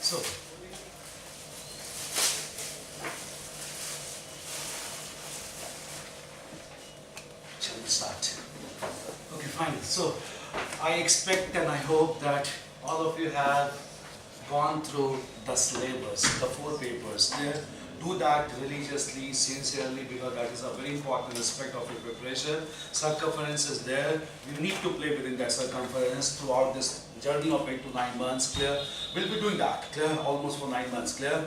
So, shall we start? Okay, fine. So, I expect and I hope that all of you have gone through the syllabus, the 4 papers. There, do that religiously, sincerely, because that is a very important aspect of your preparation. Circumference is there. You need to play within that circumference throughout this journey of 8 to 9 months. Clear? We'll be doing that. Clear? Almost for 9 months. Clear?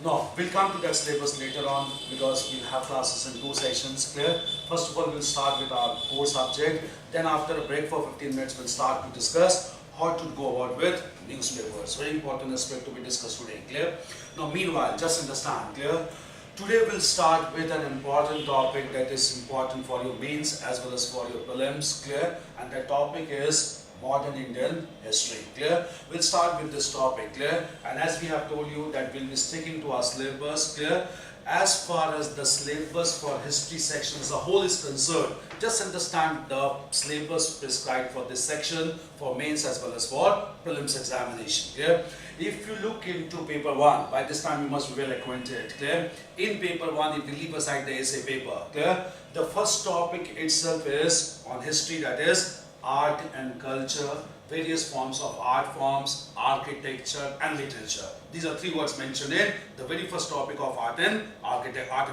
No, we'll come to that syllabus later on because we'll have classes in 2 sessions. Clear? First of all, we'll start with our core subject. Then after a break for 15 minutes, we'll start to discuss how to go about with newspapers. Very important aspect to be discussed today. Clear? Now, meanwhile, just understand. Clear? Today we'll start with an important topic that is important for your mains as well as for your prelims. Clear? And that topic is modern Indian history. Clear? We'll start with this topic. Clear? And as we have told you that we'll be sticking to our syllabus. Clear? As far as the syllabus for history section as a whole is concerned, just understand the syllabus prescribed for this section for mains as well as for prelims examination. Clear? If you look into paper 1, by this time you must be well acquainted. Clear? In paper 1, if you leave aside the essay paper, clear? The first topic itself is on history, that is art and culture, various forms of art forms, architecture and literature. These are 3 words mentioned in the very first topic of art and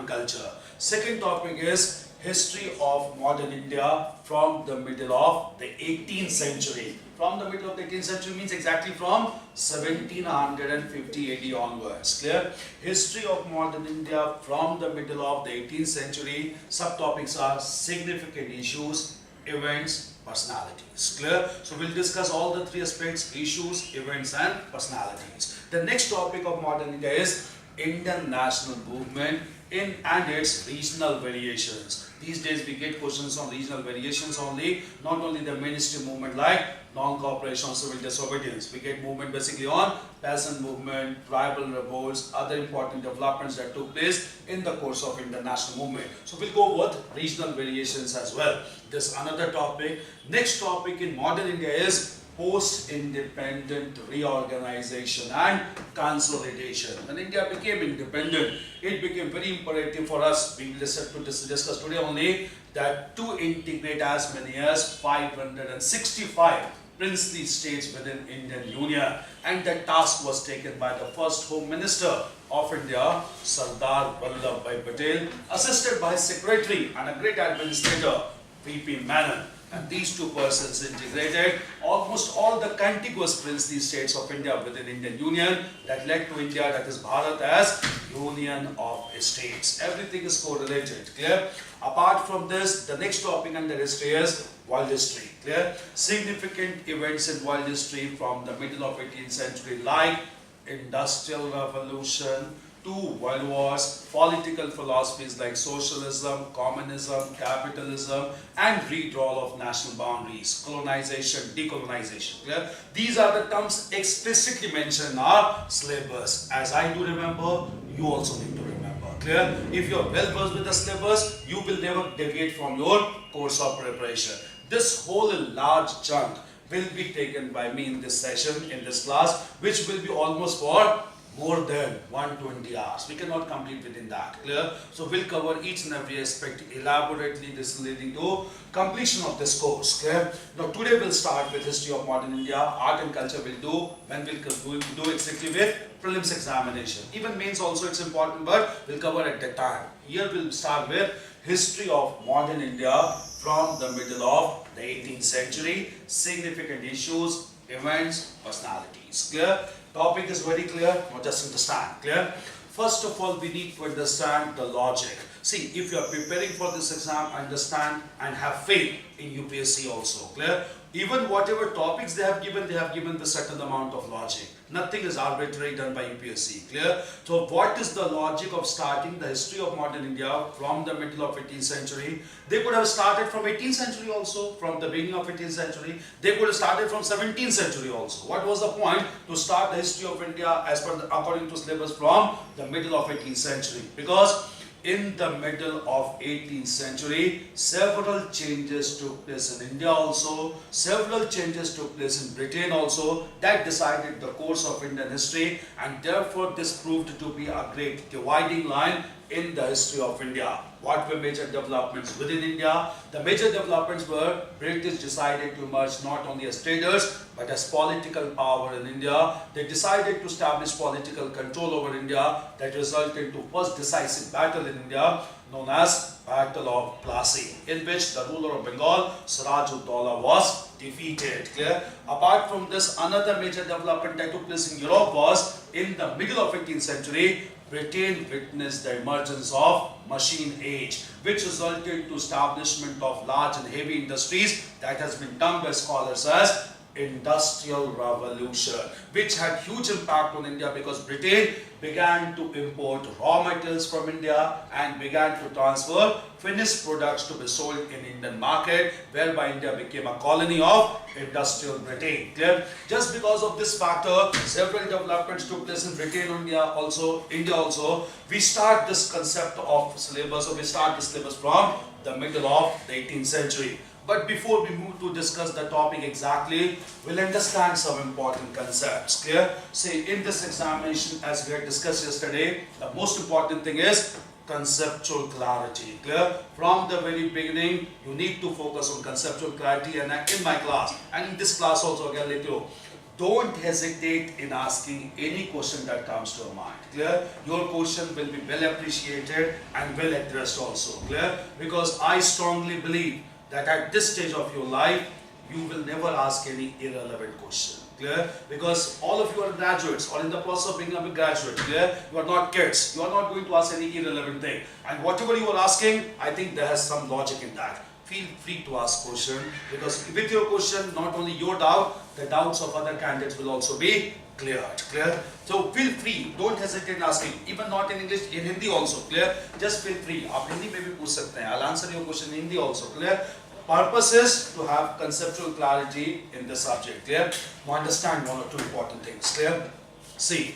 culture. Second topic is history of modern India from the middle of the 18th century. From the middle of the 18th century means exactly from 1750 AD onwards. Clear? History of modern India from the middle of the 18th century. Subtopics are significant issues, events, personalities. Clear? So we'll discuss all the 3 aspects: issues, events and personalities. The next topic of modern India is Indian national movement and its regional variations. These days we get questions on regional variations only, not only the mainstream movement like non-cooperation, civil disobedience. We get movement basically on peasant movement, tribal revolts, other important developments that took place in the course of Indian national movement. So we'll go with regional variations as well. This is another topic. Next topic in modern India is post-independent reorganization and consolidation. When India became independent, it became very imperative for us, we will discuss today only, that to integrate as many as 565 princely states within Indian Union. And that task was taken by the first Home Minister of India, Sardar Vallabhbhai Patel, assisted by his secretary and a great administrator, V.P. Menon. And these 2 persons integrated almost all the contiguous princely states of India within Indian Union that led to India, that is Bharat, as Union of States. Everything is correlated. Clear? Apart from this, the next topic under history is world history. Clear? Significant events in world history from the middle of 18th century like Industrial Revolution, 2 world wars, political philosophies like socialism, communism, capitalism, and redrawal of national boundaries, colonization, decolonization. Clear? These are the terms explicitly mentioned in our syllabus. As I do remember, you also need to remember. Clear? If you are well versed with the syllabus, you will never deviate from your course of preparation. This whole large chunk will be taken by me in this session, in this class, which will be almost for more than 120 hours. We cannot complete within that. Clear? So we'll cover each and every aspect elaborately. This is leading to completion of this course. Clear? Now today we'll start with history of modern India. Art and culture we'll do when we'll do exactly with prelims examination. Even mains also it's important, but we'll cover at that time. Here we'll start with history of modern India from the middle of the 18th century. Significant issues, events, personalities. Clear? Topic is very clear. Now just understand. Clear? First of all, we need to understand the logic. See, if you are preparing for this exam, understand and have faith in UPSC also. Clear? Even whatever topics they have given the certain amount of logic. Nothing is arbitrary done by UPSC. Clear? So what is the logic of starting the history of modern India from the middle of 18th century? They could have started from 18th century also, from the beginning of 18th century. They could have started from 17th century also. What was the point to start the history of India as per according to syllabus from the middle of 18th century? Because in the middle of 18th century, several changes took place in India also, several changes took place in Britain also, that decided the course of Indian history, and therefore this proved to be a great dividing line in the history of India. What were major developments within India? The major developments were British decided to emerge not only as traders but as political power in India. They decided to establish political control over India that resulted into first decisive battle in India known as Battle of Plassey, in which the ruler of Bengal, Siraj-ud-Daulah, was defeated. Clear? Apart from this, another major development that took place in Europe was in the middle of 18th century, Britain witnessed the emergence of machine age, which resulted to establishment of large and heavy industries that has been termed by scholars as Industrial Revolution, which had huge impact on India because Britain began to import raw materials from India and began to transfer finished products to be sold in Indian market, whereby India became a colony of industrial Britain. Clear? Just because of this factor, several developments took place in Britain, India also. We start this concept of syllabus, or we start the syllabus from the middle of the 18th century. But before we move to discuss the topic exactly, we'll understand some important concepts. Clear? See, in this examination, as we had discussed yesterday, the most important thing is conceptual clarity. Clear? From the very beginning, you need to focus on conceptual clarity. And in my class, and in this class also, again later, don't hesitate in asking any question that comes to your mind. Clear? Your question will be well appreciated and well addressed also. Clear? Because I strongly believe that at this stage of your life, you will never ask any irrelevant question. Clear? Because all of you are graduates or in the process of becoming a graduate. Clear? You are not kids. You are not going to ask any irrelevant thing. And whatever you are asking, I think there has some logic in that. Feel free to ask question, because with your question, not only your doubt, the doubts of other candidates will also be cleared. Clear? So feel free, don't hesitate in asking. Even not in English, in Hindi also. Clear? Just feel free. आप हिंदी में भी पूछ सकते हैं. I'll answer your question in Hindi also. Clear? Purpose is to have conceptual clarity in the subject. Clear? To understand one or two important things. Clear? See,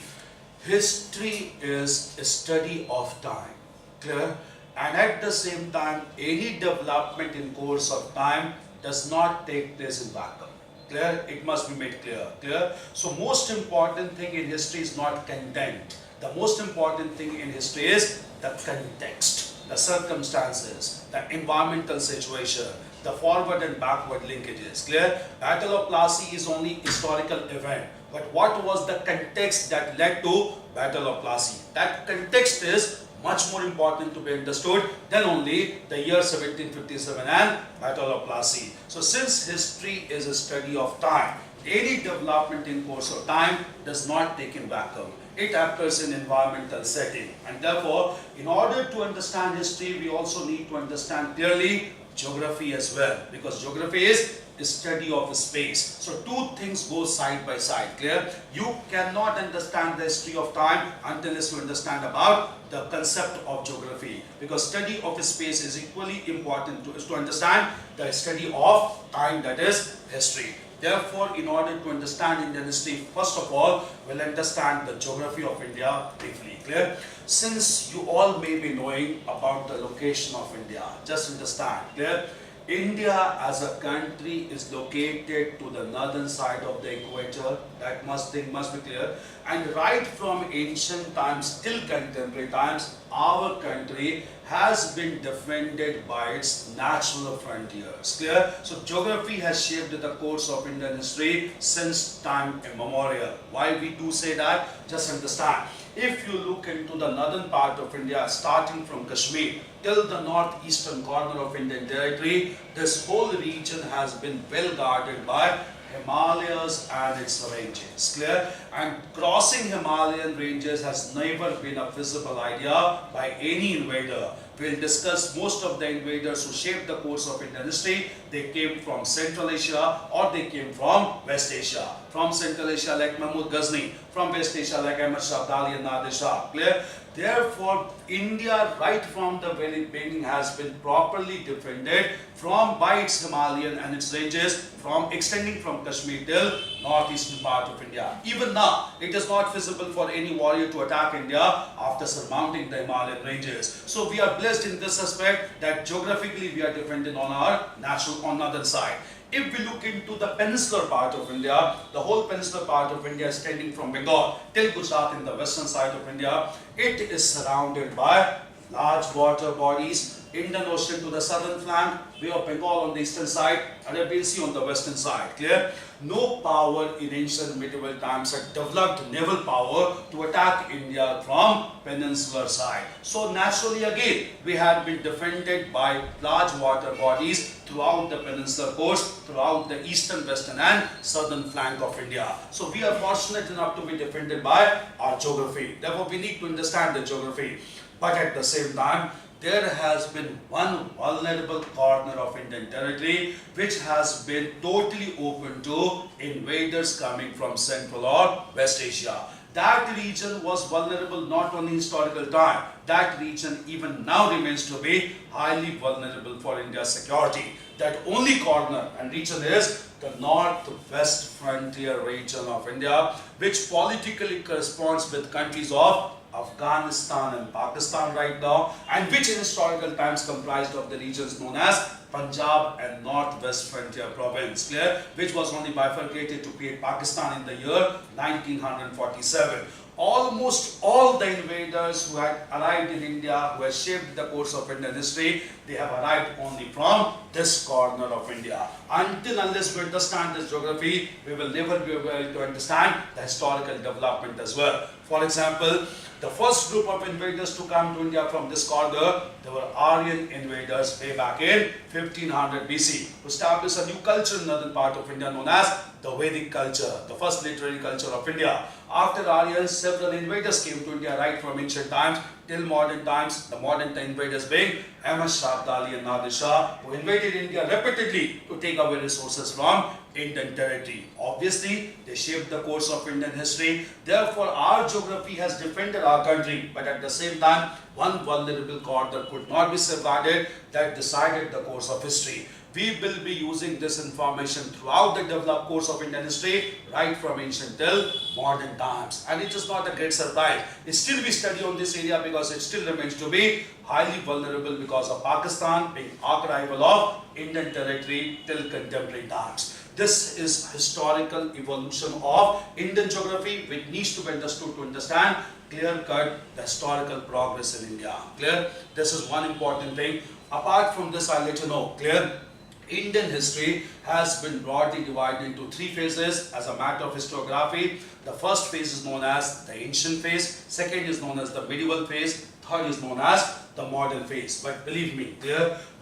history is a study of time. Clear? And at the same time, any development in course of time does not take place in vacuum. Clear? It must be made clear. Clear? So most important thing in history is not content. The most important thing in history is the context, the circumstances, the environmental situation, the forward and backward linkages. Clear? Battle of Plassey is only historical event. But what was the context that led to Battle of Plassey? That context is much more important to be understood than only the year 1757 and Battle of Plassey. So since history is a study of time, any development in course of time does not take in vacuum. It occurs in environmental setting. And therefore, in order to understand history, we also need to understand clearly geography as well. Because geography is a study of space. So two things go side by side. Clear? You cannot understand the history of time unless you understand about the concept of geography. Because study of space is equally important to understand the study of time, that is history. Therefore, in order to understand Indian history, first of all, we'll understand the geography of India briefly. Clear? Since you all may be knowing about the location of India, just understand. Clear? India as a country is located to the northern side of the equator. That thing must be clear. And right from ancient times till contemporary times, our country has been defended by its natural frontiers. Clear? So geography has shaped the course of Indian history since time immemorial. Why we do say that? Just understand. If you look into the northern part of India, starting from Kashmir till the northeastern corner of Indian territory, this whole region has been well guarded by Himalayas and its ranges. Clear? And crossing Himalayan ranges has never been a feasible idea by any invader. We'll discuss most of the invaders who shaped the course of Indian history. They came from Central Asia or they came from West Asia. From Central Asia like Mahmud Ghazni, from West Asia like Ahmad Shah Abdali and Nadir Shah. Clear? Therefore, India right from the very beginning has been properly defended by its Himalayan and its ranges, from extending from Kashmir till northeastern part of India. Even now, it is not feasible for any warrior to attack India after surmounting the Himalayan ranges. So we are blessed in this aspect that geographically we are dependent on our natural on other side. If we look into the peninsular part of India, the whole peninsular part of India is extending from Bengal till Gujarat in the western side of India. It is surrounded by large water bodies, Indian Ocean to the southern flank, Bay of Bengal on the eastern side, Arabian Sea on the western side. Clear? No power in ancient medieval times had developed naval power to attack India from peninsular side. So naturally again, we had been defended by large water bodies throughout the peninsular coast, throughout the eastern, western and southern flank of India. So we are fortunate enough to be defended by our geography. Therefore, we need to understand the geography. But at the same time, there has been one vulnerable corner of Indian territory which has been totally open to invaders coming from Central or West Asia. That region was vulnerable not only in historical time, that region even now remains to be highly vulnerable for India's security. That only corner and region is the northwest frontier region of India, which politically corresponds with countries of Afghanistan and Pakistan right now, and which in historical times comprised of the regions known as Punjab and Northwest Frontier Province, clear, which was only bifurcated to create Pakistan in the year 1947. Almost all the invaders who had arrived in India, who had shaped the course of Indian history, they have arrived only from this corner of India. Until unless we understand this geography, we will never be able to understand the historical development as well. For example, the first group of invaders to come to India from this corner, they were Aryan invaders way back in 1500 BC, who established a new culture in the northern part of India known as the Vedic culture, the first literary culture of India. After Aryans, several invaders came to India right from ancient times till modern times, the modern invaders being Ahmad Shah Abdali and Nadir Shah, who invaded India repeatedly to take away resources from Indian territory. Obviously, they shaped the course of Indian history. Therefore, our geography has defended our country, but at the same time, one vulnerable corner could not be safeguarded that decided the course of history. We will be using this information throughout the developed course of Indian history, right from ancient till modern times. And it is not a great surprise. Still we study on this area because it still remains to be highly vulnerable because of Pakistan being archival of Indian territory till contemporary times. This is historical evolution of Indian geography which needs to be understood to understand clear-cut the historical progress in India. Clear? This is one important thing. Apart from this, I'll let you know. Clear? Indian history has been broadly divided into three phases as a matter of historiography. The first phase is known as the ancient phase, second is known as the medieval phase, third is known as the modern phase. But believe me,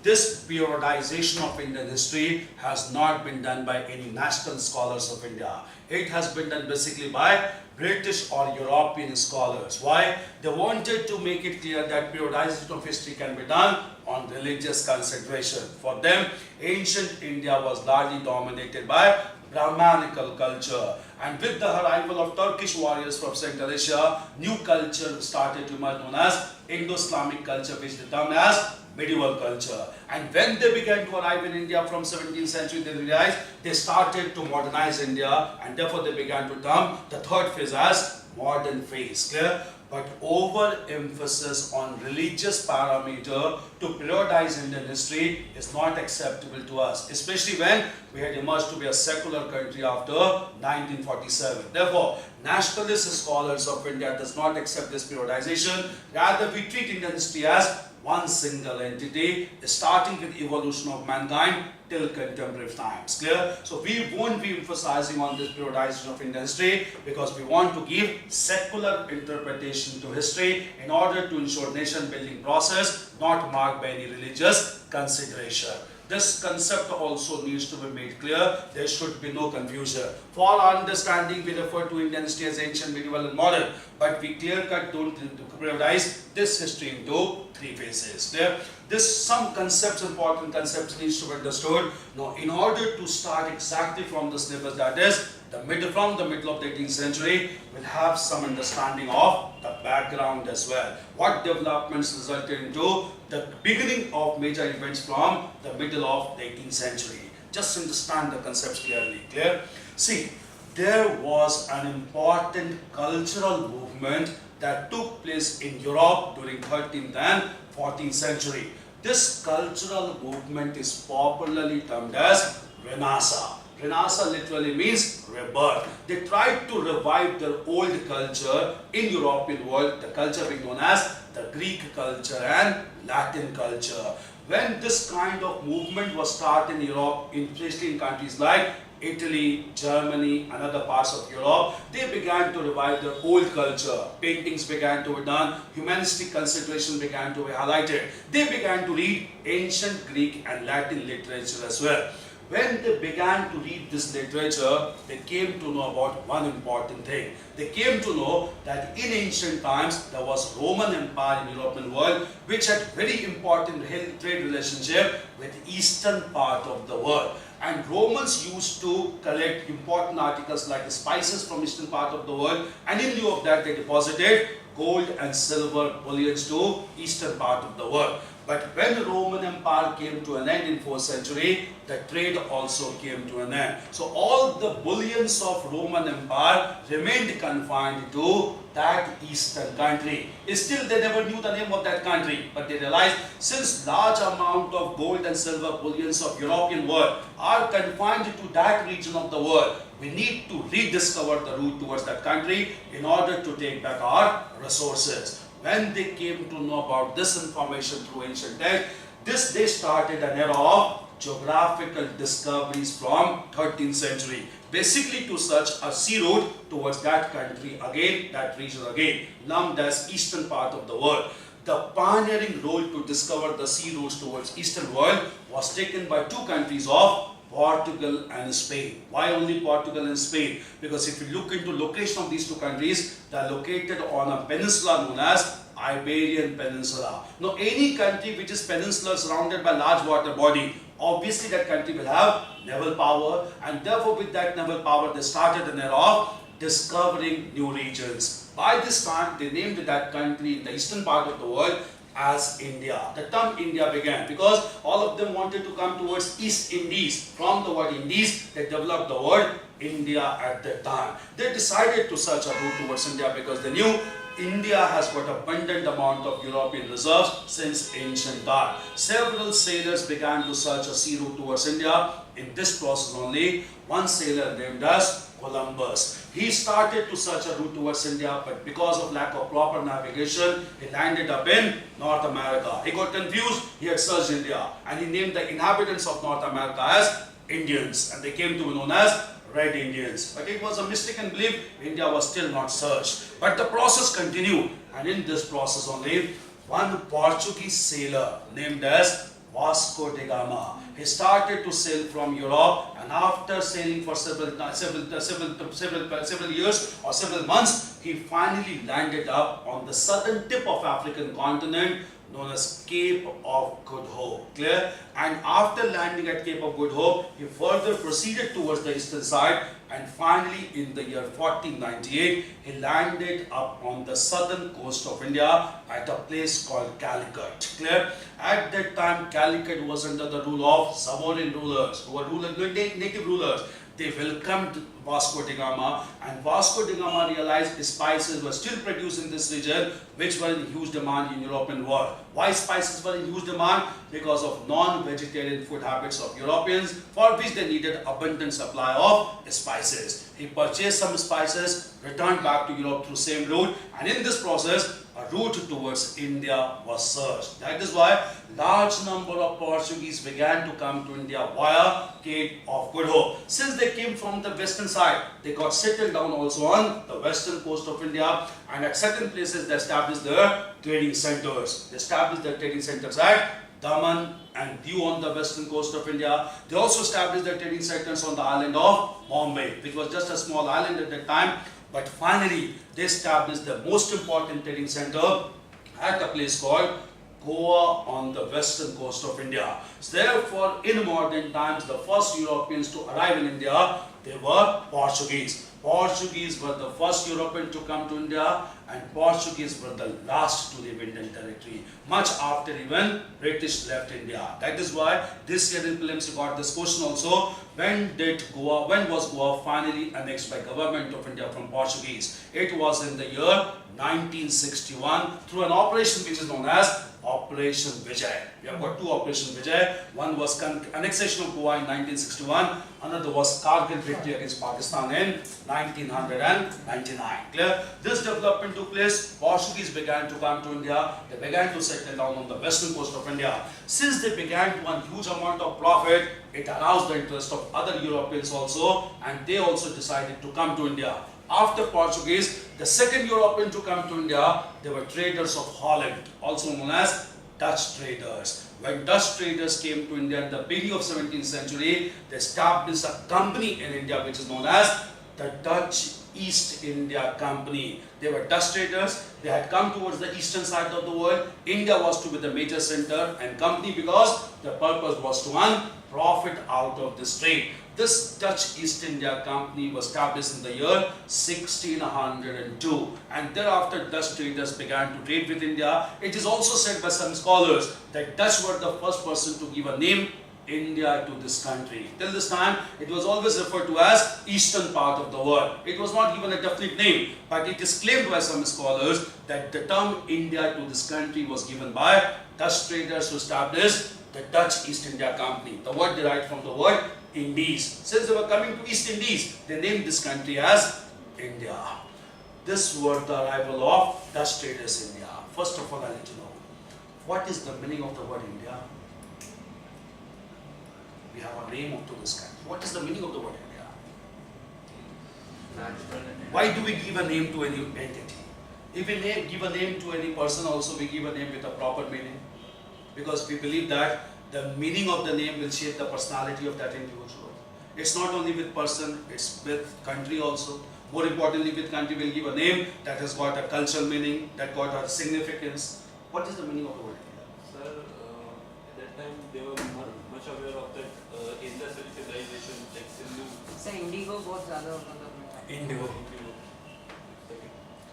this periodization of Indian history has not been done by any national scholars of India. It has been done basically by British or European scholars. Why? They wanted to make it clear that periodization of history can be done on religious consideration. For them, ancient India was largely dominated by Brahmanical culture, and with the arrival of Turkish warriors from Central Asia, new culture started to emerge known as Indo-Islamic culture, which they termed as medieval culture. And when they began to arrive in India from 17th century, they realized they started to modernize India, and therefore they began to term the third phase as modern phase. Clear? But overemphasis on religious parameter to periodize Indian history is not acceptable to us, especially when we had emerged to be a secular country after 1947. Therefore, nationalist scholars of India does not accept this periodization. Rather, we treat Indian history as one single entity, starting with evolution of mankind till contemporary times. Clear? So we won't be emphasizing on this periodization of Indian history because we want to give secular interpretation to history in order to ensure nation building process not marked by any religious consideration. This concept also needs to be made clear. There should be no confusion. For our understanding, we refer to Indian history as ancient, medieval and modern, but we clear-cut don't periodize this history into three phases. Clear? Some concepts, important concepts needs to be understood. Now, in order to start exactly from the syllabus, that is, from the middle of the 18th century, we'll have some understanding of the background as well. What developments resulted into the beginning of major events from the middle of the 18th century. Just understand the concepts clearly. Clear? See, there was an important cultural movement that took place in Europe during 13th and 14th century. This cultural movement is popularly termed as Renaissance. Renaissance literally means rebirth. They tried to revive their old culture in European world, the culture being known as the Greek culture and Latin culture. When this kind of movement was started in Europe, especially in countries like Italy, Germany and other parts of Europe, they began to revive their old culture. Paintings began to be done, humanistic consideration began to be highlighted. They began to read ancient Greek and Latin literature as well. When they began to read this literature, they came to know about one important thing. They came to know that in ancient times, there was Roman Empire in European world, which had very important trade relationship with eastern part of the world. And Romans used to collect important articles like the spices from eastern part of the world, and in lieu of that, they deposited gold and silver bullions to eastern part of the world. But when the Roman Empire came to an end in 4th century, the trade also came to an end. So all the bullions of Roman Empire remained confined to that eastern country. Still they never knew the name of that country, but they realized since large amount of gold and silver bullions of European world are confined to that region of the world, we need to rediscover the route towards that country in order to take back our resources. When they came to know about this information through ancient texts, they started an era of geographical discoveries from 13th century, basically to search a sea route towards that country again, that region again, known as eastern part of the world. The pioneering role to discover the sea routes towards eastern world was taken by two countries of Portugal and Spain. Why only Portugal and Spain? Because if you look into location of these two countries, they are located on a peninsula known as Iberian Peninsula. Now any country which is peninsula surrounded by large water body, obviously that country will have naval power, and therefore with that naval power they started an era of discovering new regions. By this time they named that country in the eastern part of the world as India. The term India began because all of them wanted to come towards East Indies. From the word Indies, they developed the word India at that time. They decided to search a route towards India because they knew India has got abundant amount of European reserves since ancient time. Several sailors began to search a sea route towards India. In this process only, one sailor named as Columbus. He started to search a route towards India, but because of lack of proper navigation, he landed up in North America. He got confused, he had searched India, and he named the inhabitants of North America as Indians, and they came to be known as Red Indians. But it was a mistaken belief, India was still not searched. But the process continued, and in this process only, one Portuguese sailor named as Vasco da Gama. He started to sail from Europe, and after sailing for several years or several months, he finally landed up on the southern tip of African continent known as Cape of Good Hope. Clear? And after landing at Cape of Good Hope, he further proceeded towards the eastern side, and finally in the year 1498, he landed up on the southern coast of India at a place called Calicut. Clear? At that time, Calicut was under the rule of Samoan rulers, who were native rulers. They welcomed Vasco da Gama, and Vasco da Gama realized spices were still produced in this region, which were in huge demand in European world. Why spices were in huge demand? Because of non-vegetarian food habits of Europeans, for which they needed abundant supply of spices. He purchased some spices, returned back to Europe through same route, and in this process, a route towards India was searched. That is why large number of Portuguese began to come to India via Cape of Good Hope. Since they came from the western side, they got settled down also on the western coast of India, and at certain places they established their trading centers. They established their trading centers at Daman and Diu on the western coast of India. They also established their trading centers on the island of Bombay, which was just a small island at that time. But finally, they established the most important trading center at a place called Goa on the western coast of India. So therefore, in modern times, the first Europeans to arrive in India, they were Portuguese. Portuguese were the first European to come to India, and Portuguese were the last to leave Indian territory, much after even British left India. That is why this year in prelims you got this question also: when was Goa finally annexed by government of India from Portuguese? It was in the year 1961 through an operation which is known as Operation Vijaya. We have got two Operation Vijaya. One was annexation of Goa in 1961. Another was Kargil victory against Pakistan in 1999. Clear? This development took place. Portuguese began to come to India. They began to settle down on the western coast of India. Since they began to earn huge amount of profit, it aroused the interest of other Europeans also, and they also decided to come to India. After Portuguese, the second European to come to India, they were traders of Holland, also known as Dutch traders. When Dutch traders came to India in the beginning of 17th century, they established a company in India which is known as the Dutch East India Company. They were Dutch traders. They had come towards the eastern side of the world. India was to be the major center and company because the purpose was to earn profit out of this trade. This Dutch East India Company was established in the year 1602, and thereafter Dutch traders began to trade with India. It is also said by some scholars that Dutch were the first person to give a name India to this country. Till this time, it was always referred to as eastern part of the world. It was not given a definite name, but it is claimed by some scholars that the term India to this country was given by Dutch traders who established the Dutch East India Company. The word derived from the word Indies. Since they were coming to East Indies, they named this country as India. This was the arrival of Dutch traders in India. First of all, I need to know, what is the meaning of the word India? We have a name to this country. What is the meaning of the word India? Why do we give a name to any entity? If we give a name to any person, also we give a name with a proper meaning. Because we believe that the meaning of the name will shape the personality of that individual. It's not only with person, it's with country also. More importantly, with country, we'll give a name that has got a cultural meaning, that got a significance. What is the meaning of the word India? Sir, at that time they were much aware of that Indus civilization, like Sindhu. Sir Indigo बहुत ज़्यादा मतलब Indigo.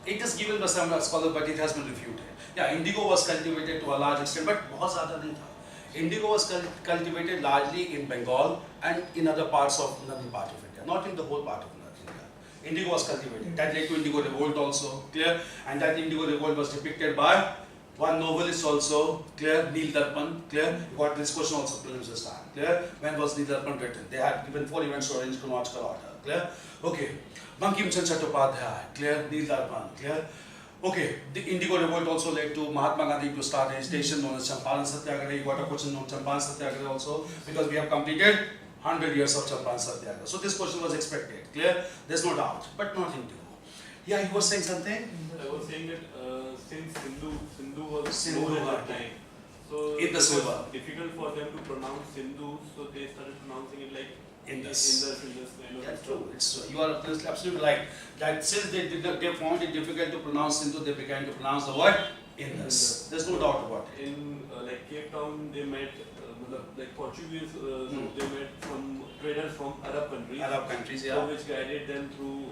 It is given by some scholars, but it has been refuted. Yeah, indigo was cultivated to a large extent, but बहुत ज़्यादा नहीं था. Indigo was cultivated largely in Bengal and in other parts of northern part of India, not in the whole part of northern India. Indigo was cultivated. That led to Indigo revolt also, clear? And that Indigo revolt was depicted by one novelist also, clear? Neil Darpan, clear? You got this question also prelims this time, clear? When was Neil Darpan written? They had given 4 events to arrange chronological order, clear? Okay. Bankim Chandra Chattopadhyay, clear? Neil Darpan, clear? Okay, the Indigo revolt also led to Mahatma Gandhi to start agitation known as Champaran Satyagraha. You got a question on Champaran Satyagraha also, because we have completed 100 years of Champaran Satyagraha. So this question was expected, clear? There's no doubt, but not Indigo. Yeah, you were saying something? I was saying that since Sindhu was Sindhu known at had that time, so in the it was silver. difficult for them to pronounce Sindhu, so they started pronouncing it like Indus. Indus kind of. That's true. It's you are absolutely right. That since they found it difficult to pronounce Sindhu, they began to pronounce the word Indus. There's no doubt about it. In like Cape Town, they met like Portuguese. They met from traders from Arab countries. Arab countries, So yeah. which guided them through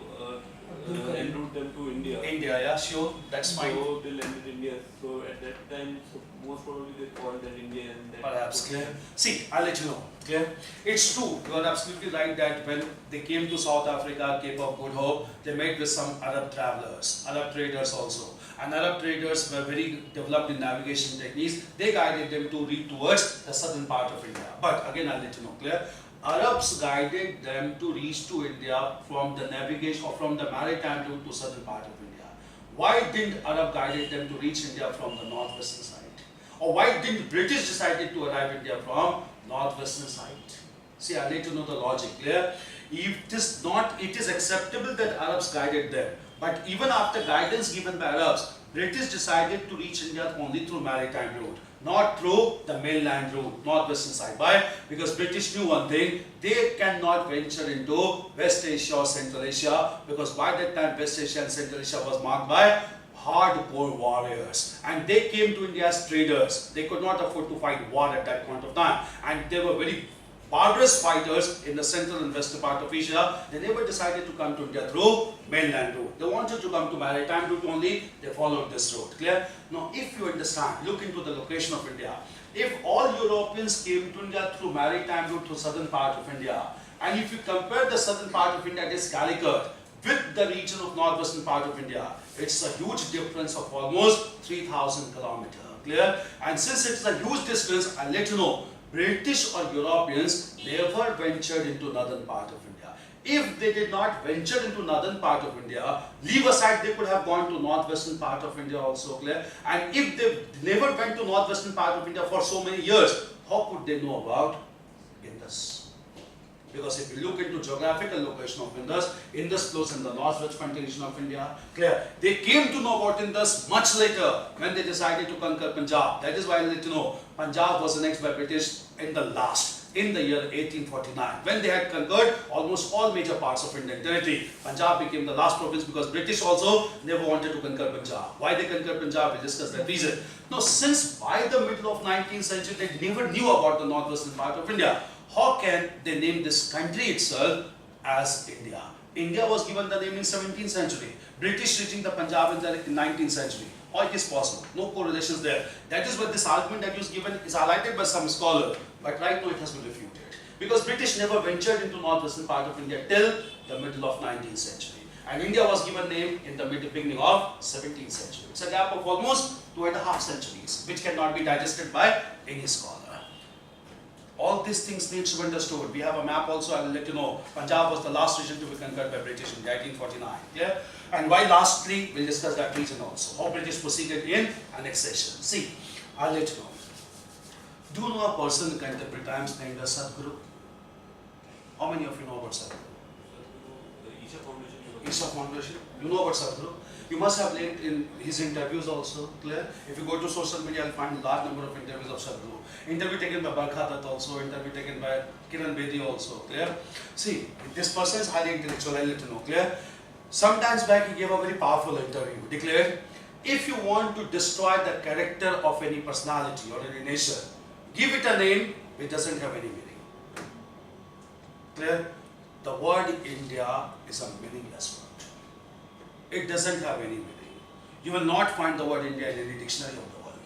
en route them to India. India, yeah, sure. That's fine. So they landed India. So at that time, so most probably they called that India and that. Perhaps, clear. See, I'll let you know. Clear? It's true. You are absolutely right that when they came to South Africa, Cape of Good Hope, they met with some Arab travelers, Arab traders also. And Arab traders were very developed in navigation techniques. They guided them to reach towards the southern part of India. But again, I'll let you know. Clear? Arabs guided them to reach to India from the navigation or from the maritime route to southern part of India. Why didn't Arab guided them to reach India from the northwestern side? Or why didn't British decided to arrive India from northwestern side? See, I need to know the logic, clear? If it is acceptable that Arabs guided them, but even after guidance given by Arabs, British decided to reach India only through maritime route, not through the mainland route, northwestern side. Why? Because British knew one thing, they cannot venture into West Asia or Central Asia, because by that time West Asia and Central Asia was marked by hardcore warriors, and they came to India as traders. They could not afford to fight war at that point of time, and they were very barbarous fighters in the central and western part of Asia. They never decided to come to India through mainland route. They wanted to come to maritime route only. They followed this route. Clear? Now, if you understand, look into the location of India. If all Europeans came to India through maritime route to southern part of India, and if you compare the southern part of India, this Calicut, with the region of northwestern part of India, it's a huge difference of almost 3,000 kilometers. Clear? And since it's a huge distance, I'll let you know, British or Europeans never ventured into northern part of India. If they did not venture into northern part of India, leave aside, they could have gone to northwestern part of India also. Clear? And if they never went to northwestern part of India for so many years, how could they know about Indus? Because if you look into geographical location of Indus flows in the northwest continuation of India. Clear? They came to know about Indus much later when they decided to conquer Punjab. That is why I let you know, Punjab was annexed by British in the year 1849. When they had conquered almost all major parts of Indian territory, Punjab became the last province because British also never wanted to conquer Punjab. Why they conquered Punjab? We discussed that reason. Now, since by the middle of 19th century, they never knew about the northwestern part of India, how can they name this country itself as India? India was given the name in 17th century. British reaching the Punjab in the 19th century. How it is possible? No correlations there. That is why this argument that was given is highlighted by some scholar, but right now it has been refuted. Because British never ventured into northwestern part of India till the middle of 19th century. And India was given name in the beginning of 17th century. It's a gap of almost 2.5 centuries, which cannot be digested by any scholar. All these things need to be understood. We have a map also, I will let you know. Punjab was the last region to be conquered by British in 1849. Yeah? And why lastly, we'll discuss that region also. How British proceeded in annexation. See, I'll let you know. Do you know a person in contemporary times named as Sadhguru? How many of you know about Sadhguru? Isha Foundation. Isha Foundation. You know about Sadhguru? You must have linked in his interviews also. Clear? If you go to social media, you'll find a large number of interviews of Sadhguru. Interview taken by Bagh also, interview taken by Kiran Bedi also. Clear? See, this person is highly intellectual, I'll let you know. Clear? Sometimes back he gave a very powerful interview. Declared, if you want to destroy the character of any personality or any nation, give it a name which doesn't have any meaning. Clear? The word India is a meaningless word. It doesn't have any meaning. You will not find the word India in any dictionary of the world.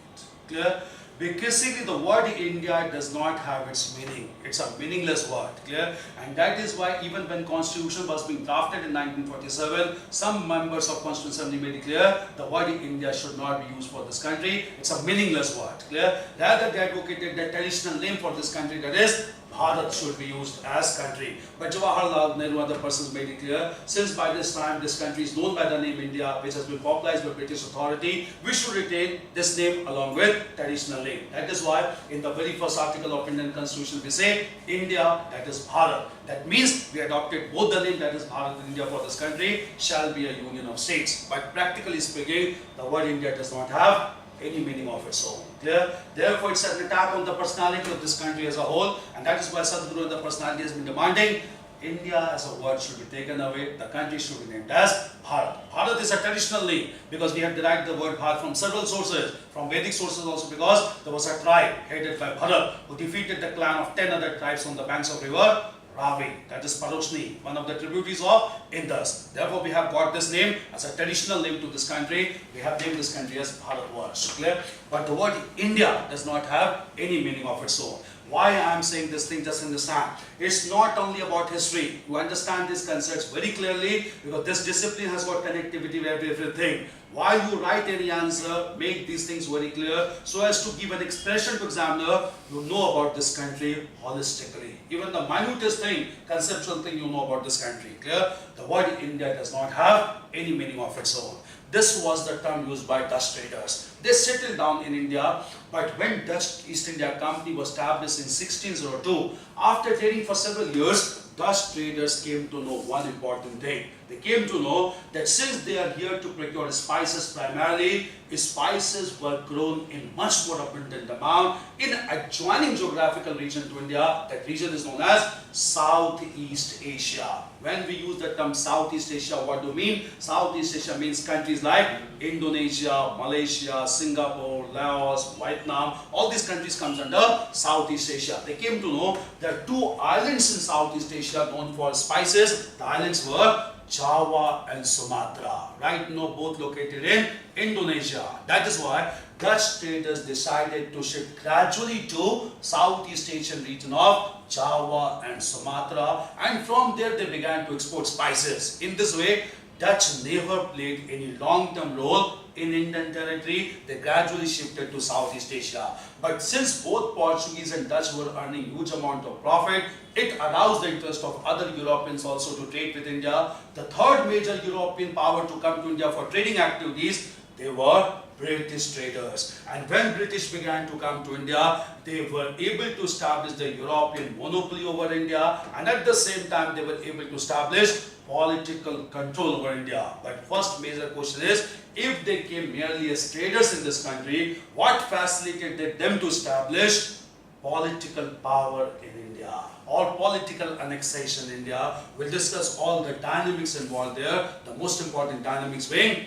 Clear? Because the word India does not have its meaning. It's a meaningless word. Clear? And that is why even when Constitution was being drafted in 1947, some members of Constitutional Assembly made it clear the word India should not be used for this country. It's a meaningless word. Clear? Rather they advocated the traditional name for this country, that is Bharat, should be used as country. But Jawaharlal Nehru and other persons made it clear, since by this time this country is known by the name India, which has been popularized by British authority, we should retain this name along with traditional name. That is why in the very first article of Indian Constitution we say India, that is Bharat. That means we adopted both the name, that is Bharat and India, for this country shall be a union of states. But practically speaking, the word India does not have any meaning of its own. Clear? Therefore, it's an attack on the personality of this country as a whole, and that is why Sadhguru and the personality has been demanding India as a word should be taken away. The country should be named as Bharat. Bharat is a traditional name because we have derived the word Bharat from several sources, from Vedic sources also, because there was a tribe headed by Bharat who defeated the clan of 10 other tribes on the banks of river Ravi, that is Paroshni, one of the tributaries of Indus. Therefore, we have got this name as a traditional name to this country. We have named this country as Bharatvarsh. Clear? But the word India does not have any meaning of its own. Why I am saying this thing, just understand. It's not only about history. You understand these concepts very clearly because this discipline has got connectivity with everything. While you write any answer, make these things very clear so as to give an expression to examiner, you know about this country holistically. Even the minutest thing, conceptual thing, you know about this country. Clear? The word India does not have any meaning of its own. This was the term used by Dutch traders. They settled down in India, but when Dutch East India Company was established in 1602, after trading for several years, Dutch traders came to know one important thing. They came to know that since they are here to procure spices primarily, spices were grown in much more abundant amount in adjoining geographical region to India. That region is known as Southeast Asia. When we use the term Southeast Asia, what do we mean? Southeast Asia means countries like Indonesia, Malaysia, Singapore, Laos, Vietnam. All these countries comes under Southeast Asia. They came to know there are two islands in Southeast Asia known for spices. The islands were Java and Sumatra. Right now both located in Indonesia. That is why Dutch traders decided to shift gradually to Southeast Asian region of Java and Sumatra, and from there they began to export spices. In this way, Dutch never played any long-term role in Indian territory. They gradually shifted to Southeast Asia. But since both Portuguese and Dutch were earning huge amount of profit, it aroused the interest of other Europeans also to trade with India. The third major European power to come to India for trading activities, they were British traders. And when British began to come to India, they were able to establish the European monopoly over India, and at the same time they were able to establish political control over India. But first major question is, if they came merely as traders in this country, what facilitated them to establish political power in India or political annexation in India? We'll discuss all the dynamics involved there. The most important dynamics being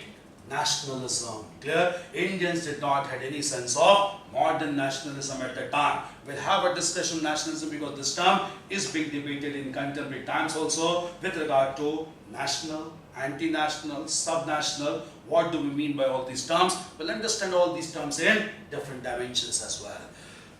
nationalism. Clear? Indians did not have any sense of modern nationalism at the time. We'll have a discussion on nationalism because this term is being debated in contemporary times also with regard to national, anti-national, sub-national. What do we mean by all these terms? We'll understand all these terms in different dimensions as well.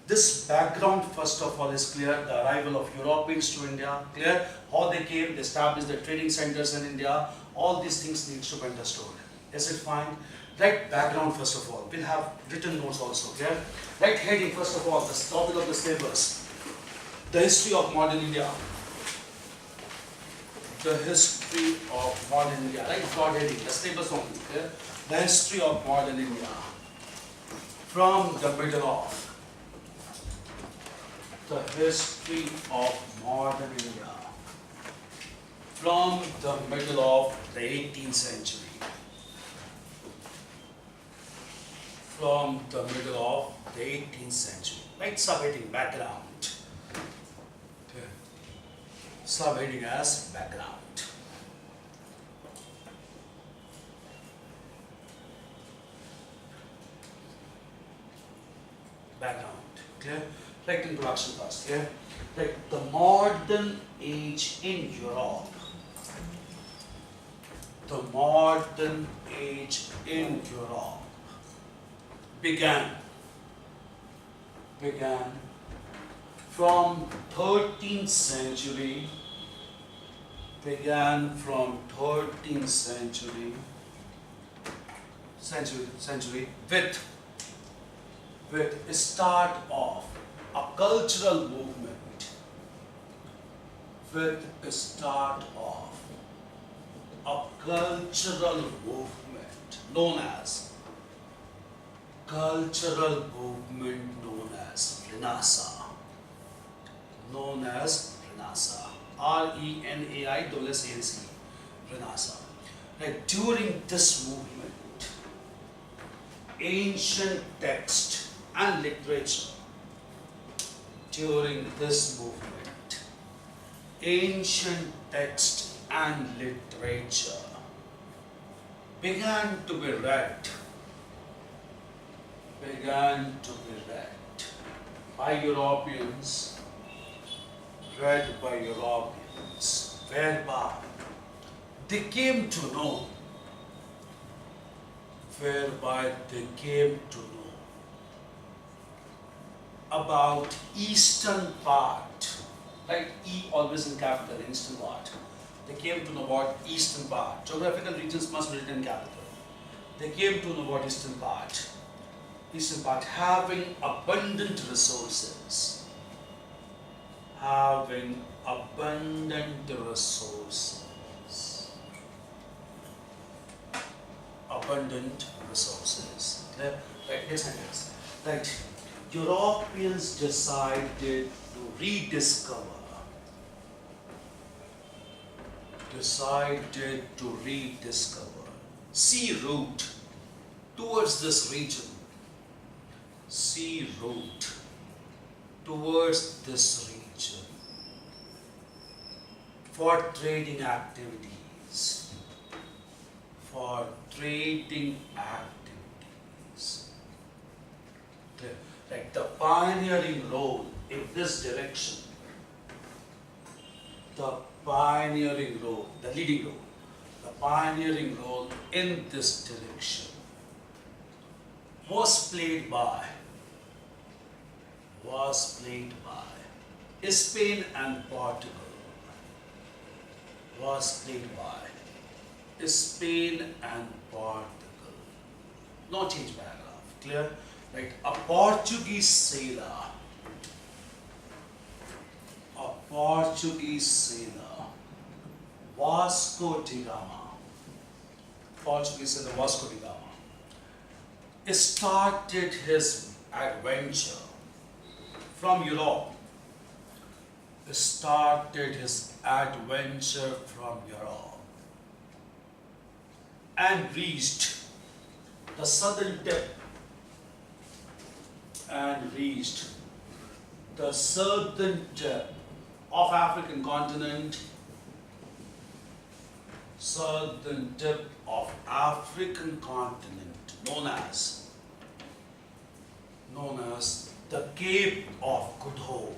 This background first of all is clear. The arrival of Europeans to India, clear. How they came, they established the trading centers in India. All these things need to be understood. Is it fine? Right background first of all. We'll have written notes also, clear? Right heading first of all, the topic of the syllabus. The history of modern India. The history of modern India. Right, broad heading, the syllabus only, clear? The history of modern India. From the middle of. The history of modern India. From the middle of the 18th century. From the middle of the 18th century. Right, subheading background. Okay. Subheading as background. Background. Clear? Right, introduction first. Clear? Right, the modern age in Europe. The modern age in Europe began from 13th century, with a start of a cultural movement, known as Renaissance. R-E-N-A-I-S-S-A-N-C. Renaissance. Right, during this movement, ancient text and literature. Ancient text and literature began to be read by Europeans, whereby they came to know about eastern part, right? E always in capital, eastern part. They came to know about eastern part. Geographical regions must be written in capital. They came to know about eastern part having abundant resources. Clear? Right, next sentence. Right. Europeans decided to rediscover sea route towards this region. for trading activities. For trading activities. Clear? Like the pioneering role in this direction, the pioneering role, the leading role, the pioneering role in this direction was played by Spain and Portugal. Was played by Spain and Portugal. No change paragraph. Clear? Like a Portuguese sailor. Vasco da Gama. Portuguese sailor Vasco da Gama started his adventure from Europe. And reached the southern tip of African continent, known as the Cape of Good Hope.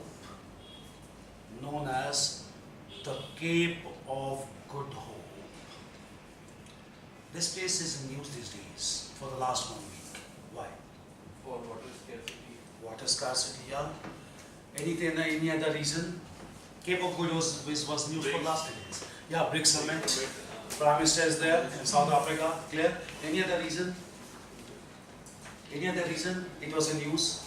This place is in news these days for the last 1 week. Why? For water scarcity. Water scarcity, yeah. Any other reason? Cape of Good Hope was news for last 10 days. Yeah, BRICS summit. Prime Minister is there in South Africa. Clear? Any other reason? It was in news.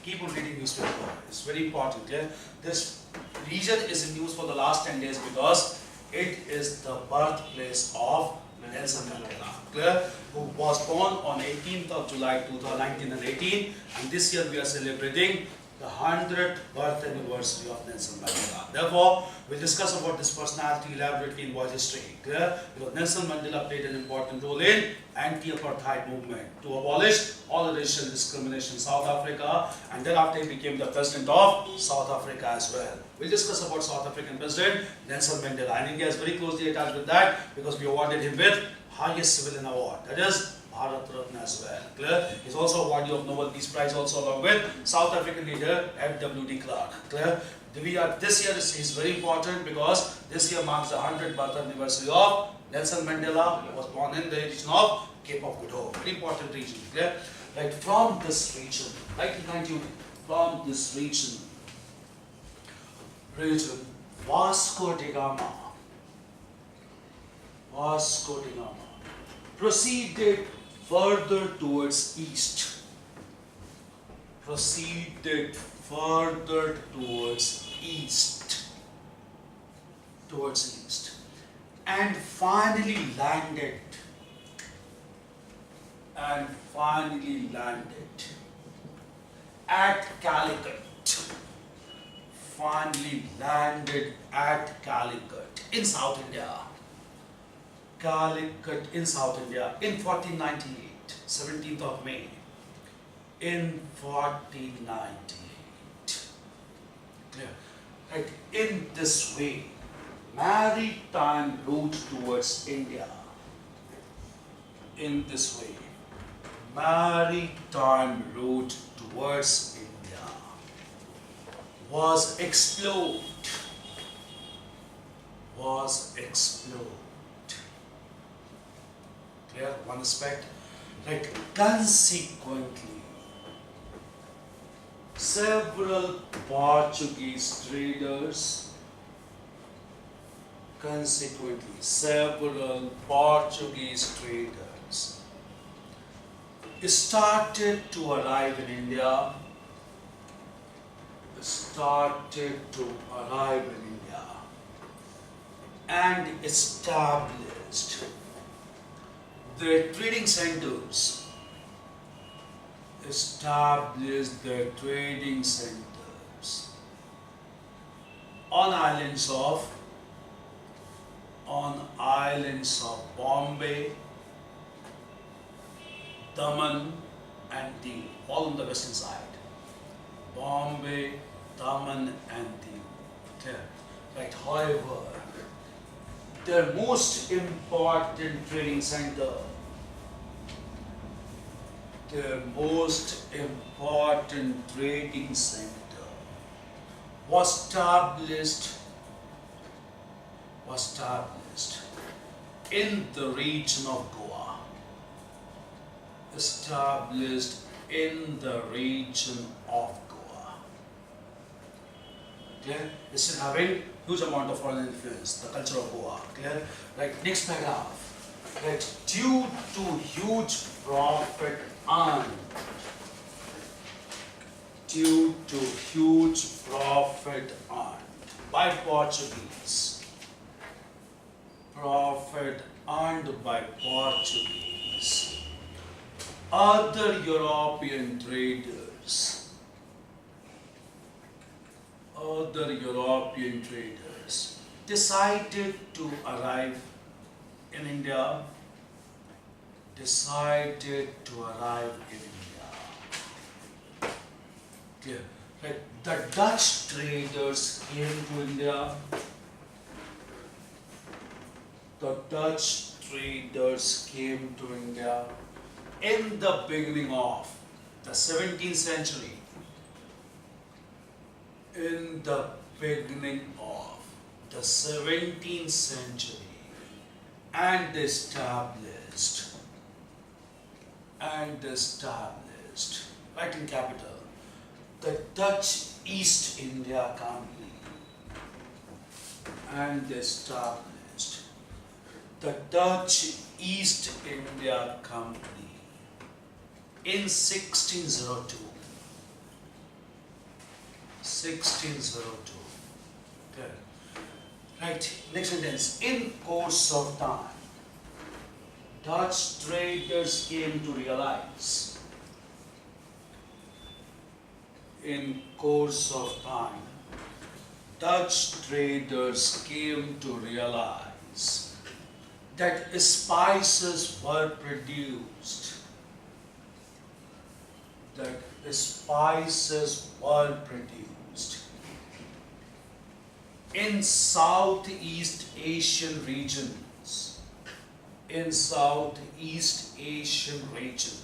Keep on reading newspaper. It's very important. Yeah? This region is in news for the last 10 days because it is the birthplace of Nelson Mandela. Clear? Who was born on 18th of July 1918, and this year we are celebrating the 100th birth anniversary of Nelson Mandela. Therefore, we'll discuss about this personality elaborately in world history. Clear? Because Nelson Mandela played an important role in anti-apartheid movement to abolish all racial discrimination in South Africa, and thereafter he became the president of South Africa as well. We'll discuss about South African President Nelson Mandela, and India is very closely attached with that because we awarded him with highest civilian award, that is Bharat Ratna as well. Clear? He's also awardee of Nobel Peace Prize also along with South African leader F.W.D. Clark. Clear? This year is very important because this year marks the 100th birth anniversary of Nelson Mandela, who was born in the region of Cape of Good Hope. Very important region. Clear? Right, from this region, Vasco da Gama proceeded further towards east. And finally landed at Calicut. In South India. In 1498, 17th of May. In 1498. Clear? Right. In this way, maritime route towards India. Was explored. Clear? One aspect. Right. Consequently, several Portuguese traders started to arrive in India and established their trading centers on islands of Bombay, Daman and Diu, all on the western side. Bombay, Daman and Diu. Clear? Right, however, their most important trading center, their most important trading center was established in the region of Goa. Established in the region of Goa. Clear? It's still having huge amount of foreign influence, the culture of Goa. Clear? Right, next paragraph. Right, due to huge profit earned. Due to huge profit earned by Portuguese. Profit earned by Portuguese. Other European traders decided to arrive in India. Clear. Right. The Dutch traders came to India. In the beginning of the 17th century. In the beginning of the 17th century, and established, right in capital, the Dutch East India Company, and established the Dutch East India Company in 1602. 1602. Okay. Right. Next sentence. In course of time, Dutch traders came to realize. In course of time, Dutch traders came to realize that spices were produced. In Southeast Asian regions. In Southeast Asian region.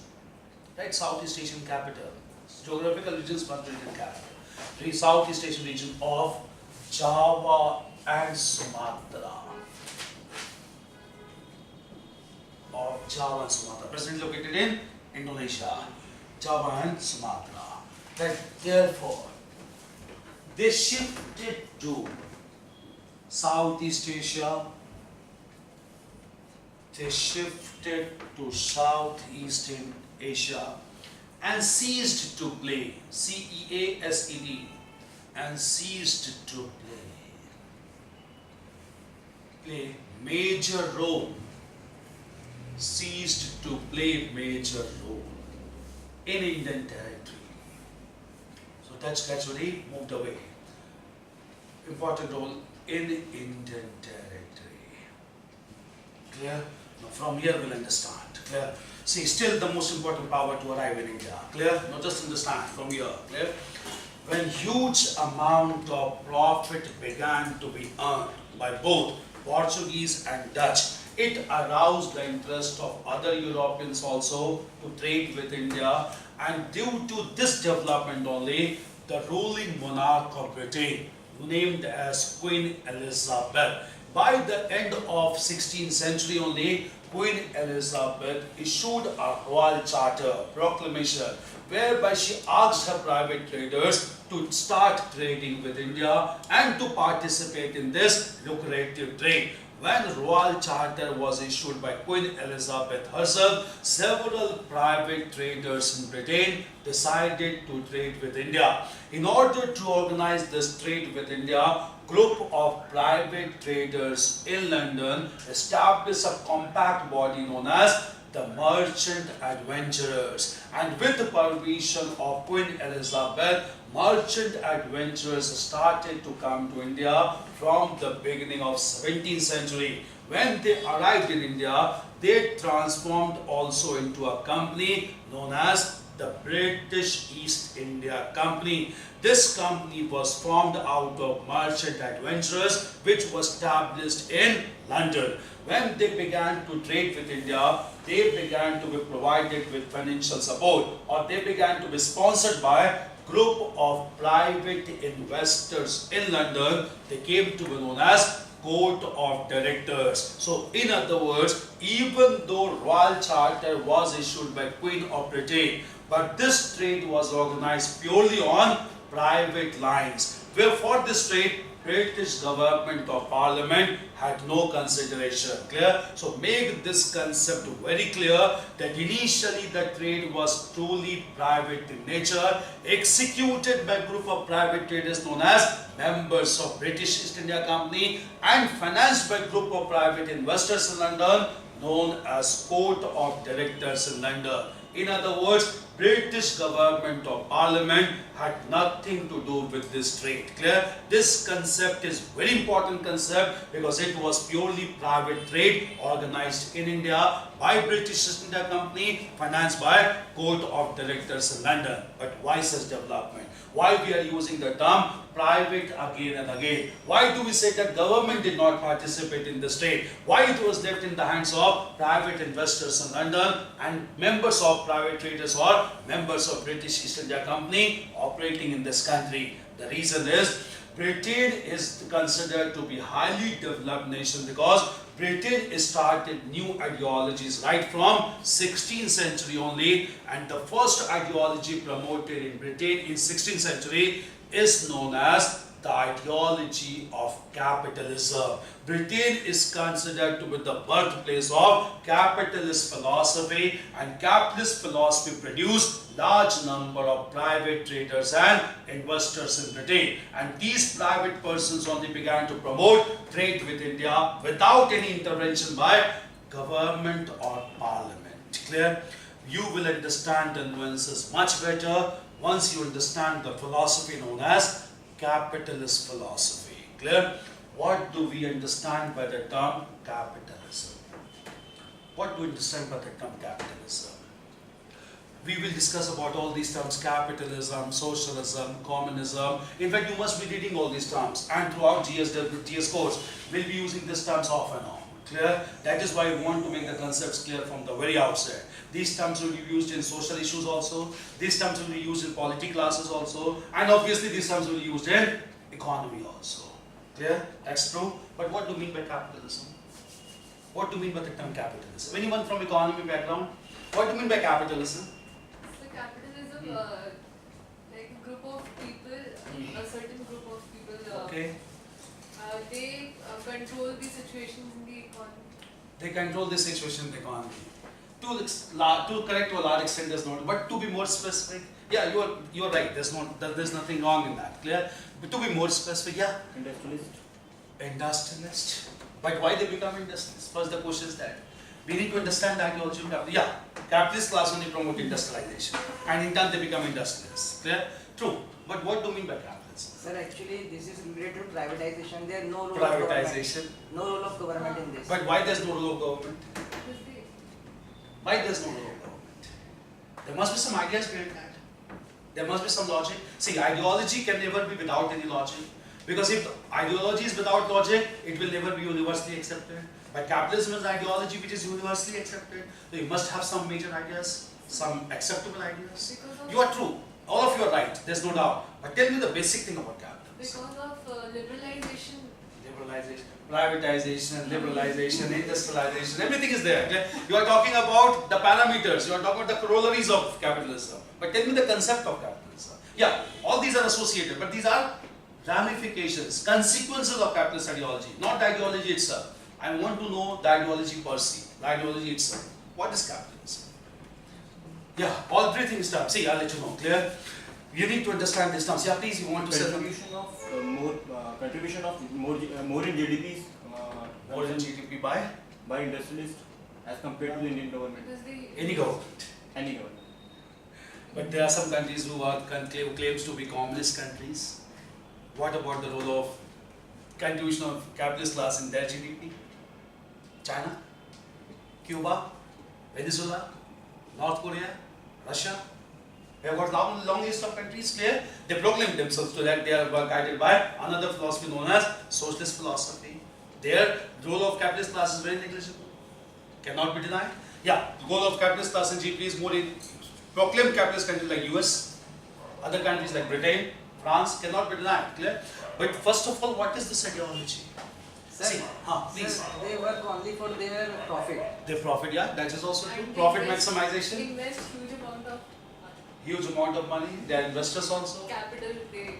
Right, Southeast Asian capital. Geographical regions, but region capital. The Southeast Asian region of Java and Sumatra. Presently located in Indonesia. Java and Sumatra. Right, therefore, they shifted to Southeast Asia. And ceased to play, CEASED, and ceased to play major role, in Indian territory. So Dutch gradually moved away. Important role in Indian territory. Clear? Now from here we'll understand. Clear? See, still the most important power to arrive in India. Clear? Now just understand from here. Clear? When huge amount of profit began to be earned by both Portuguese and Dutch, it aroused the interest of other Europeans also to trade with India, and due to this development only, the ruling monarch of Britain, named as Queen Elizabeth, by the end of 16th century only, Queen Elizabeth issued a royal charter proclamation whereby she asked her private traders to start trading with India and to participate in this lucrative trade. When royal charter was issued by Queen Elizabeth herself, several private traders in Britain decided to trade with India. In order to organize this trade with India, group of private traders in London established a compact body known as the Merchant Adventurers, and with the permission of Queen Elizabeth, merchant adventurers started to come to India from the beginning of 17th century. When they arrived in India, they transformed also into a company known as the British East India Company. This company was formed out of merchant adventurers which was established in London. When they began to trade with India, they began to be provided with financial support, or they began to be sponsored by group of private investors in London. They came to be known as Court of Directors. So in other words, even though Royal Charter was issued by Queen of Britain, but this trade was organized purely on private lines. Wherefore this trade, British government or parliament had no consideration. Clear? So make this concept very clear that initially the trade was truly private in nature, executed by a group of private traders known as members of British East India Company and financed by a group of private investors in London known as Court of Directors in London. In other words, British government or parliament had nothing to do with this trade. Clear? This concept is very important concept because it was purely private trade organized in India by British East India Company, financed by Court of Directors in London. But why such development? Why we are using the term private again and again? Why do we say that government did not participate in this trade? Why it was left in the hands of private investors in London and members of private traders or members of British East India Company operating in this country? The reason is Britain is considered to be highly developed nation because Britain started new ideologies right from 16th century only, and the first ideology promoted in Britain in 16th century is known as the ideology of capitalism. Britain is considered to be the birthplace of capitalist philosophy, and capitalist philosophy produced large number of private traders and investors in Britain. And these private persons only began to promote trade with India without any intervention by government or parliament. Clear? You will understand the nuances much better once you understand the philosophy known as capitalist philosophy. Clear? What do we understand by the term capitalism? What do we understand by the term capitalism? We will discuss about all these terms: capitalism, socialism, communism. In fact, you must be reading all these terms, and throughout GS course, we'll be using these terms off and on. Clear? That is why we want to make the concepts clear from the very outset. These terms will be used in social issues also, these terms will be used in polity classes also, and obviously these terms will be used in economy also. Clear? That's true. But what do you mean by capitalism? What do you mean by the term capitalism? Anyone from economy background? What do you mean by capitalism? So capitalism, like a group of people, a certain group of people, Okay. they control the situations in the economy. They control the situation in the economy. To correct to a large extent, there's not. But to be more specific, yeah, you are right. There's nothing wrong in that. Clear? But to be more specific, yeah. Industrialist. But why they become industrialists? First, the question is that we need to understand the ideology of capitalism. Yeah, capitalist class only promote industrialization, and in turn they become industrialists. Clear? True. But what do you mean by capitalism? Sir, actually, this is related to privatization. There is no role Privatization. of government. No role of government in this. But why there's no role of government? Because they, Why there's no role of government? There must be some ideas behind that. There must be some logic. See, ideology can never be without any logic. Because if ideology is without logic, it will never be universally accepted. But capitalism is ideology which is universally accepted. So you must have some major ideas, some acceptable ideas. because of, You are true. All of you are right. There's no doubt. But tell me the basic thing about capitalism. because of liberalization. Liberalization, privatization, liberalization, industrialization, everything is there. Okay? You are talking about the parameters, you are talking about the corollaries of capitalism. But tell me the concept of capitalism. Yeah, all these are associated, but these are ramifications, consequences of capitalist ideology, not the ideology itself. I want to know the ideology per se, the ideology itself. What is capitalism? Yeah, all three things terms. See, I'll let you know. Clear? You need to understand these terms. Yeah, please, you want to say something? Contribution of more in GDP More than GDP by industrialists as compared to the Indian government. Because they, any government. Any government. But there are some countries who claims to be communist countries. What about the role of contribution of capitalist class in their GDP? China, Cuba, Venezuela, North Korea, Russia. We have got long list of countries, clear? They proclaim themselves to that they are guided by another philosophy known as socialist philosophy. Their role of capitalist class is very negligible, cannot be denied. Yeah, the goal of capitalist class in GP is more in proclaimed capitalist countries like US, other countries like Britain, France, cannot be denied, clear? But first of all, what is this ideology? Sir, See, please. sir, they work only for their profit. Their profit, yeah, that is also true. And Profit invest- maximization, Invest huge amount of money. They are investors also, capital they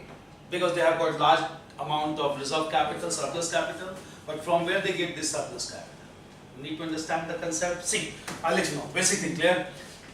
because they have got large amount of reserve capital, surplus capital. But from where they get this surplus capital? You need to understand the concept. See, I'll let you know. Basically, clear.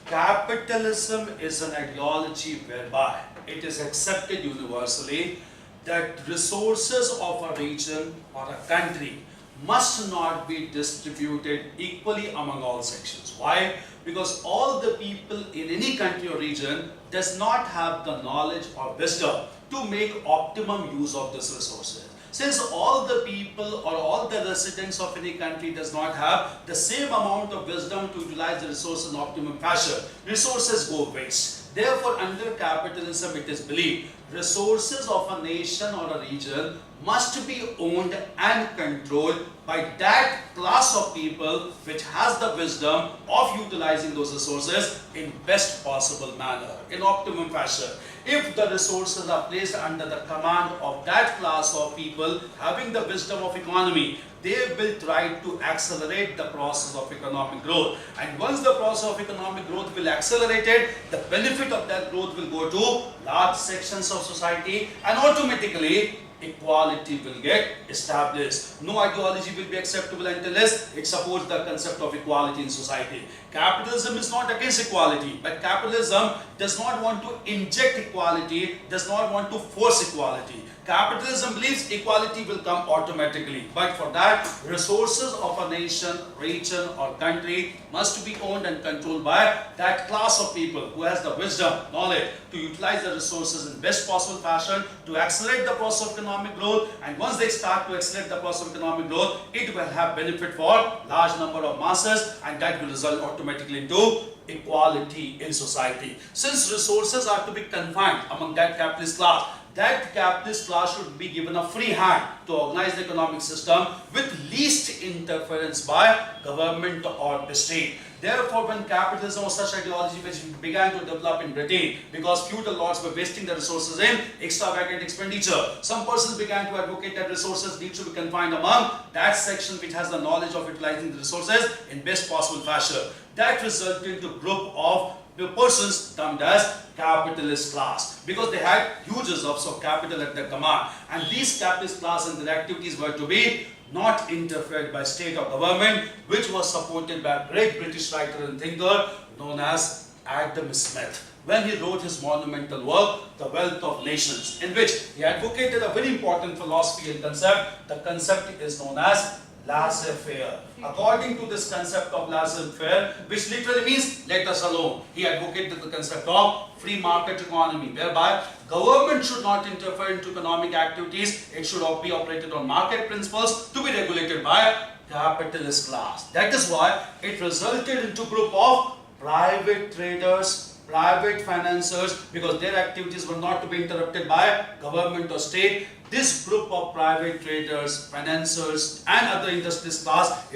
Capitalism is an ideology whereby it is accepted universally that resources of a region or a country must not be distributed equally among all sections. Why? Because all the people in any country or region does not have the knowledge or wisdom to make optimum use of these resources. Since all the people or all the residents of any country does not have the same amount of wisdom to utilize the resources in optimum fashion, resources go waste. Therefore, under capitalism, it is believed resources of a nation or a region must be owned and controlled by that class of people which has the wisdom of utilizing those resources in best possible manner, in optimum fashion. If the resources are placed under the command of that class of people having the wisdom of economy, they will try to accelerate the process of economic growth. And once the process of economic growth will accelerate it, the benefit of that growth will go to large sections of society, and automatically equality will get established. No ideology will be acceptable unless it supports the concept of equality in society. Capitalism is not against equality, but capitalism does not want to inject equality, does not want to force equality. Capitalism believes equality will come automatically, but for that, resources of a nation, region or country must be owned and controlled by that class of people who has the wisdom, knowledge to utilize the resources in best possible fashion to accelerate the process of economic growth. And once they start to accelerate the process of economic growth, it will have benefit for large number of masses, and that will result automatically into equality in society. Since resources are to be confined among that capitalist class, that capitalist class should be given a free hand to organize the economic system with least interference by government or the state. Therefore, when capitalism or such ideology which began to develop in Britain, because feudal lords were wasting the resources in extravagant expenditure, some persons began to advocate that resources need to be confined among that section which has the knowledge of utilizing the resources in best possible fashion. That resulted into a group of the persons termed as capitalist class, because they had huge reserves of capital at their command, and these capitalist class and their activities were to be not interfered by state or government, which was supported by a great British writer and thinker known as Adam Smith, when he wrote his monumental work, The Wealth of Nations, in which he advocated a very important philosophy and concept. The concept is known as laissez-faire. According to this concept of laissez-faire, which literally means let us alone, he advocated the concept of free market economy, whereby government should not interfere into economic activities. It should be operated on market principles to be regulated by capitalist class. That is why it resulted into a group of private traders, private financiers, because their activities were not to be interrupted by government or state. This group of private traders, financiers and other industrialist class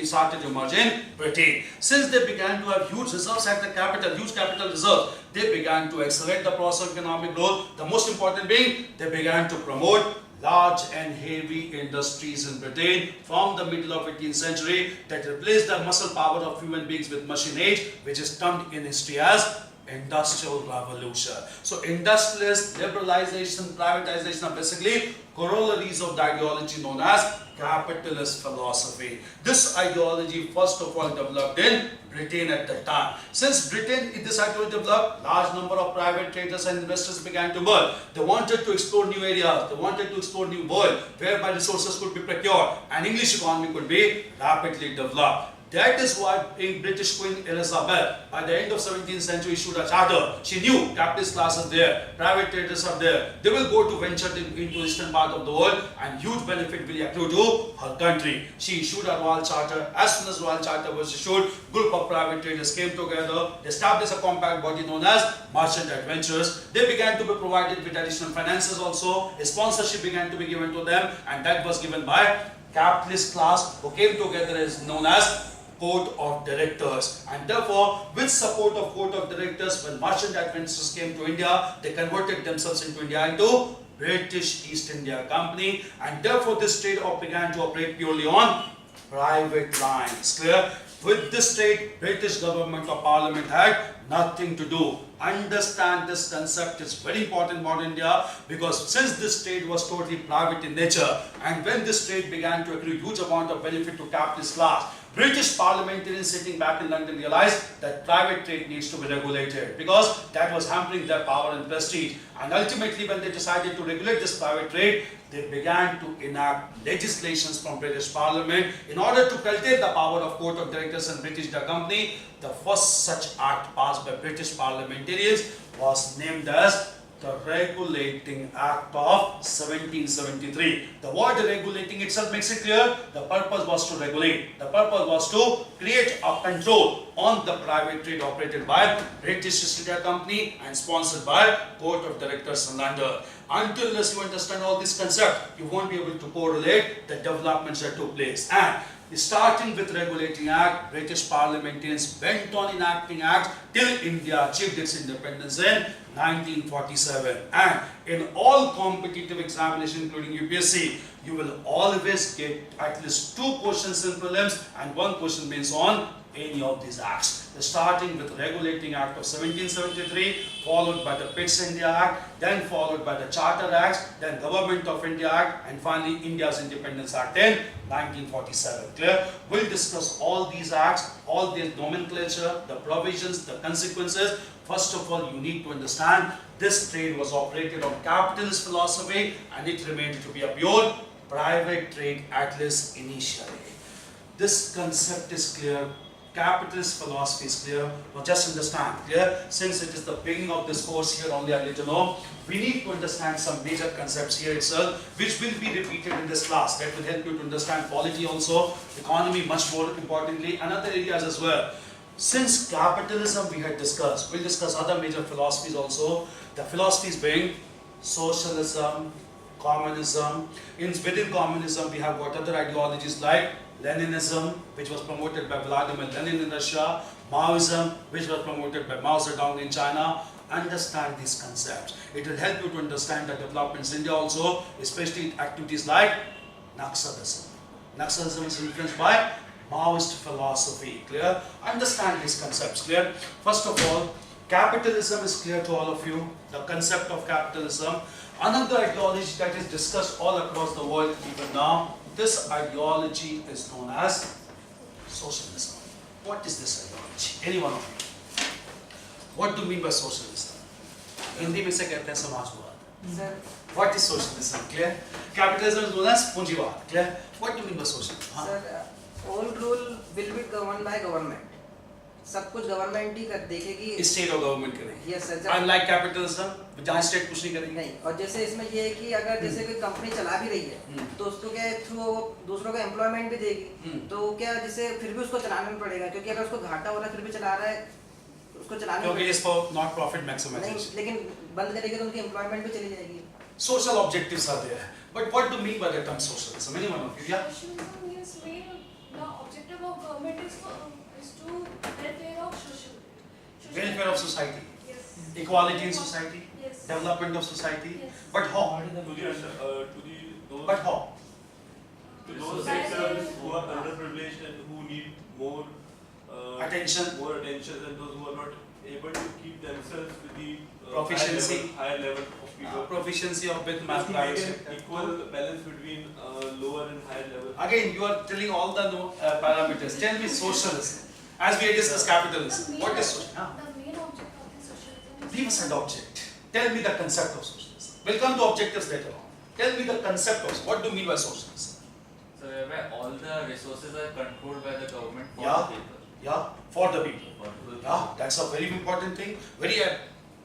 started to emerge in Britain. Since they began to have huge reserves at the capital, huge capital reserves, they began to accelerate the process of economic growth. The most important being, they began to promote large and heavy industries in Britain from the middle of 18th century that replaced the muscle power of human beings with machine age, which is termed in history as Industrial Revolution. So industrialist, liberalization, privatization are basically corollaries of the ideology known as capitalist philosophy. This ideology first of all developed in Britain at the time. Since Britain, this ideology developed, large number of private traders and investors began to emerge. They wanted to explore new areas, they wanted to explore new world whereby resources could be procured and English economy could be rapidly developed. That is why British Queen Elizabeth, by the end of 17th century, issued a charter. She knew capitalist class is there, private traders are there. They will go to venture into eastern part of the world, and huge benefit will accrue to her country. She issued a royal charter. As soon as royal charter was issued, group of private traders came together, they established a compact body known as Merchant Adventurers. They began to be provided with additional finances also. A sponsorship began to be given to them, and that was given by capitalist class who came together as known as Court of Directors. And therefore, with support of Court of Directors, when merchant adventurers came to India, they converted themselves into India into British East India Company, and therefore this trade began to operate purely on private lines. Clear? With this trade, British government or parliament had nothing to do. Understand this concept is very important for India, because since this trade was totally private in nature, and when this trade began to accrue huge amount of benefit to capitalist class, British parliamentarians sitting back in London realized that private trade needs to be regulated, because that was hampering their power and prestige. And ultimately, when they decided to regulate this private trade, they began to enact legislations from British Parliament in order to curtail the power of Court of Directors and British East Company. The first such act passed by British parliamentarians was named as the Regulating Act of 1773. The word regulating itself makes it clear. The purpose was to regulate. The purpose was to create a control on the private trade operated by British East India Company and sponsored by Court of Directors in London. Unless you understand all this concept, you won't be able to correlate the developments that took place. And starting with Regulating Act, British parliamentarians went on enacting acts till India achieved its independence in 1947. And in all competitive examinations, including UPSC, you will always get at least 2 questions in prelims and 1 question based on any of these acts. Starting with Regulating Act of 1773, followed by the Pitt's India Act, then followed by the Charter Acts, then Government of India Act, and finally India's Independence Act in 1947. Clear? We'll discuss all these acts, all their nomenclature, the provisions, the consequences. First of all, you need to understand this trade was operated on capitalist philosophy, and it remained to be a pure private trade at least initially. This concept is clear. Capitalist philosophy is clear. Now just understand, clear? Since it is the beginning of this course here only, I'll let you know. We need to understand some major concepts here itself, which will be repeated in this class. That will help you to understand quality also, economy much more importantly, and other areas as well. Since capitalism we had discussed, we'll discuss other major philosophies also. The philosophies being socialism, communism. Within communism we have got other ideologies like Leninism, which was promoted by Vladimir Lenin in Russia, Maoism, which was promoted by Mao Zedong in China. Understand these concepts. It will help you to understand the developments in India also, especially activities like Naxalism. Naxalism is influenced by Maoist philosophy. Clear? Understand these concepts. Clear? First of all, capitalism is clear to all of you. The concept of capitalism. Another ideology that is discussed all across the world even now. This ideology is known as socialism. What is this ideology? Any one of you? What do you mean by socialism? Hindi में से कहते हैं समाजवाद. Sir, What is socialism? Clear? Capitalism is known as पूंजीवाद. Clear? What do you mean by socialism? sir, all rule will be governed by government. सब कुछ government ही कर देखेगी. State or government करेगी. Yes sir. Unlike capitalism, जहाँ state कुछ नहीं करेगी. नहीं, और जैसे इसमें ये है कि अगर जैसे कोई कंपनी चला भी रही है तो उसको क्या थ्रू वो दूसरों को एम्प्लॉयमेंट भी देगी, तो क्या जैसे फिर भी उसको चलाना भी पड़ेगा, क्योंकि अगर उसको घाटा हो रहा है फिर भी चला रहा है, उसको चलाना क्योंकि it's for not profit maximization. नहीं, लेकिन बंद करेगी तो उनकी एम्प्लॉयमेंट भी चली जाएगी. Social objectives are there. But what do you mean by the term socialism? Anyone of you? Yeah? Socialism means the objective of government is to welfare of Welfare of society. Yes. Equality in society. Yes. Development of society. Yes. But how? But how? To those sectors who are underprivileged and who need more Attention. and those who are not able to keep themselves with the Proficiency. higher level of people. Proficiency of with math. Equal balance between lower and higher level. Again, you are telling all the parameters. Tell me socialism. As we discussed capitalism. What is socialism? The main object of the socialism is Leave aside object. Tell me the concept of socialism. We'll come to objectives later on. Tell me the concept of what do you mean by socialism? So whereby all the resources are controlled by the government for Yeah. the people. Yeah, for the people. For the people. Yeah, that's a very important thing, very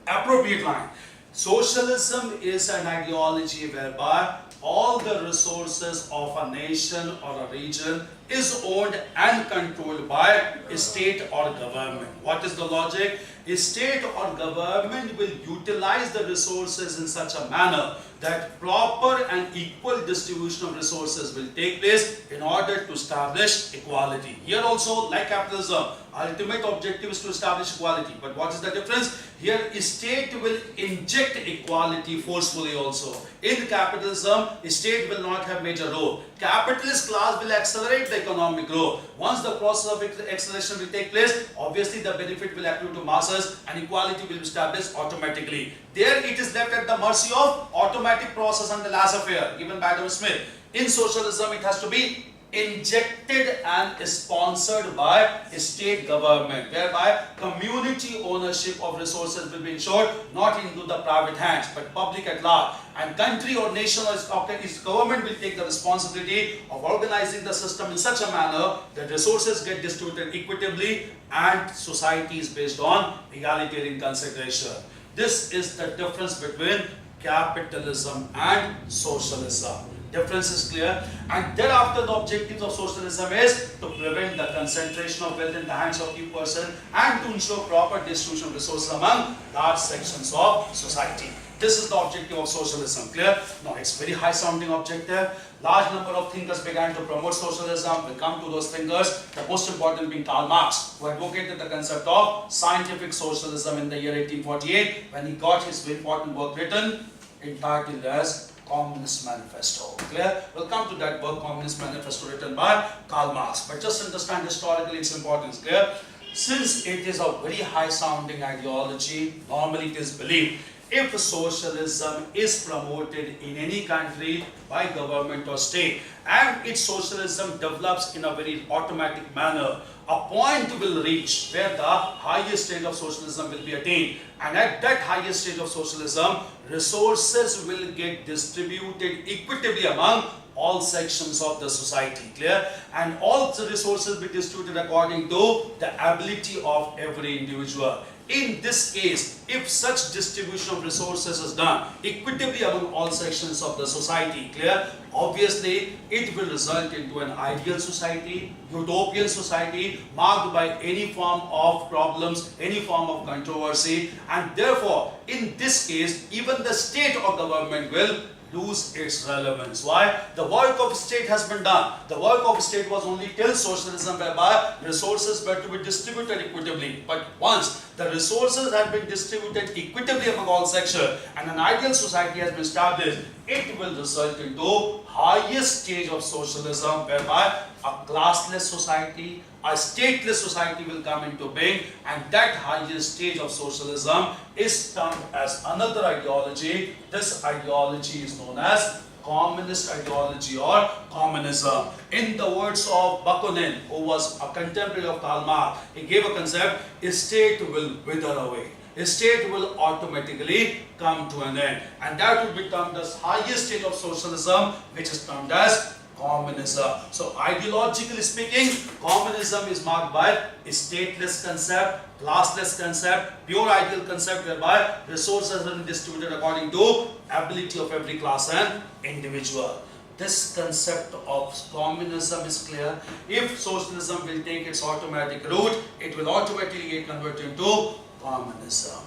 appropriate line. Socialism is an ideology whereby all the resources of a nation or a region is owned and controlled by a state or government. What is the logic? A state or government will utilize the resources in such a manner that proper and equal distribution of resources will take place in order to establish equality. Here also, like capitalism, ultimate objective is to establish equality. But what is the difference? Here, a state will inject equality forcefully also. In capitalism, a state will not have major role. Capitalist class will accelerate the economic growth. Once the process of acceleration will take place, obviously the benefit will accrue to masses and equality will be established automatically. There it is left at the mercy of automatic process and the laissez-faire given by Adam Smith. In socialism, it has to be injected and sponsored by a state government, whereby community ownership of resources will be ensured not into the private hands but public at large, and country or nation or its government will take the responsibility of organizing the system in such a manner that resources get distributed equitably and society is based on egalitarian consideration. This is the difference between capitalism and socialism. Difference is clear, and thereafter the objectives of socialism is to prevent the concentration of wealth in the hands of few persons and to ensure proper distribution of resources among large sections of society. This is the objective of socialism. Clear? Now it's very high sounding objective. Large number of thinkers began to promote socialism. We'll come to those thinkers. The most important being Karl Marx, who advocated the concept of scientific socialism in the year 1848 when he got his very important work written entitled as Communist Manifesto. Clear? We'll come to that work, Communist Manifesto, written by Karl Marx. But just understand historically its importance. Clear? Since it is a very high sounding ideology, normally it is believed if socialism is promoted in any country by government or state and its socialism develops in a very automatic manner, a point will reach where the highest stage of socialism will be attained, and at that highest stage of socialism, resources will get distributed equitably among all sections of the society. Clear? And all the resources will be distributed according to the ability of every individual. In this case, if such distribution of resources is done equitably among all sections of the society, clear? Obviously, it will result into an ideal society, utopian society, marked by any form of problems, any form of controversy, and therefore, in this case, even the state or government will lose its relevance. Why? The work of state has been done. The work of state was only till socialism, whereby resources were to be distributed equitably. But once the resources have been distributed equitably among all sections and an ideal society has been established, it will result into highest stage of socialism, whereby a classless society, a stateless society will come into being, and that highest stage of socialism is termed as another ideology. This ideology is known as communist ideology or communism. In the words of Bakunin, who was a contemporary of Karl Marx, he gave a concept: a state will wither away. A state will automatically come to an end, and that will be termed as highest stage of socialism, which is termed as communism. So ideologically speaking, communism is marked by a stateless concept, classless concept, pure ideal concept, whereby resources are distributed according to ability of every class and individual. This concept of communism is clear. If socialism will take its automatic route, it will automatically get converted into communism.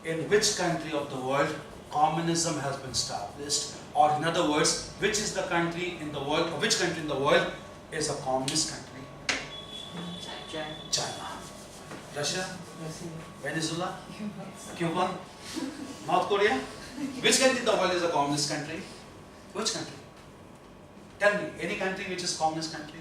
In which country of the world communism has been established? Or in other words, which is the country in the world, or which country in the world is a communist country? China. Russia? Venezuela? Cuba? North Korea? Which country in the world is a communist country? Which country? Tell me, any country which is communist country?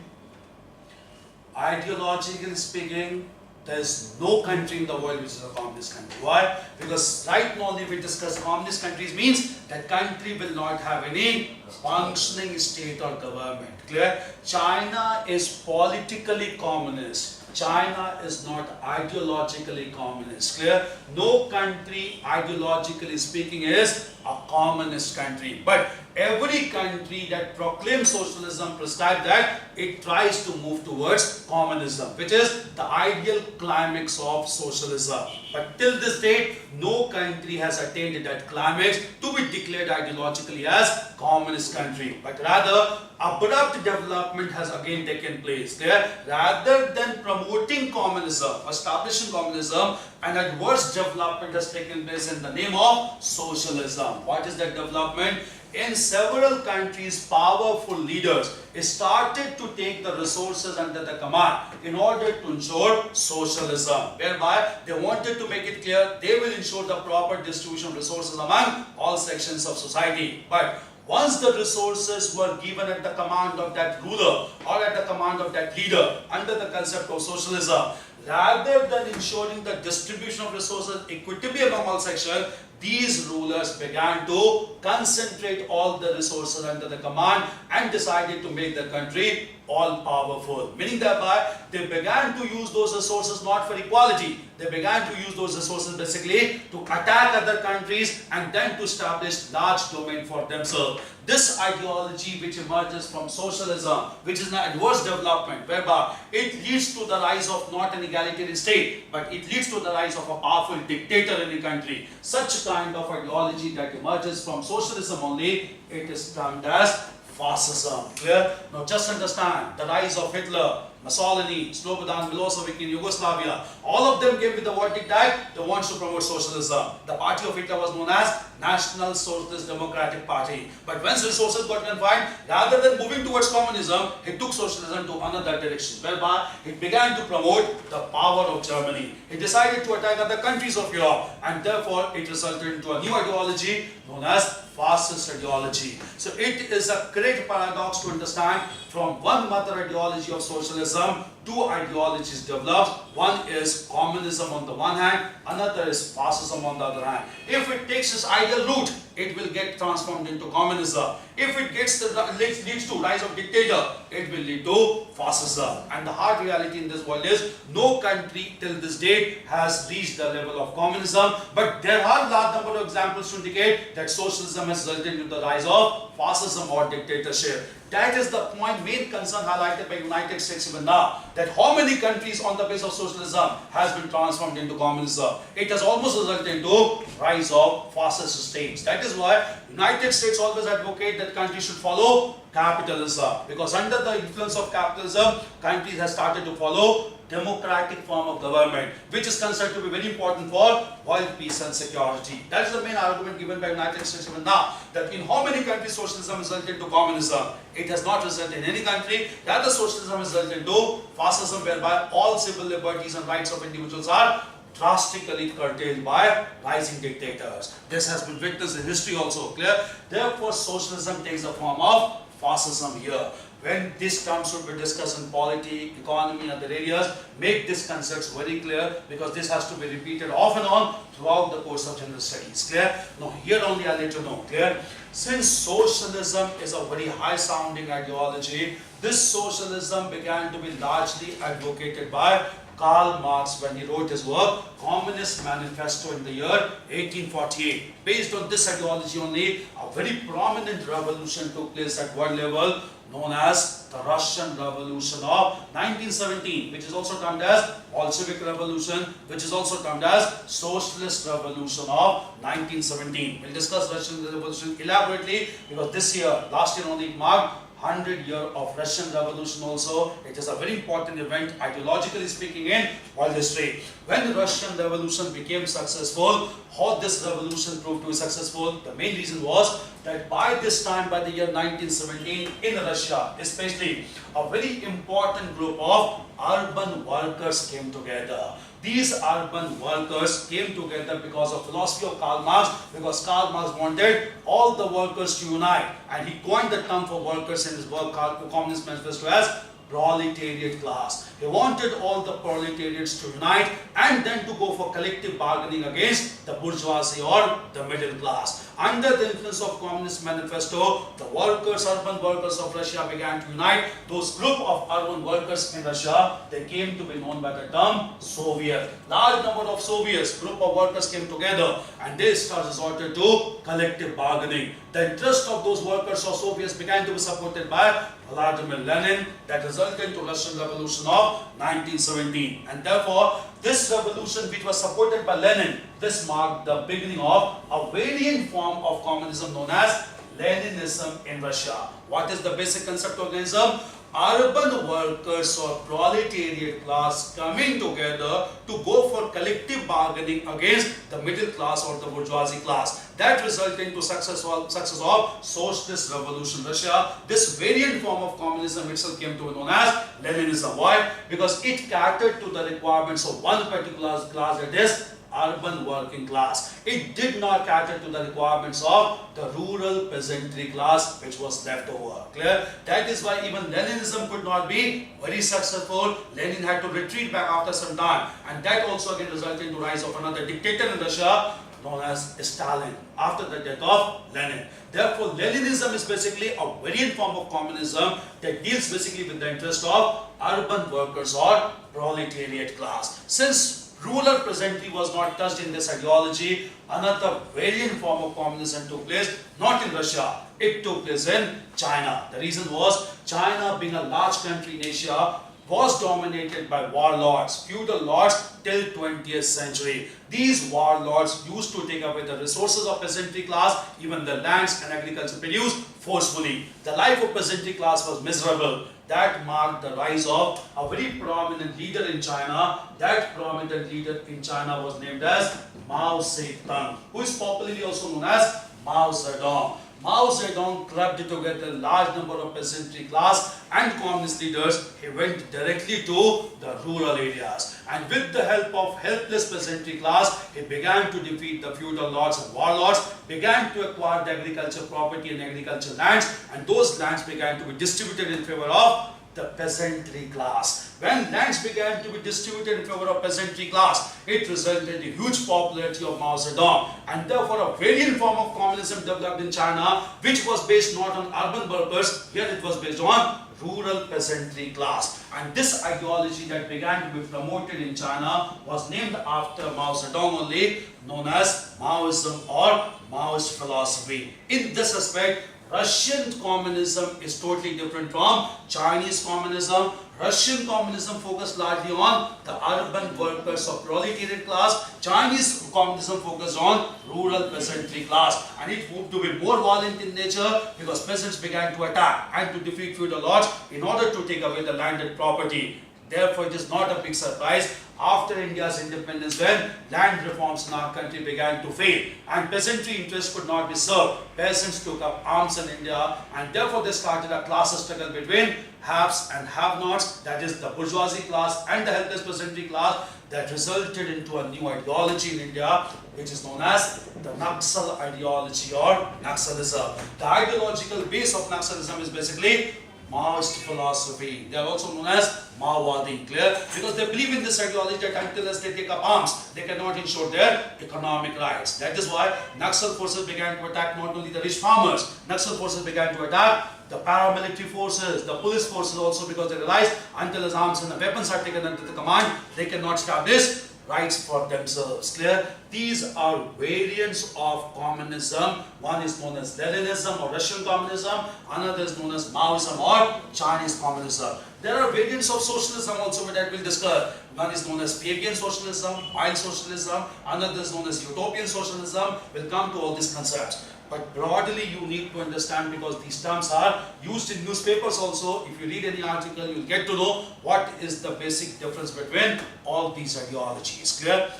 Ideologically speaking, there is no country in the world which is a communist country. Why? Because right now only we discuss communist countries means that country will not have any functioning state or government. Clear? China is politically communist. China is not ideologically communist. Clear? No country ideologically speaking is a communist country. But every country that proclaims socialism prescribes that it tries to move towards communism, which is the ideal climax of socialism. But till this date, no country has attained that climax to be declared ideologically as communist country. But rather, abrupt development has again taken place there. Rather than promoting communism, establishing communism, an adverse development has taken place in the name of socialism. What is that development? In several countries, powerful leaders started to take the resources under the command in order to ensure socialism, whereby they wanted to make it clear they will ensure the proper distribution of resources among all sections of society. But once the resources were given at the command of that ruler or at the command of that leader under the concept of socialism, rather than ensuring the distribution of resources equitably among all sections, these rulers began to concentrate all the resources under the command and decided to make the country all powerful. Meaning thereby, they began to use those resources not for equality. They began to use those resources basically to attack other countries and then to establish large domain for themselves. This ideology which emerges from socialism, which is an adverse development, whereby it leads to the rise of not an egalitarian state, but it leads to the rise of a powerful dictator in a country. Such kind of ideology that emerges from socialism only, it is termed as fascism. Clear? Now just understand, the rise of Hitler, Mussolini, Slobodan Milosevic in Yugoslavia, all of them came with the verdict that they want to promote socialism. The party of Hitler was known as National Socialist Democratic Party. But when resources got confined, rather than moving towards communism, it took socialism to another direction, whereby it began to promote the power of Germany. It decided to attack other countries of Europe, and therefore it resulted into a new ideology known as fascist ideology. So it is a great paradox to understand. From one mother ideology of socialism, two ideologies developed. One is communism on the one hand, another is fascism on the other hand. If it takes its ideal route, it will get transformed into communism. If it leads to rise of dictator, it will lead to fascism. And the hard reality in this world is no country till this date has reached the level of communism, but there are a large number of examples to indicate that socialism has resulted in the rise of fascism or dictatorship. That is the point, main concern highlighted by United States even now, that how many countries on the base of socialism has been transformed into communism. It has almost resulted into rise of fascist states. That is why United States always advocate that countries should follow capitalism, because under the influence of capitalism, countries have started to follow democratic form of government, which is considered to be very important for world peace and security. That is the main argument given by United States even now, that in how many countries socialism resulted into communism. It has not resulted in any country. Rather, socialism has resulted into fascism, whereby all civil liberties and rights of individuals are drastically curtailed by rising dictators. This has been witnessed in history also. Clear? Therefore, socialism takes the form of fascism here. When these terms should be discussed in polity, economy and other areas, make these concepts very clear, because this has to be repeated off and on throughout the course of general studies. Clear? Now here only I'll let you know. Clear? Since socialism is a very high sounding ideology, this socialism began to be largely advocated by Karl Marx when he wrote his work Communist Manifesto in the year 1848. Based on this ideology only, a very prominent revolution took place at world level, known as the Russian Revolution of 1917, which is also termed as Bolshevik Revolution, which is also termed as Socialist Revolution of 1917. We'll discuss Russian Revolution elaborately, because this year, last year only, it marked 100 years of Russian Revolution also. It is a very important event, ideologically speaking, in world history. When the Russian Revolution became successful, how this revolution proved to be successful? The main reason was that by this time, by the year 1917, in Russia especially, a very important group of urban workers came together. These urban workers came together because of philosophy of Karl Marx, because Karl Marx wanted all the workers to unite, and he coined the term for workers in his work called Communist Manifesto as proletariat class. He wanted all the proletariats to unite and then to go for collective bargaining against the bourgeoisie or the middle class. Under the influence of Communist Manifesto, the workers, urban workers of Russia began to unite. Those group of urban workers in Russia, they came to be known by the term Soviet. Large number of Soviets, group of workers came together and they resorted to collective bargaining. The interest of those workers or Soviets began to be supported by Vladimir Lenin, that resulted into Russian Revolution of 1917. And therefore, this revolution which was supported by Lenin, this marked the beginning of a variant form of communism known as Leninism in Russia. What is the basic concept of Leninism? Urban workers or proletariat class coming together to go for collective bargaining against the middle class or the bourgeoisie class. That resulted into success of socialist revolution in Russia. This variant form of communism itself came to be known as Leninism. Why? Because it catered to the requirements of one particular class, that is urban working class. It did not cater to the requirements of the rural peasantry class which was left over. Clear? That is why even Leninism could not be very successful. Lenin had to retreat back after some time, and that also again resulted in the rise of another dictator in Russia known as Stalin after the death of Lenin. Therefore, Leninism is basically a variant form of communism that deals basically with the interest of urban workers or proletariat class. Since rural peasantry was not touched in this ideology, another variant form of communism took place, not in Russia, it took place in China. The reason was, China being a large country in Asia, was dominated by warlords, feudal lords till 20th century. These warlords used to take away the resources of peasantry class, even the lands and agriculture produced forcefully. The life of peasantry class was miserable. That marked the rise of a very prominent leader in China. That prominent leader in China was named as Mao Zedong, who is popularly also known as Mao Zedong. Mao Zedong clubbed together a large number of peasantry class and communist leaders. He went directly to the rural areas, and with the help of helpless peasantry class, he began to defeat the feudal lords and warlords, began to acquire the agriculture property and agriculture lands, and those lands began to be distributed in favor of the peasantry class. When lands began to be distributed in favor of peasantry class, it resulted in huge popularity of Mao Zedong, and therefore a variant form of communism developed in China, which was based not on urban workers, here it was based on rural peasantry class. And this ideology that began to be promoted in China was named after Mao Zedong only, known as Maoism or Maoist philosophy. In this aspect, Russian communism is totally different from Chinese communism. Russian communism focused largely on the urban workers of proletariat class. Chinese communism focused on rural peasantry class, and it moved to be more violent in nature because peasants began to attack and to defeat feudal lords in order to take away the landed property. Therefore, it is not a big surprise after India's independence when land reforms in our country began to fail and peasantry interests could not be served. Peasants took up arms in India, and therefore they started a class struggle between haves and have-nots, that is the bourgeoisie class and the helpless peasantry class, that resulted into a new ideology in India which is known as the Naxal ideology or Naxalism. The ideological base of Naxalism is basically Maoist philosophy. They are also known as Maowadi, clear? Because they believe in this ideology that until as they take up arms, they cannot ensure their economic rights. That is why Naxal forces began to attack not only the rich farmers, Naxal forces began to attack the paramilitary forces, the police forces also, because they realized until as arms and the weapons are taken under the command, they cannot establish rights for themselves. Clear? These are variants of communism. One is known as Leninism or Russian communism, another is known as Maoism or Chinese communism. There are variants of socialism also that we'll discuss. One is known as Fabian socialism, mild socialism, another is known as utopian socialism. We'll come to all these concepts. But broadly you need to understand, because these terms are used in newspapers also. If you read any article, you'll get to know what is the basic difference between all these ideologies. Clear?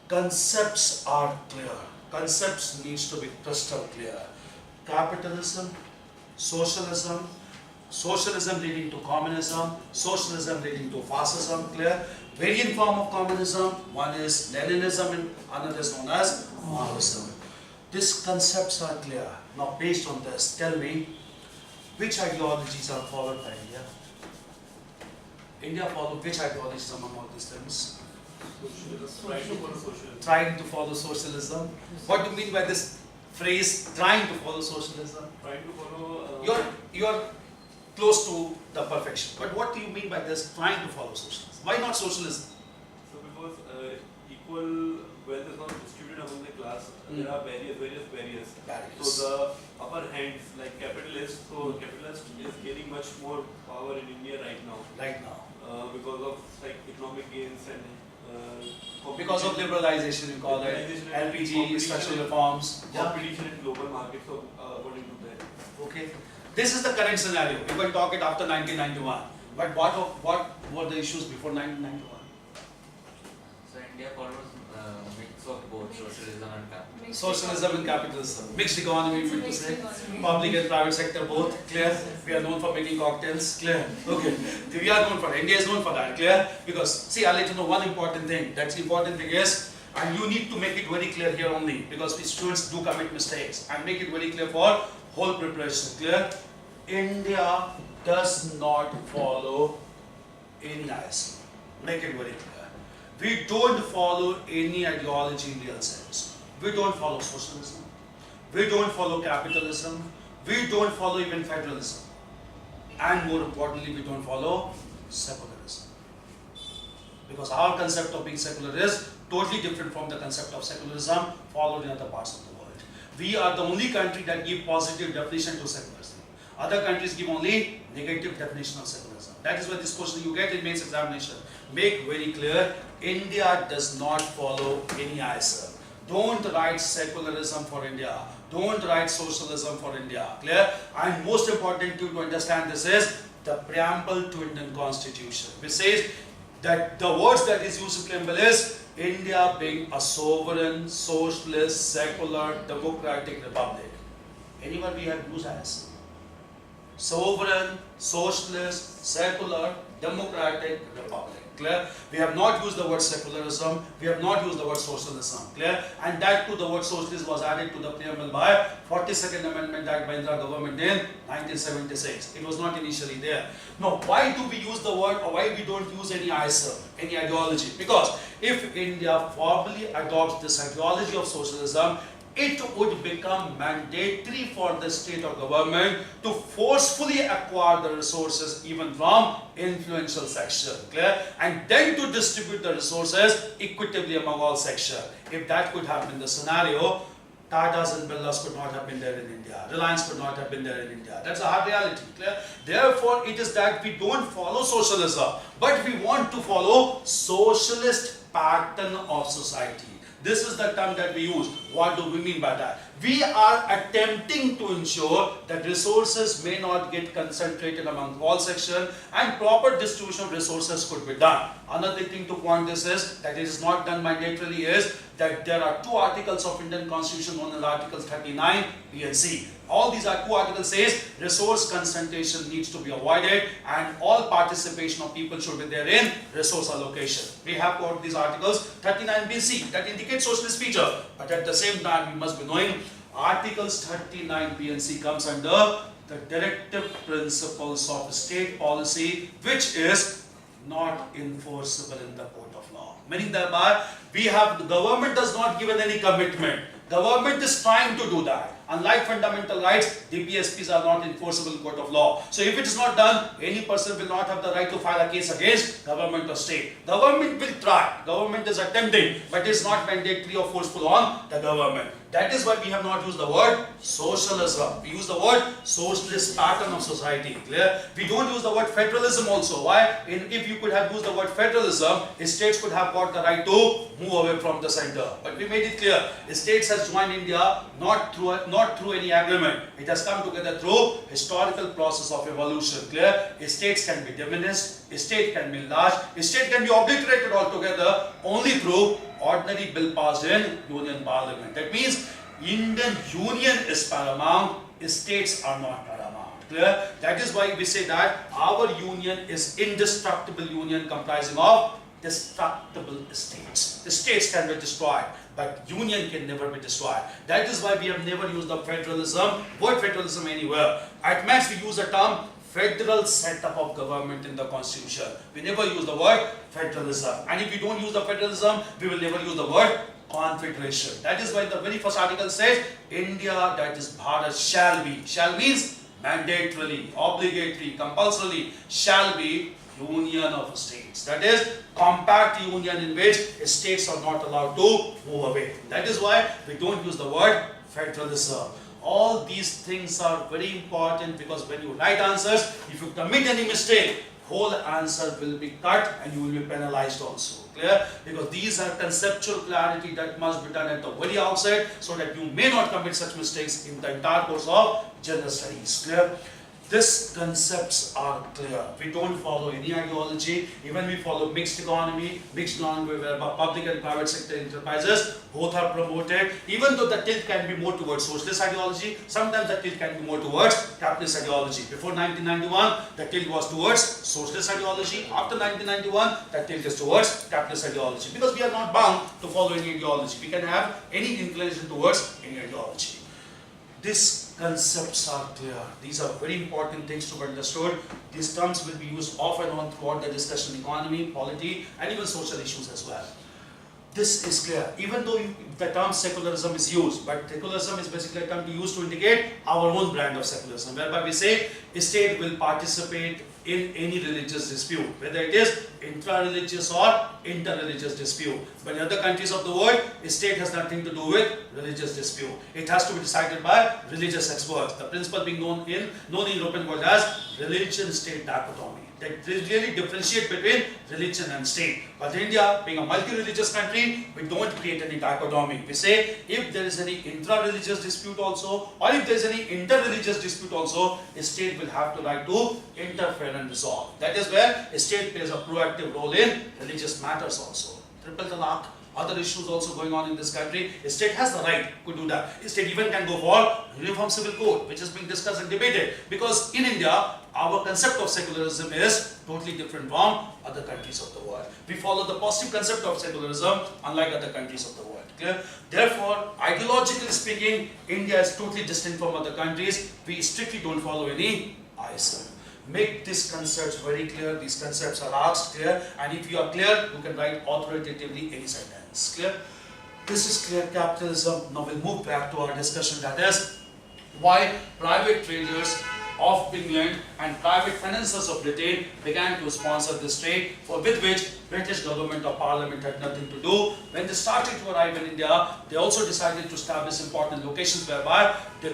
Concepts are clear. Concepts needs to be crystal clear. Capitalism, socialism, socialism leading to communism, socialism leading to fascism. Clear? Variant form of communism, one is Leninism and another is known as Maoism. These concepts are clear. Now based on this, tell me which ideologies are followed by India? India follow which ideologies among all these things? Socialism. Trying to follow socialism. Trying to follow socialism. What do you mean by this phrase, trying to follow socialism? Trying to follow. You're close to the perfection. But what do you mean by this, trying to follow socialism? Why not socialism? So because equal wealth is not distributed among the class, there are various barriers. So the upper hands, like capitalist, capitalist is gaining much more power in India right now. Right now. Because of like economic gains and Because of liberalization, you call it, Liberalization and LPG, competition. structural reforms. competition in global markets. So according to that. Okay. This is the current scenario. We will talk it after 1991. But what were the issues before 1991? So India follows mix of both socialism and capitalism. Socialism and capitalism. Mixed economy, we meant to Mixed say. economy. Public and private sector both. Clear? We are known for making cocktails. Clear? Okay. We are known for it. India is known for that. Clear? Because, see, I'll let you know one important thing. That's the important thing is, and you need to make it very clear here only, because we students do commit mistakes. And make it very clear for whole preparation. Clear? India does not follow any ISO. Make it very clear. We don't follow any ideology in real sense. We don't follow socialism. We don't follow capitalism. We don't follow even federalism. And more importantly, we don't follow secularism. Because our concept of being secular is totally different from the concept of secularism followed in other parts of the world. We are the only country that give positive definition to secularism. Other countries give only negative definition of secularism. That is why this question you get in mains examination. Make very clear, India does not follow any ISO. Don't write secularism for India. Don't write socialism for India. Clear? And most important to understand this is the preamble to Indian Constitution, which says that the words that is used in preamble is India being a sovereign, socialist, secular, democratic republic. Anywhere we have used as sovereign, socialist, secular, democratic republic. Clear? We have not used the word secularism, we have not used the word socialism. Clear? And that too, the word socialist was added to the preamble by 42nd Amendment Act by Indira government in 1976. It was not initially there. Now, why do we use the word, or why we don't use any ISO, any ideology? Because if India formally adopts this ideology of socialism, it would become mandatory for the state or government to forcefully acquire the resources even from influential section, clear? And then to distribute the resources equitably among all sections. If that could happen in the scenario, Tatas and Birlas could not have been there in India. Reliance could not have been there in India. That's a hard reality, clear? Therefore, it is that we don't follow socialism, but we want to follow socialist pattern of society. This is the term that we use. What do we mean by that? We are attempting to ensure that resources may not get concentrated among all sections and proper distribution of resources could be done. Another thing to point this is that it is not done mandatorily is that there are two articles of Indian Constitution known as Article 39 B and C. All these are two articles says resource concentration needs to be avoided and all participation of people should be there in resource allocation. We have got these articles 39 B and C that indicate socialist feature, but at the same time we must be knowing articles 39 B and C comes under the directive principles of state policy which is not enforceable in the court of law. Meaning thereby we have the government does not give any commitment. Government is trying to do that. Unlike fundamental rights, DPSPs are not enforceable in court of law. So if it is not done, any person will not have the right to file a case against government or state. Government will try. Government is attempting, but it is not mandatory or forceful on the government. That is why we have not used the word socialism. We use the word socialist pattern of society. Clear? We don't use the word federalism also. Why? If you could have used the word federalism, states could have got the right to move away from the center. But we made it clear. States has joined India not through any agreement. It has come together through historical process of evolution. Clear? States can be diminished, state can be enlarged, state can be obliterated altogether only through ordinary bill passed in Union Parliament. That means Indian Union is paramount, states are not paramount. Clear? That is why we say that our union is indestructible union comprising of destructible states. The states can be destroyed, but union can never be destroyed. That is why we have never used the word federalism anywhere. At max we use the term federal setup of government in the constitution. We never use the word federalism. And if we don't use the federalism, we will never use the word confederation. That is why the very first article says, India, that is Bharat, shall be. Shall means mandatorily, obligatory, compulsorily, shall be union of states. That is compact union in which states are not allowed to move away. That is why we don't use the word federalism. All these things are very important, because when you write answers, if you commit any mistake, whole answer will be cut and you will be penalized also. Clear? Because these are conceptual clarity that must be done at the very outset, so that you may not commit such mistakes in the entire course of general studies. Clear? These concepts are clear. We don't follow any ideology. Even we follow mixed economy where public and private sector enterprises both are promoted. Even though the tilt can be more towards socialist ideology, sometimes the tilt can be more towards capitalist ideology. Before 1991, the tilt was towards socialist ideology. After 1991, the tilt is towards capitalist ideology. Because we are not bound to follow any ideology. We can have any inclination towards any ideology. These concepts are clear. These are very important things to be understood. These terms will be used off and on throughout the discussion, economy, polity, and even social issues as well. This is clear. Even though the term secularism is used, but secularism is basically a term to use to indicate our own brand of secularism, whereby we say a state will participate in any religious dispute, whether it is intra-religious or inter-religious dispute. But in other countries of the world, a state has nothing to do with religious dispute. It has to be decided by religious experts. The principle being known in European world as religion-state dichotomy. That really differentiate between religion and state. But India, being a multi-religious country, we don't create any dichotomy. We say if there is any intra-religious dispute also, or if there is any inter-religious dispute also, a state will have the right to interfere and resolve. That is where a state plays a proactive role in religious matters also. Triple talaq, other issues also going on in this country. A state has the right to do that. A state even can go for uniform civil code, which is being discussed and debated. Because in India, our concept of secularism is totally different from other countries of the world. We follow the positive concept of secularism, unlike other countries of the world. Clear? Therefore, ideologically speaking, India is totally distinct from other countries. We strictly don't follow any ISM. Make these concepts very clear. These concepts are asked clear, and if you are clear, you can write authoritatively any sentence. Clear? This is clear capitalism. Now we'll move back to our discussion, that is why private traders of England and private financiers of Britain began to sponsor this trade, with which British government or parliament had nothing to do. When they started to arrive in India, they also decided to establish important locations whereby they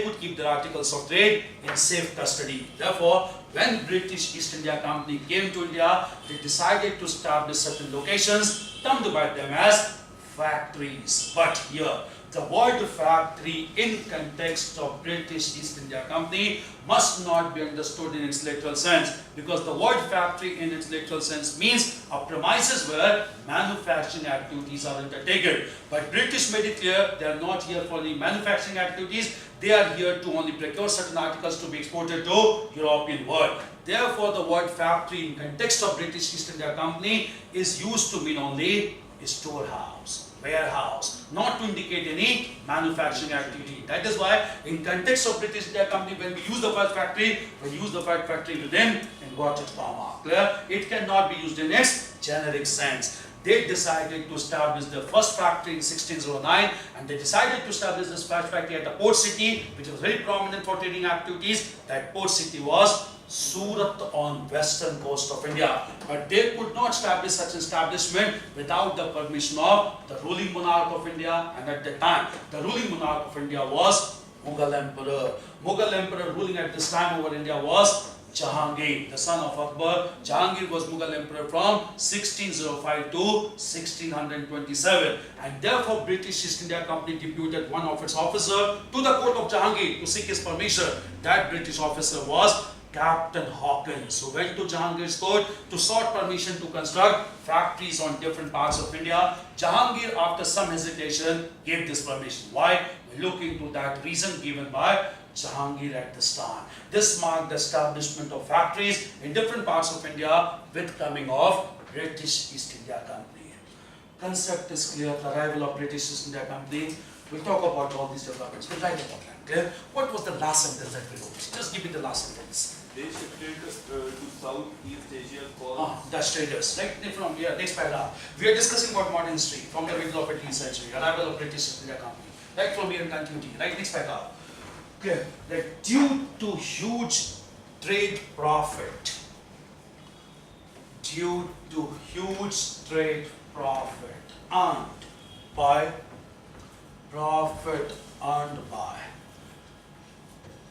could keep their articles of trade in safe custody. Therefore, when British East India Company came to India, they decided to establish certain locations, termed by them as factories. But here, the word factory in context of British East India Company must not be understood in its literal sense, because the word factory in its literal sense means a premises where manufacturing activities are undertaken. But British made it clear they are not here for any manufacturing activities. They are here to only procure certain articles to be exported to European world. Therefore, the word factory in context of British East India Company is used to mean only a storehouse, warehouse, not to indicate any manufacturing activity. That is why in context of British India Company, when we use the word factory, we use the word factory within inverted comma. Clear? It cannot be used in its generic sense. They decided to establish the first factory in 1609, and they decided to establish this first factory at a port city which was very prominent for trading activities. That port city was Surat on western coast of India. But they could not establish such an establishment without the permission of the ruling monarch of India, and at that time the ruling monarch of India was Mughal Emperor. Mughal Emperor ruling at this time over India was Jahangir, the son of Akbar. Jahangir was Mughal Emperor from 1605 to 1627, and therefore British East India Company deputed one of its officers to the court of Jahangir to seek his permission. That British officer was Captain Hawkins, who went to Jahangir's court to sought permission to construct factories on different parts of India. Jahangir, after some hesitation, gave this permission. Why? Look into that reason given by Jahangir at this time. This marked the establishment of factories in different parts of India with coming of British East India Company. Concept is clear, the arrival of British East India Company. We'll talk about all these developments. We'll write about that. Clear? What was the last sentence that we wrote? Just give me the last sentence. they shifted to Southeast Asia called. Dutch traders, right? From here, next paragraph. We are discussing about modern history from the middle of 18th century, arrival of British East India Company, right? From here in continuity, right? Next paragraph. Okay, that due to huge trade profit, earned by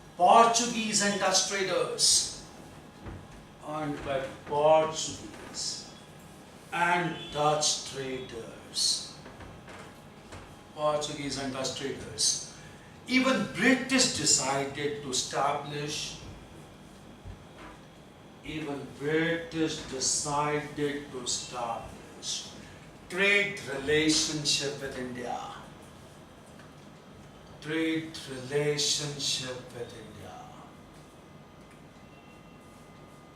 Portuguese and Dutch traders, earned by Portuguese and Dutch traders, even British decided to establish trade relationship with India.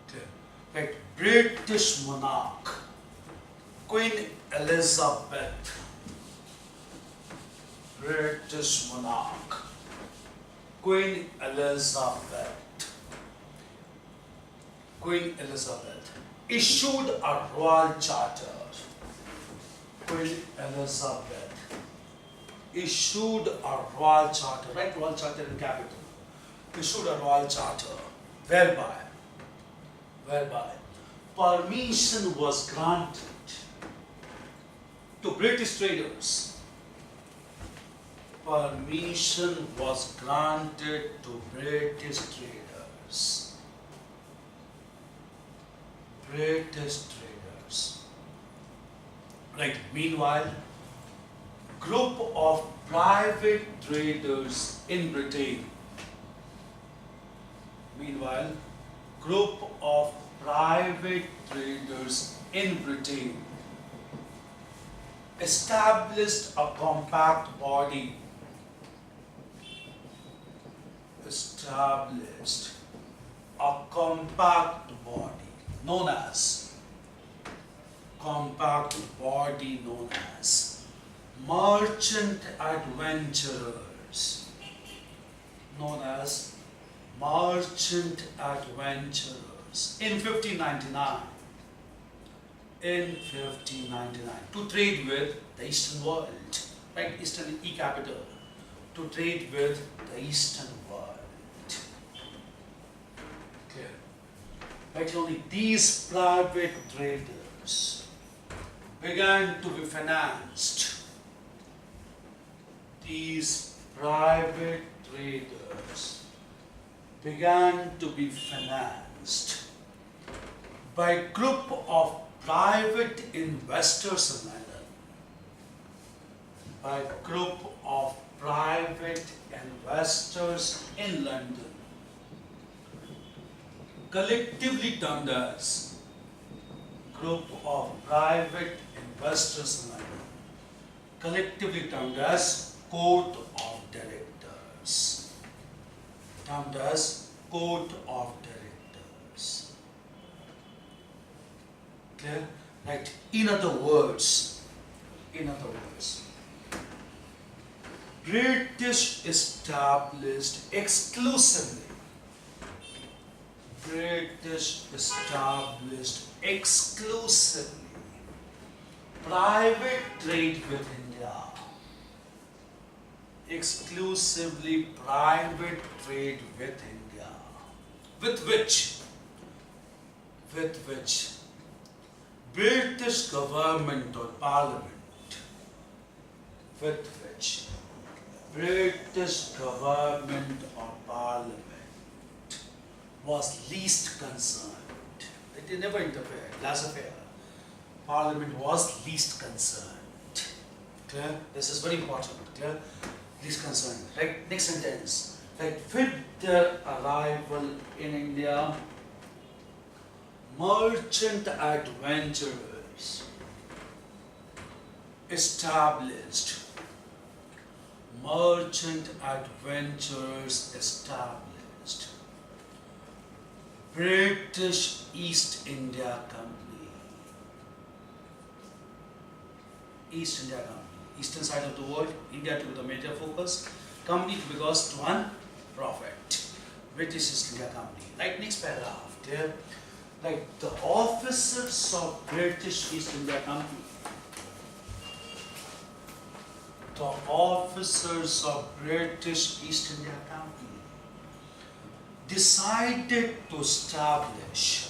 Okay. Like British monarch, Queen Elizabeth, Queen Elizabeth issued a royal charter. Right? Royal charter in capital. Issued a royal charter whereby permission was granted to British traders. Right. Meanwhile, group of private traders in Britain. Established a compact body known as merchant adventurers in 1599 to trade with the Eastern world, right? Eastern e-capital, to trade with the Eastern world. Clear? Right? Only these private traders began to be financed. By a group of private investors in London, collectively termed as Court of Directors. Clear? Right. In other words, British established exclusively private trade with India. With which British government or parliament was least concerned. They never interfered, laissez-faire. Parliament was least concerned. Clear? This is very important. Clear? Least concerned. Right? Next sentence. Right? With their arrival in India, merchant adventurers established British East India Company. Eastern side of the world, India to be the major focus, company because to earn profit. British East India Company. Like next paragraph, clear? Like the officers of British East India Company. The officers of British East India Company decided to establish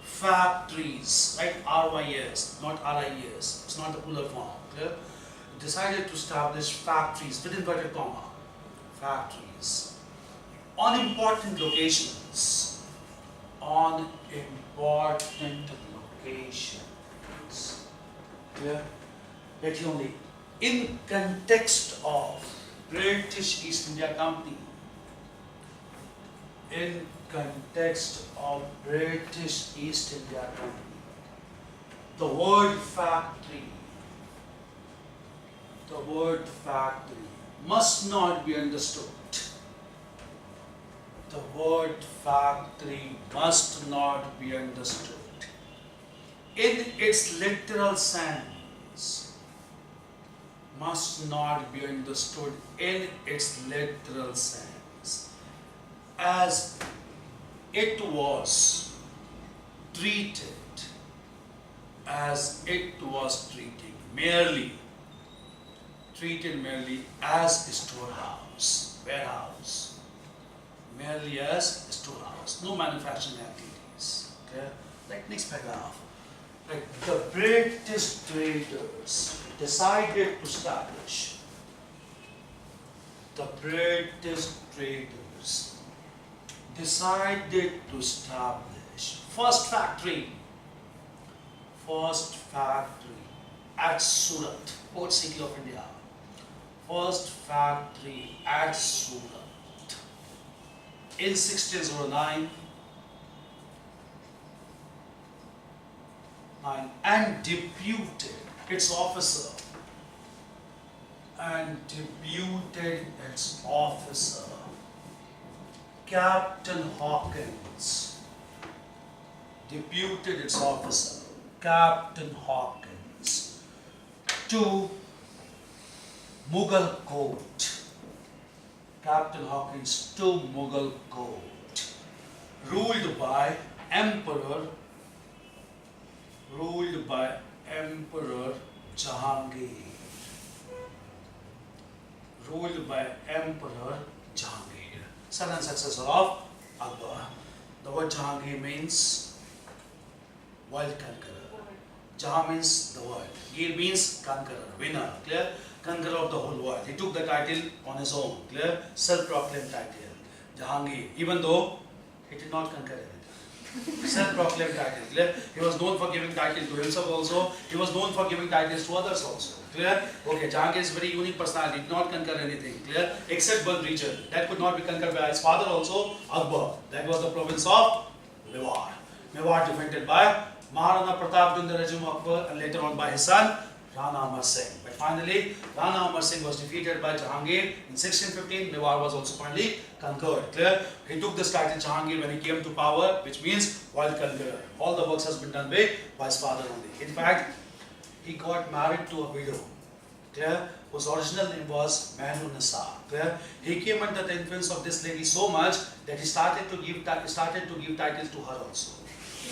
factories, like RYS, not RIS, it's not the plural form, clear? Decided to establish factories, with inverted comma, factories, on important locations, clear? That only in context of British East India Company, in context of British East India Company, the word factory must not be understood. The word factory must not be understood in its literal sense. Must not be understood in its literal sense, as it was treated, merely as a storehouse, warehouse, merely as a storehouse, no manufacturing activities. Okay? Like next paragraph. Like the British traders decided to establish, first factory at Surat, port city of India. First factory at Surat in 1609, and deputed its officer, Captain Hawkins, to Mughal court. Captain Hawkins to Mughal court, ruled by Emperor Jahangir. Son and successor of Akbar. The word Jahangir means world conqueror. Jahan means the world. Gir means conqueror, winner. Clear? Conqueror of the whole world. He took the title on his own. Clear? Self-proclaimed title. Jahangir. Even though he did not conquer anything. Self-proclaimed title. Clear? He was known for giving title to himself also. He was known for giving titles to others also. Clear? Okay, Jahangir is very unique personality. Did not conquer anything. Clear? Except one region. That could not be conquered by his father also, Akbar. That was the province of Mewar. Mewar defended by Maharana Pratap during the regime of Akbar, and later on by his son Rana Amar Singh. But finally, Rana Amar Singh was defeated by Jahangir in 1615. Mewar was also finally conquered. Clear? He took this title Jahangir when he came to power, which means world conqueror. All the works has been done by his father only. In fact, he got married to a widow, clear, whose original name was Mehnu Nisa. Clear? He came under the influence of this lady so much that he started to give titles to her also.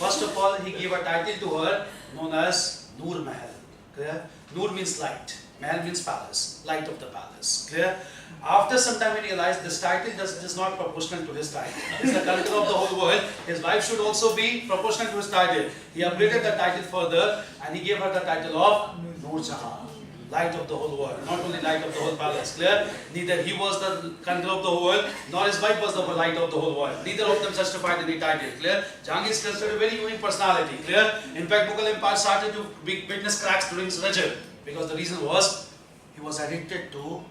First of all, he gave a title to her known as Noor Mahal. Clear? Noor means light, Mahal means palace, light of the palace. Clear? After some time he realized this title is not proportional to his title. He is the conqueror of the whole world. His wife should also be proportional to his title. He upgraded the title further and he gave her the title of Noor Jahan, light of the whole world. Not only light of the whole palace. Clear? Neither he was the conqueror of the whole world, nor his wife was the light of the whole world. Neither of them justified any title. Clear? Jahangir is considered a very unique personality. Clear? In fact, Mughal Empire started to witness cracks during his regime, because the reason was he was addicted to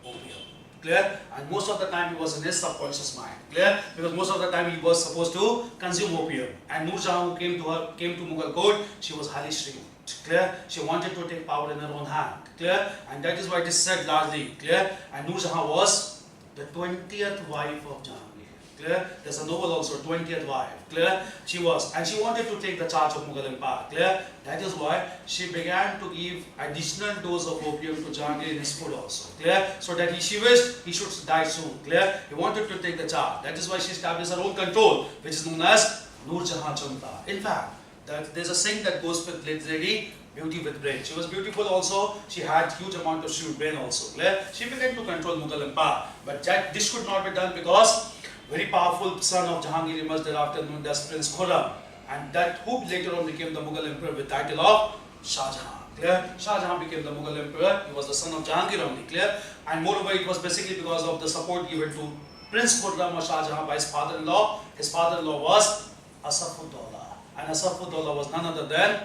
opium. Clear? And most of the time he was in his subconscious mind. Clear? Because most of the time he was supposed to consume opium. And Noor Jahan, who came to Mughal court, she was highly shrewd. Clear? She wanted to take power in her own hand. Clear? And that is why it is said largely. Clear? And Noor Jahan was the 20th wife of Jahangir. Clear? There's a novel also, 20th wife. Clear? She was, and she wanted to take the charge of Mughal Empire. Clear? That is why she began to give additional dose of opium to Jahangir in his food also. Clear? So that she wished he should die soon. Clear? He wanted to take the charge. That is why she established her own control, which is known as Nur Jahan Chanta. In fact, there's a saying that goes with lady, beauty with brain. She was beautiful also. She had huge amount of shrewd brain also. Clear? She began to control Mughal Empire. But this could not be done because very powerful son of Jahangir emerged thereafter known as Prince Khurram, and that who later on became the Mughal emperor with title of Shah Jahan. Clear? Shah Jahan became the Mughal emperor. He was the son of Jahangir only. Clear? And moreover, it was basically because of the support given to Prince Khurram or Shah Jahan by his father-in-law. His father-in-law was Asaf-ud-Dawla, and Asaf-ud-Dawla was none other than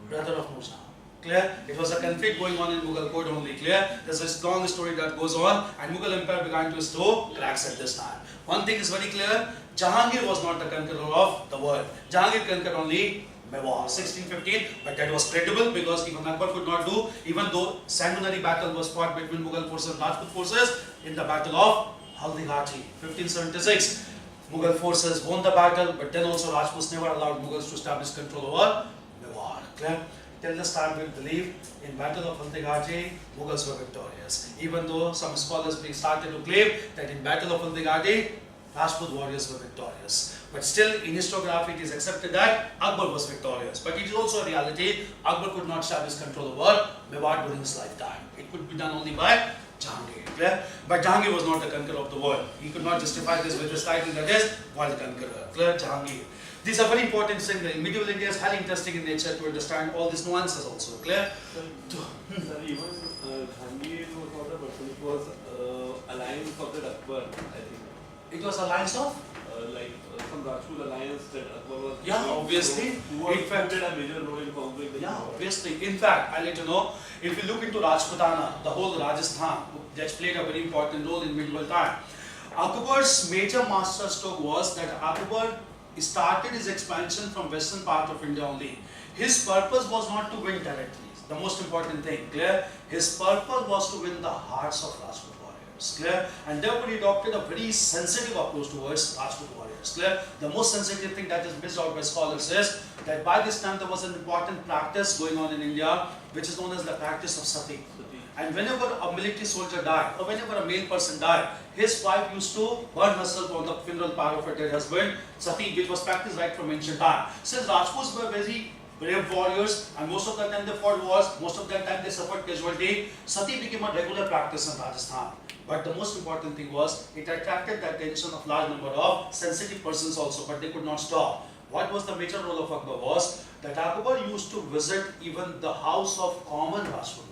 brother of Nur Jahan. Clear? It was a conflict going on in Mughal court only. Clear? There's a long story that goes on, and Mughal empire began to slow cracks at this time. One thing is very clear: Jahangir was not the conqueror of the world. Jahangir conquered only Mewar, 1615, but that was credible because even Akbar could not do, even though sanguinary battle was fought between Mughal forces and Rajput forces in the battle of Haldighati, 1576. Mughal forces won the battle, but then also Rajputs never allowed Mughals to establish control over Mewar. Clear? Till this time we believe in Battle of Haldighati, Mughals were victorious. Even though some scholars started to claim that in Battle of Haldighati, Rajput warriors were victorious. But still in historiography it is accepted that Akbar was victorious. But it is also a reality, Akbar could not establish control over Mewar during his lifetime. It could be done only by Jahangir. Clear? But Jahangir was not the conqueror of the world. He could not justify this with his title, that is world conqueror. Clear? Jahangir. These are very important things. Medieval India is highly interesting in nature to understand all these nuances also. Clear? Sir, even Jahangir was not the person, it was alliance of the Akbar, I think. It was alliance of? Some Rajput alliance that Akbar was. Yeah, obviously. Who In fact, played a major role in conquering the yeah, Akbar. obviously. In fact, I'll let you know, if you look into Rajputana, the whole Rajasthan, that played a very important role in medieval time. Akbar's major masterstroke was that Akbar started his expansion from western part of India only. His purpose was not to win territories. The most important thing, clear? His purpose was to win the hearts of Rajput warriors, clear? And therefore he adopted a very sensitive approach towards Rajput warriors, clear? The most sensitive thing that is missed out by scholars is that by this time there was an important practice going on in India which is known as the practice of sati. And whenever a military soldier died, or whenever a male person died, his wife used to burn herself on the funeral pyre of her dead husband, sati, which was practiced right from ancient time. Since Rajputs were very brave warriors, and most of the time they fought wars, most of the time they suffered casualty, sati became a regular practice in Rajasthan. But the most important thing was, it attracted the attention of large number of sensitive persons also, but they could not stop. What was the major role of Akbar was, that Akbar used to visit even the house of common Rajput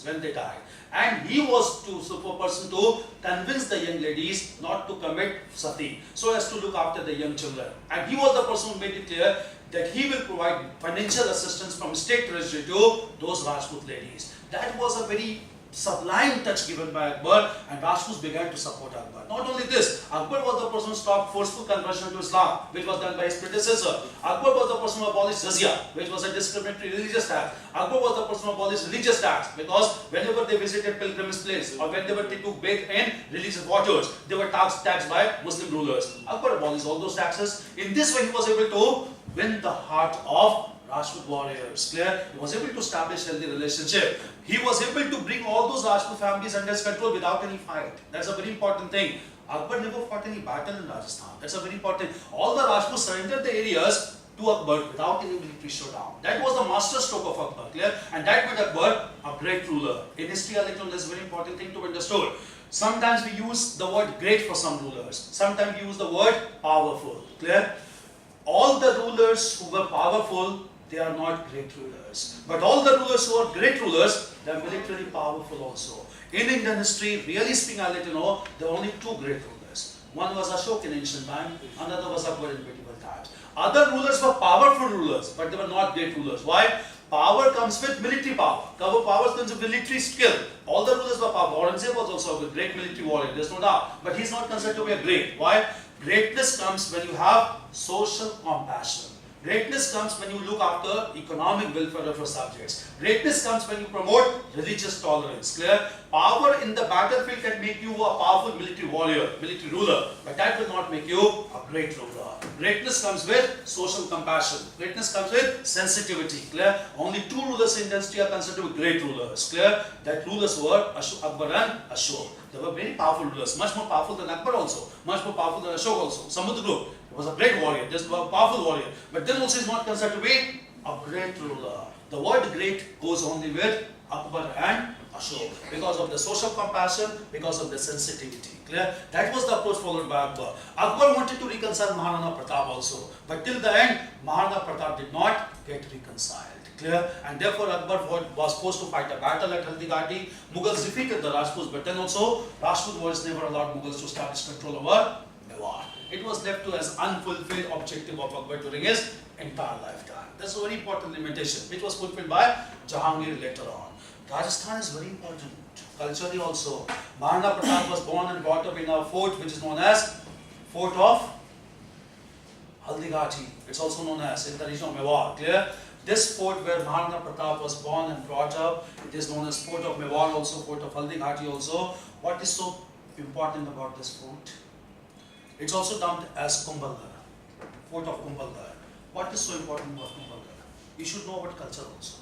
when they died, and he was a person to convince the young ladies not to commit sati, so as to look after the young children. And he was the person who made it clear that he will provide financial assistance from state treasury to those Rajput ladies. That was a very sublime touch given by Akbar, and Rajputs began to support Akbar. Not only this, Akbar was the person who stopped forceful conversion to Islam, which was done by his predecessor. Akbar was the person who abolished jizya, which was a discriminatory religious tax. Akbar was the person who abolished religious tax, because whenever they visited pilgrimage place, or whenever they took bath in religious waters, they were taxed by Muslim rulers. Akbar abolished all those taxes. In this way, he was able to win the heart of Rajput warriors, clear? He was able to establish healthy relationship. He was able to bring all those Rajput families under his control without any fight. That's a very important thing. Akbar never fought any battle in Rajasthan. That's a very important. All the Rajputs surrendered the areas to Akbar without any military showdown. That was the master stroke of Akbar, clear? And that made Akbar a great ruler. In history, that's a very important thing to understand. Sometimes we use the word great for some rulers. Sometimes we use the word powerful, clear? All the rulers who were powerful, they are not great rulers. But all the rulers who are great rulers, they are militarily powerful also. In Indian history, really speaking, I'll let you know, there are only two great rulers. One was Ashok in ancient time, another was Akbar in medieval times. Other rulers were powerful rulers, but they were not great rulers. Why? Power comes with military power. Power comes with military skill. All the rulers were powerful. Aurangzeb was also a great military warrior, there's no doubt. But he's not considered to be a great. Why? Greatness comes when you have social compassion. Greatness comes when you look after economic welfare of your subjects. Greatness comes when you promote religious tolerance. Clear? Power in the battlefield can make you a powerful military warrior, military ruler, but that will not make you a great ruler. Greatness comes with social compassion. Greatness comes with sensitivity. Clear? Only two rulers in dynasty are considered to be great rulers. Clear? That rulers were Akbar and Ashok. They were very powerful rulers, much more powerful than Akbar also, much more powerful than Ashok also. Samudra was a great warrior, just a powerful warrior, but then also is not considered to be a great ruler. The word great goes only with Akbar and Ashok because of the social compassion, because of the sensitivity. Clear? That was the approach followed by Akbar. Akbar wanted to reconcile Maharana Pratap also, but till the end, Maharana Pratap did not get reconciled. Clear? And therefore Akbar was forced to fight a battle at Haldigati. Mughals defeated the Rajputs, but then also Rajput wars never allowed Mughals to establish control over Mewar. It was left to as unfulfilled objective of Akbar during his entire lifetime. That's a very important limitation, which was fulfilled by Jahangir later on. Rajasthan is very important. Culturally also, Maharana Pratap was born and brought up in a fort which is known as Fort of Haldigati. It's also known as in the region of Mewar. Clear? This fort where Maharana Pratap was born and brought up, it is known as Fort of Mewar also, Fort of Haldigati also. What is so important about this fort? It's also dubbed as Kumbhalgarh, Fort of Kumbhalgarh. What is so important about Kumbhalgarh? You should know about culture also.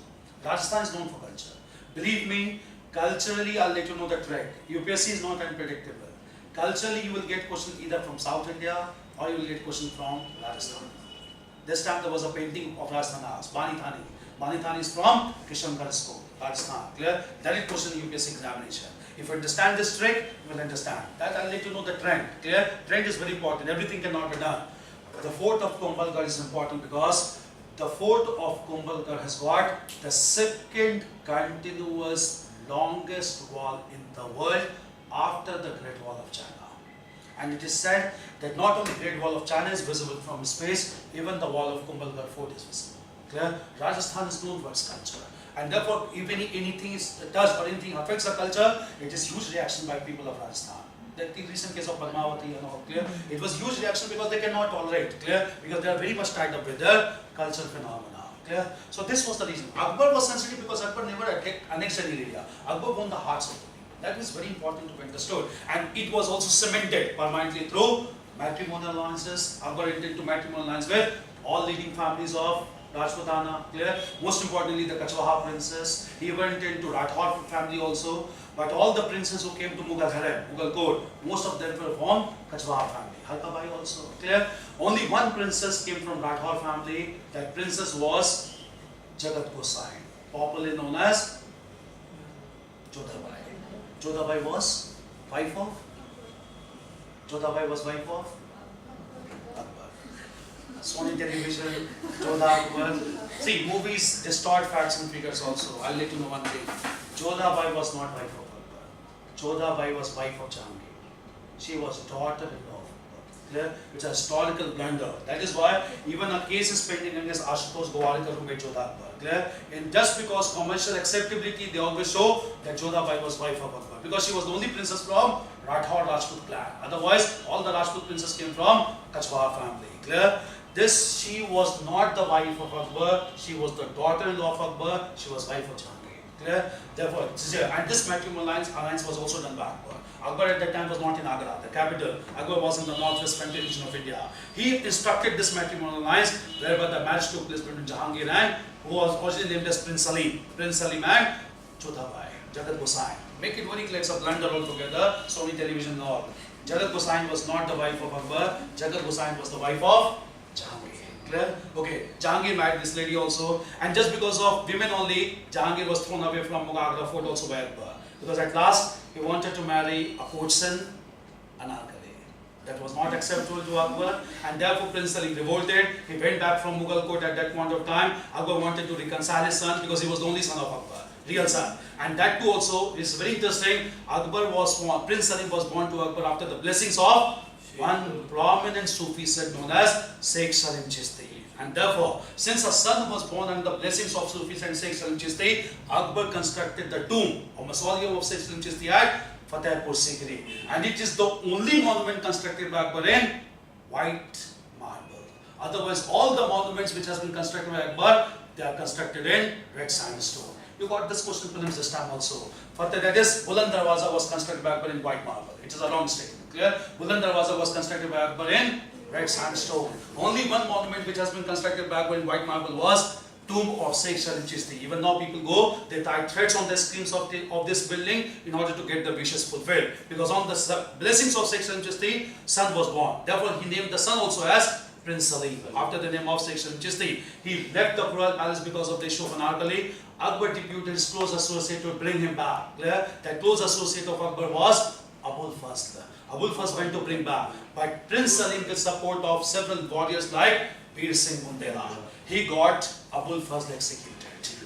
Rajasthan is known for culture. Believe me, culturally I'll let you know the trend. UPSC is not unpredictable. Culturally you will get questions either from South India or you will get questions from Rajasthan. This time there was a painting of Rajasthan house, Bani Thani. Bani Thani is from Kishangarh school, Rajasthan. Clear? That is question in UPSC examination. If you understand this trick, you will understand. That I'll let you know the trend. Clear? Trend is very important. Everything cannot be done. The fort of Kumbhalgarh is important because the fort of Kumbhalgarh has got the second continuous longest wall in the world after the Great Wall of China. And it is said that not only Great Wall of China is visible from space, even the wall of Kumbhalgarh fort is visible. Clear? Rajasthan is known for its culture. And therefore, if anything is touched or anything affects the culture, it is huge reaction by people of Rajasthan. The recent case of Padmavati and all, clear? It was huge reaction because they cannot tolerate, clear? Because they are very much tied up with their cultural phenomena, clear? So this was the reason. Akbar was sensitive because Akbar never annexed any area. Akbar won the hearts of the people. That is very important to be understood. And it was also cemented permanently through matrimonial alliances. Akbar entered into matrimonial alliance with all leading families of Rajputana, clear? Most importantly, the Kachwaha princess. He went into Rathod family also. But all the princes who came to Mughal harem, Mughal court, most of them were from Kachwaha family. Halkabai also, clear? Only one princess came from Rathod family. That princess was Jagat Gosai, popularly known as Jodhabai. Jodhabai was wife of Akbar. Sony television, Jodha Akbar. See, movies distort facts and figures also. I'll let you know one thing. Jodhabai was not wife of Akbar. Jodhabai was wife of Jahangir. She was daughter-in-law of Akbar. Clear? It's a historical blunder. That is why even a case is pending against Ashutosh Gowarkar who made Jodha Akbar. Clear? And just because commercial acceptability, they always show that Jodhabai was wife of Akbar. Because she was the only princess from Rathod Rajput clan. Otherwise, all the Rajput princes came from Kachwaha family. Clear? She was not the wife of Akbar. She was the daughter-in-law of Akbar. She was wife of Jahangir. Clear? Therefore, and this matrimonial alliance was also done by Akbar. Akbar at that time was not in Agra, the capital. Akbar was in the northwest frontier region of India. He instructed this matrimonial alliance whereby the marriage took place between Jahangir and who was originally named as Prince Salim. Prince Salim and Jodhabai, Jagat Gosai. Make it very clear, it's a blunder altogether. Sony television and all. Jagat Gosai was not the wife of Akbar. Jagat Gosai was the wife of Jahangir. Clear? Okay, Jahangir married this lady also, and just because of women only, Jahangir was thrown away from Agra fort also by Akbar. Because at last, he wanted to marry a courtesan, Anarkali. That was not acceptable to Akbar, and therefore Prince Salim revolted. He went back from Mughal court at that point of time. Akbar wanted to reconcile his son because he was the only son of Akbar, real son. And that too also is very interesting. Prince Salim was born to Akbar after the blessings of one prominent Sufi saint known as Sheikh Salim Chishti. And therefore, since a son was born under the blessings of Sufi saint Sheikh Salim Chishti, Akbar constructed the tomb or mausoleum of Sheikh Salim Chishti at Fatehpur Sikri. And it is the only monument constructed by Akbar in white marble. Otherwise, all the monuments which has been constructed by Akbar, they are constructed in red sandstone. You got this question prelims this time also. Further, that is, Buland Darwaza was constructed by Akbar in white marble. It is a long statement. Clear? Buland Darwaza was constructed by Akbar in red sandstone. Only one monument which has been constructed by Akbar in white marble was tomb of Sheikh Salim Chishti. Even now people go, they tie threads on the screens of this building in order to get the wishes fulfilled. Because on the blessings of Sheikh Salim Chishti, son was born. Therefore he named the son also as Prince Salim, after the name of Sheikh Salim Chishti. He left the royal palace because of the issue of Anarkali. Akbar deputed his close associate to bring him back. Clear? That close associate of Akbar was Abul Fazl. Abul Fazl went to bring back. But Prince Salim, with support of several warriors like Bir Singh Bundela, he got Abul Fazl executed.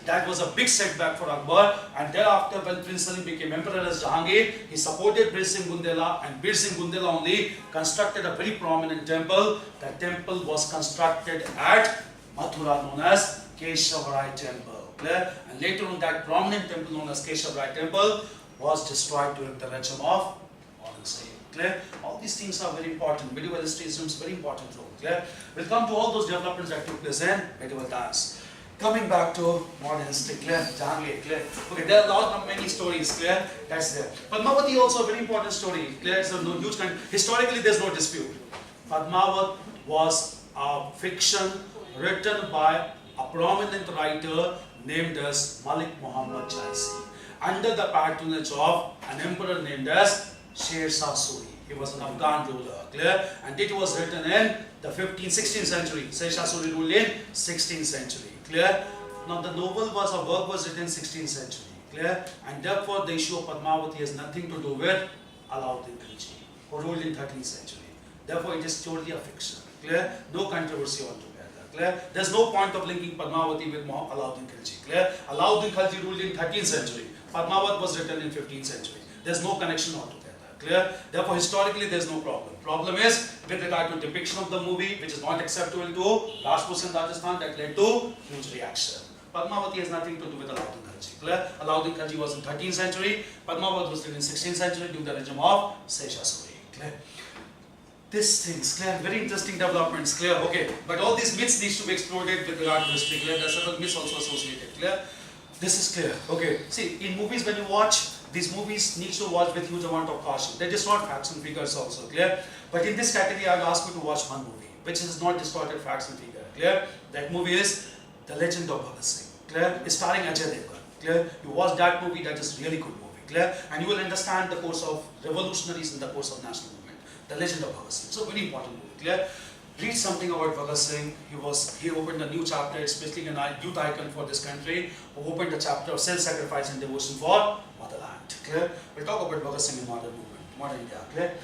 That was a big setback for Akbar, and thereafter when Prince Salim became emperor as Jahangir, he supported Bir Singh Bundela, and Bir Singh Bundela only constructed a very prominent temple. That temple was constructed at Mathura, known as Keshav Temple. Clear? And later on, that prominent temple known as Keshav Temple was destroyed during the regime of Aurangzeb. Clear? All these things are very important. Medieval history is a very important role. Clear? We'll come to all those developments that took place in medieval times. Coming back to modern history, clear? Jahangir, clear? Okay, there are many stories, clear? That's there. Padmavati also a very important story, clear? It's a huge kind. Historically, there's no dispute. Padmavat was a fiction written by a prominent writer named as Malik Muhammad Jaisi, under the patronage of an emperor named as Sher Shah Suri. He was an Afghan ruler, clear? And it was written in the 16th century. Sher Shah Suri ruled in 16th century. Clear? Now the novel was, a work was written in 16th century, clear? And therefore the issue of Padmavati has nothing to do with Alauddin Khilji, who ruled in 13th century. Therefore it is totally a fiction, clear? No controversy altogether, clear? There's no point of linking Padmavati with Alauddin Khilji, clear? Alauddin Khilji ruled in 13th century. Padmavat was written in 15th century. There's no connection altogether. Clear? Therefore, historically, there is no problem. Problem is with regard to depiction of the movie, which is not acceptable to Rajputs in Rajasthan, that led to huge reaction. Padmavati has nothing to do with Alauddin Khilji. Clear? Alauddin Khilji was in 13th century. Padmavat was written in 16th century during the regime of Sher Shah Suri. Clear? These things, clear? Very interesting developments. Clear? Okay. But all these myths needs to be explored with regard to history. Clear? There are several myths also associated. Clear? This is clear. Okay. See, in movies when you watch, these movies need to watch with huge amount of caution. They distort facts and figures also, clear? But in this category, I will ask you to watch one movie, which is not distorted facts and figures, clear? That movie is The Legend of Bhagat Singh, clear? It's starring Ajay Devgan, clear? You watch that movie, that is really good movie, clear? And you will understand the course of revolutionaries in the course of national movement. The Legend of Bhagat Singh. It's a very important movie, clear? Read something about Bhagat Singh. He opened a new chapter, especially a youth icon for this country, who opened a chapter of self-sacrifice and devotion for motherland. Clear? We'll talk about Bhagat Singh in modern movement, modern India. Clear?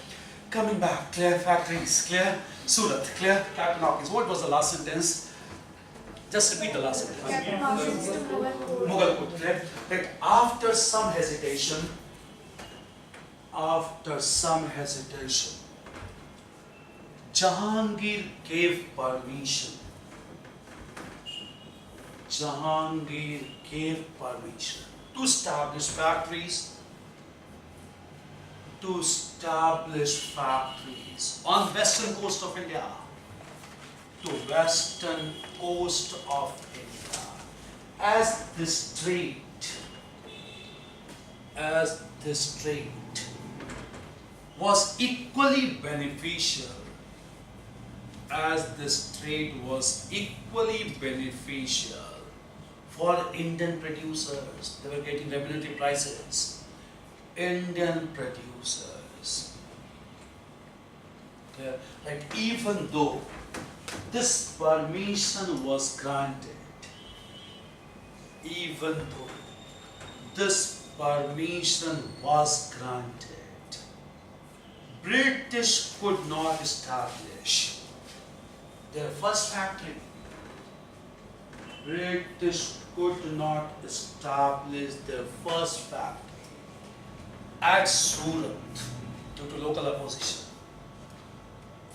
Coming back, clear? Factories, clear? Surat, clear? Captain Hawkins. What was the last sentence? Just repeat the last sentence. Mughal Court, clear? That after some hesitation, Jahangir gave permission. Jahangir gave permission to establish factories. On western coast of India. To western coast of India. As this trade was equally beneficial. As this trade was equally beneficial for Indian producers. They were getting remunerative prices. Indian producers. Like even though this permission was granted, British could not establish their first factory. British could not establish their first factory at Surat due to local opposition.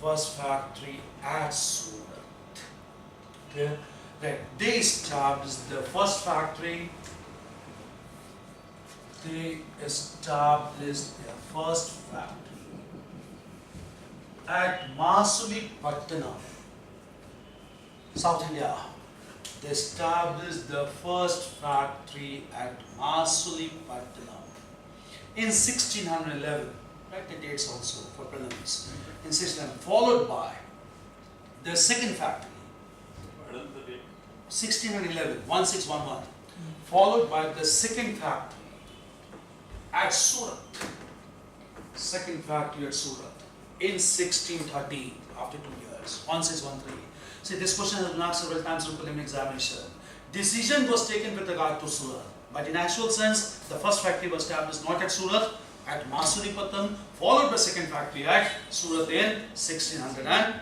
First factory at Surat. Clear? Right. They established their first factory. At Masuli Pattanam South India. They established the first factory at Masulipattnam in 1611. Write the dates also for prelims. In 1611, followed by the second factory, Pardon the date. 1611, 1611, followed by the second factory at Surat. Second factory at Surat in 1613, after 2 years, 1613. See, this question has been asked several times in preliminary examination. Decision was taken with regard to Surat, but in actual sense, the first factory was established not at Surat, at Masulipattnam, followed by second factory at Surat in 1613.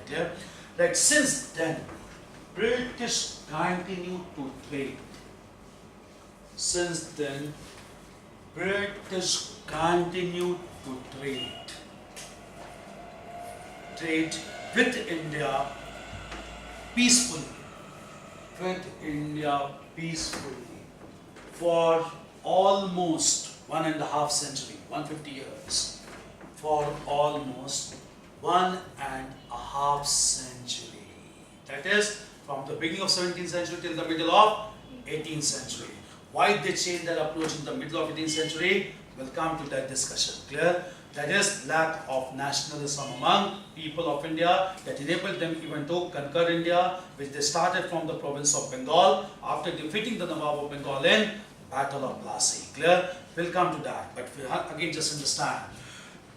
Clear? Right, since then, British continued to trade. Since then, British continued to trade with India peacefully, for almost 1.5 century, 150 years, for almost 1.5 century. That is from the beginning of 17th century till the middle of 18th century. Why they changed their approach in the middle of 18th century? We'll come to that discussion. Clear? That is lack of nationalism among people of India that enabled them even to conquer India, which they started from the province of Bengal after defeating the Nawab of Bengal in Battle of Plassey. Clear? We'll come to that. But again, just understand.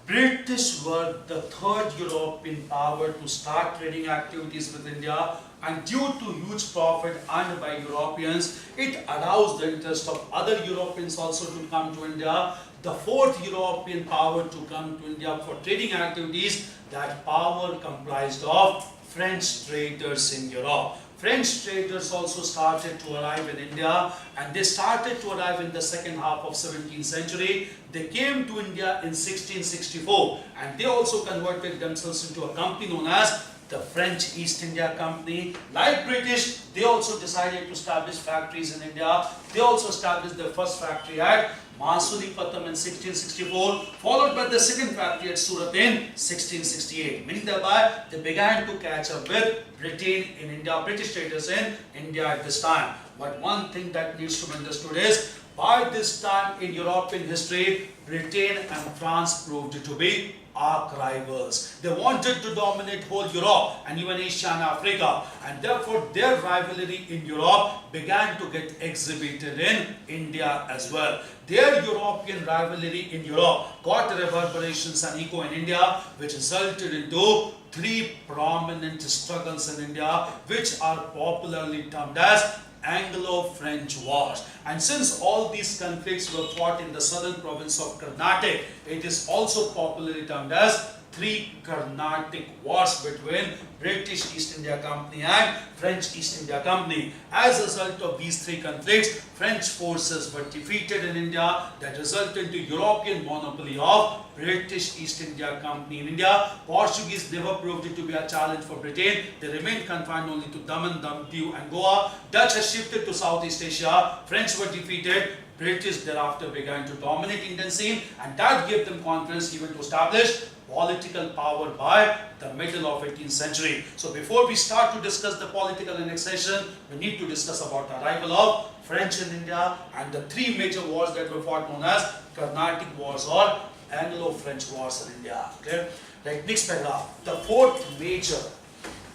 British were the third European power to start trading activities with India, and due to huge profit earned by Europeans, it aroused the interest of other Europeans also to come to India. The fourth European power to come to India for trading activities, that power comprised of French traders in Europe. French traders also started to arrive in India, and they started to arrive in the second half of 17th century. They came to India in 1664, and they also converted themselves into a company known as the French East India Company. Like British, they also decided to establish factories in India. They also established their first factory at Masulipattnam in 1664, followed by the second factory at Surat in 1668. Meaning thereby, they began to catch up with Britain in India, British traders in India at this time. But one thing that needs to be understood is, by this time in European history, Britain and France proved to be arch rivals. They wanted to dominate whole Europe and even Asia and Africa, and therefore their rivalry in Europe began to get exhibited in India as well. Their European rivalry in Europe got reverberations and echo in India, which resulted into three prominent struggles in India, which are popularly termed as Anglo-French Wars. And since all these conflicts were fought in the southern province of Karnataka, it is also popularly termed as three Carnatic Wars between British East India Company and French East India Company. As a result of these three conflicts, French forces were defeated in India. That resulted into European monopoly of British East India Company in India. Portuguese never proved it to be a challenge for Britain. They remained confined only to Daman, Diu and Goa. Dutch has shifted to Southeast Asia. French were defeated. British thereafter began to dominate Indian scene, and that gave them confidence even to establish political power by the middle of 18th century. So before we start to discuss the political annexation, we need to discuss about the arrival of French in India and the three major wars that were fought known as Carnatic Wars or Anglo-French Wars in India. Okay? Like next paragraph, the fourth major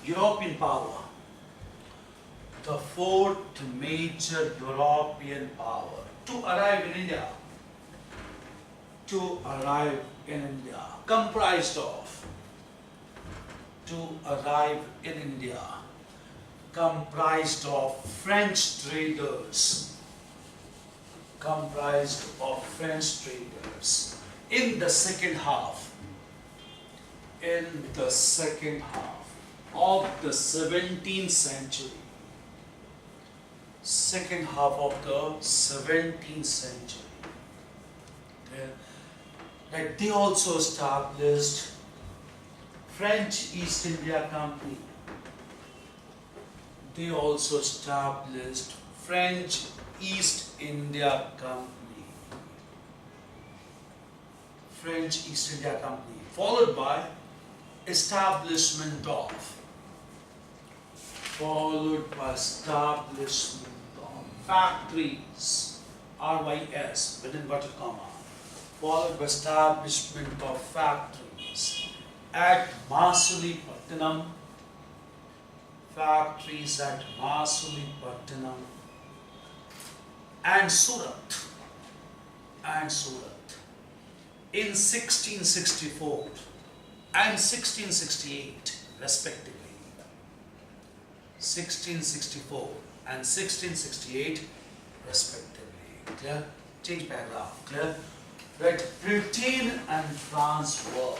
European power. The fourth major European power to arrive in India. Comprised of French traders. In the second half of the 17th century. Second half of the 17th century. Like they also established French East India Company. They also established French East India Company. French East India Company, followed by establishment of followed by establishment of factories, RYS, within inverted comma, followed by establishment of factories at Masulipatinam, factories at Masulipatinam and Surat, in 1664 and 1668 respectively. 1664 and 1668 respectively. Clear? Change paragraph. Clear? Right. Britain and France were.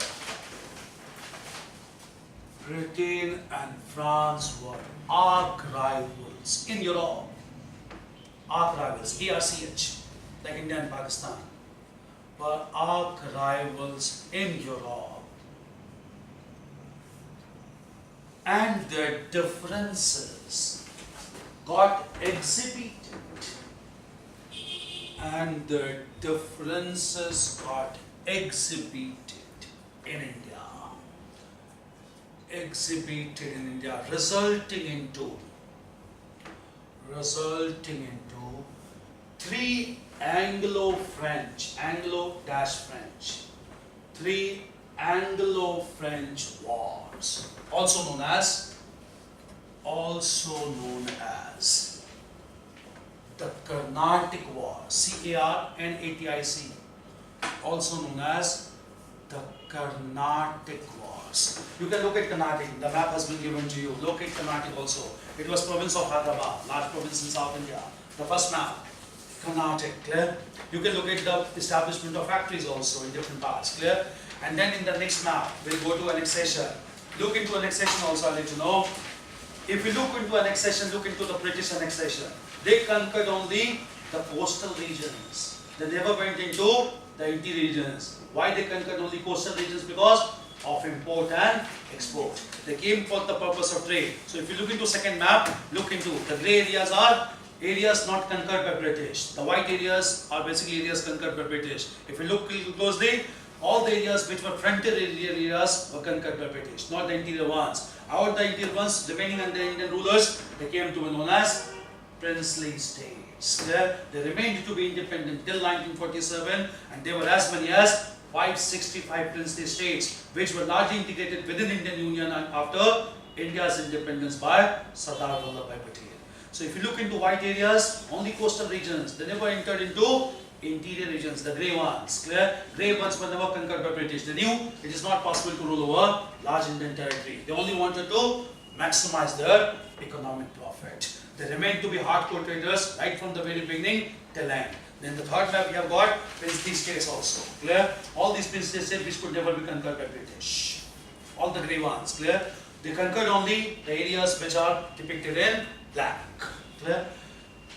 Britain and France were arch rivals in Europe. Arch rivals, ARCH, like India and Pakistan, were arch rivals in Europe. And their differences got exhibited. And their differences got exhibited in India. Exhibited in India, resulting into three Anglo-French, three Anglo-French wars, also known as the Carnatic War, C-A-R-N-A-T-I-C, also known as the Carnatic Wars. You can look at Carnatic, the map has been given to you. Locate Carnatic also. It was province of Hyderabad, large province in South India. The first map, Carnatic, clear? You can look at the establishment of factories also in different parts, clear? And then in the next map, we'll go to annexation. Look into annexation also, I'll let you know. If you look into annexation, look into the British annexation. They conquered only the coastal regions. They never went into the interior regions. Why they conquered only coastal regions? Because of import and export. They came for the purpose of trade. So if you look into second map, look into the grey areas are areas not conquered by British. The white areas are basically areas conquered by British. If you look closely, all the areas which were frontier areas were conquered by British, not the interior ones. Out the interior ones, remaining under Indian rulers, they came to be known as princely states. They remained to be independent till 1947, and there were as many as 565 princely states, which were largely integrated within Indian Union and after India's independence by Sardar Vallabhbhai Patel. So if you look into white areas, only coastal regions, they never entered into interior regions, the grey ones, clear? Grey ones were never conquered by British. They knew it is not possible to rule over large Indian territory. They only wanted to maximize their economic profit. They remained to be hardcore traders right from the very beginning till end. Then the third map we have got princely states also, clear? All these princely states which could never be conquered by British. All the grey ones, clear? They conquered only the areas which are depicted in black, clear?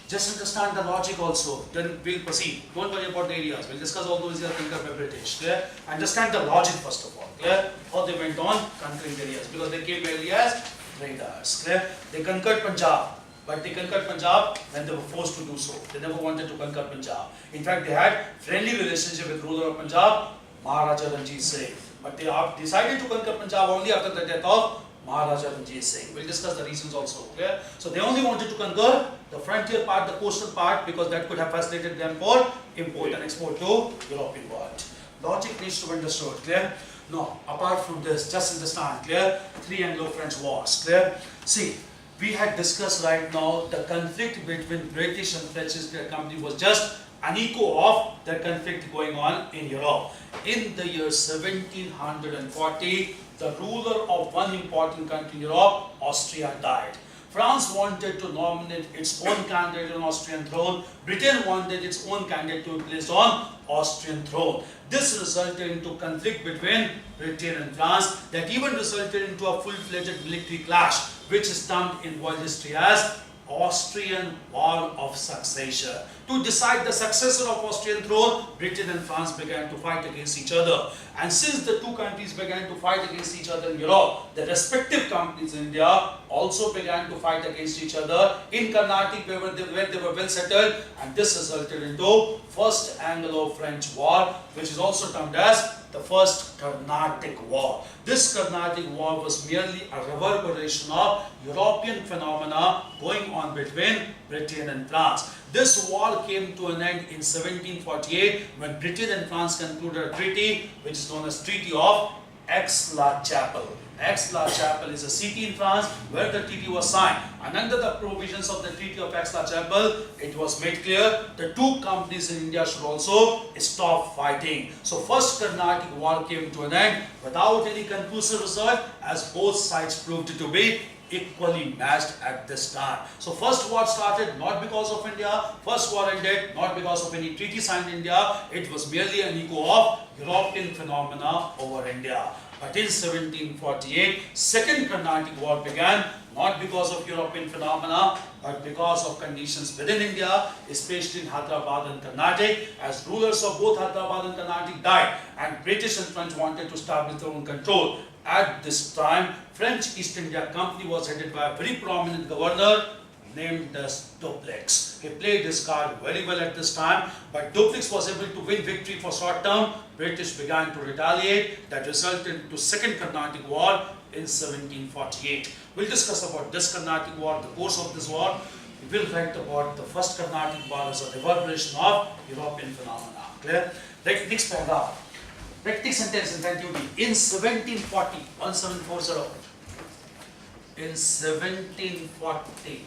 Just understand the logic also, then we'll proceed. Don't worry about the areas, we'll discuss all those areas conquered by British, clear? Understand the logic first of all, clear? How they went on conquering the areas, because they came mainly as traders, clear? They conquered Punjab, but they conquered Punjab when they were forced to do so. They never wanted to conquer Punjab. In fact, they had friendly relationship with ruler of Punjab, Maharaja Ranjit Singh. But they decided to conquer Punjab only after the death of Maharaja Ranjit Singh. We'll discuss the reasons also, clear? So they only wanted to conquer the frontier part, the coastal part, because that could have facilitated them for import and export to European world. Logic needs to be understood, clear? No, apart from this, just understand, clear? Three Anglo-French wars, clear? See, we had discussed right now the conflict between British and French East India Company was just an echo of the conflict going on in Europe. In the year 1740, the ruler of one important country in Europe, Austria, died. France wanted to nominate its own candidate on Austrian throne. Britain wanted its own candidate to be placed on Austrian throne. This resulted into conflict between Britain and France that even resulted into a full-fledged military clash, which is termed in world history as Austrian War of Succession. To decide the successor of Austrian throne, Britain and France began to fight against each other. And since the two countries began to fight against each other in Europe, the respective companies in India also began to fight against each other in Carnatic, where they were well settled, and this resulted into First Anglo-French War, which is also termed as the first Carnatic War. This Carnatic War was merely a reverberation of European phenomena going on between Britain and France. This war came to an end in 1748 when Britain and France concluded a treaty which is known as Treaty of Aix-la-Chapelle. Aix-la-Chapelle is a city in France where the treaty was signed, and under the provisions of the Treaty of Aix-la-Chapelle, it was made clear the two companies in India should also stop fighting. So first Carnatic War came to an end without any conclusive result, as both sides proved to be equally matched at this time. So first war started not because of India, first war ended not because of any treaty signed in India, it was merely an echo of European phenomena over India. But in 1748, Second Carnatic War began not because of European phenomena, but because of conditions within India, especially in Hyderabad and Carnatic, as rulers of both Hyderabad and Carnatic died, and British and French wanted to establish their own control. At this time, French East India Company was headed by a very prominent governor named as Dupleix. He played this card very well at this time, but Dupleix was able to win victory for short term. British began to retaliate. That resulted into Second Carnatic War in 1748. We'll discuss about this Carnatic War, the course of this war. We will write about the first Carnatic War as a reverberation of European phenomena. Clear? Right, next paragraph. Practice sentence in front of you. In 1740, 1740, in 1740,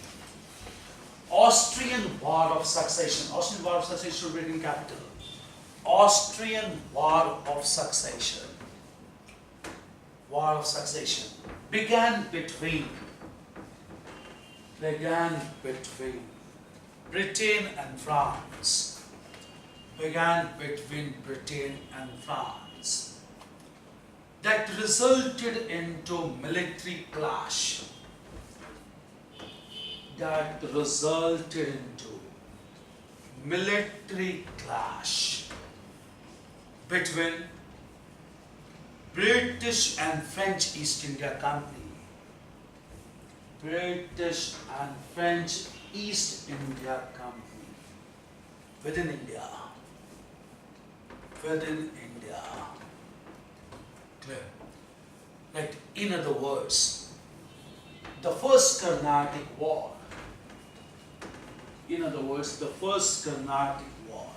Austrian War of Succession. Austrian War of Succession should be in capital. Austrian War of Succession. War of Succession began between Britain and France. Began between Britain and France. That resulted into military clash. That resulted into military clash between British and French East India Company. British and French East India Company within India. Within India. Clear? Right. In other words, the first Carnatic War. In other words, the first Carnatic War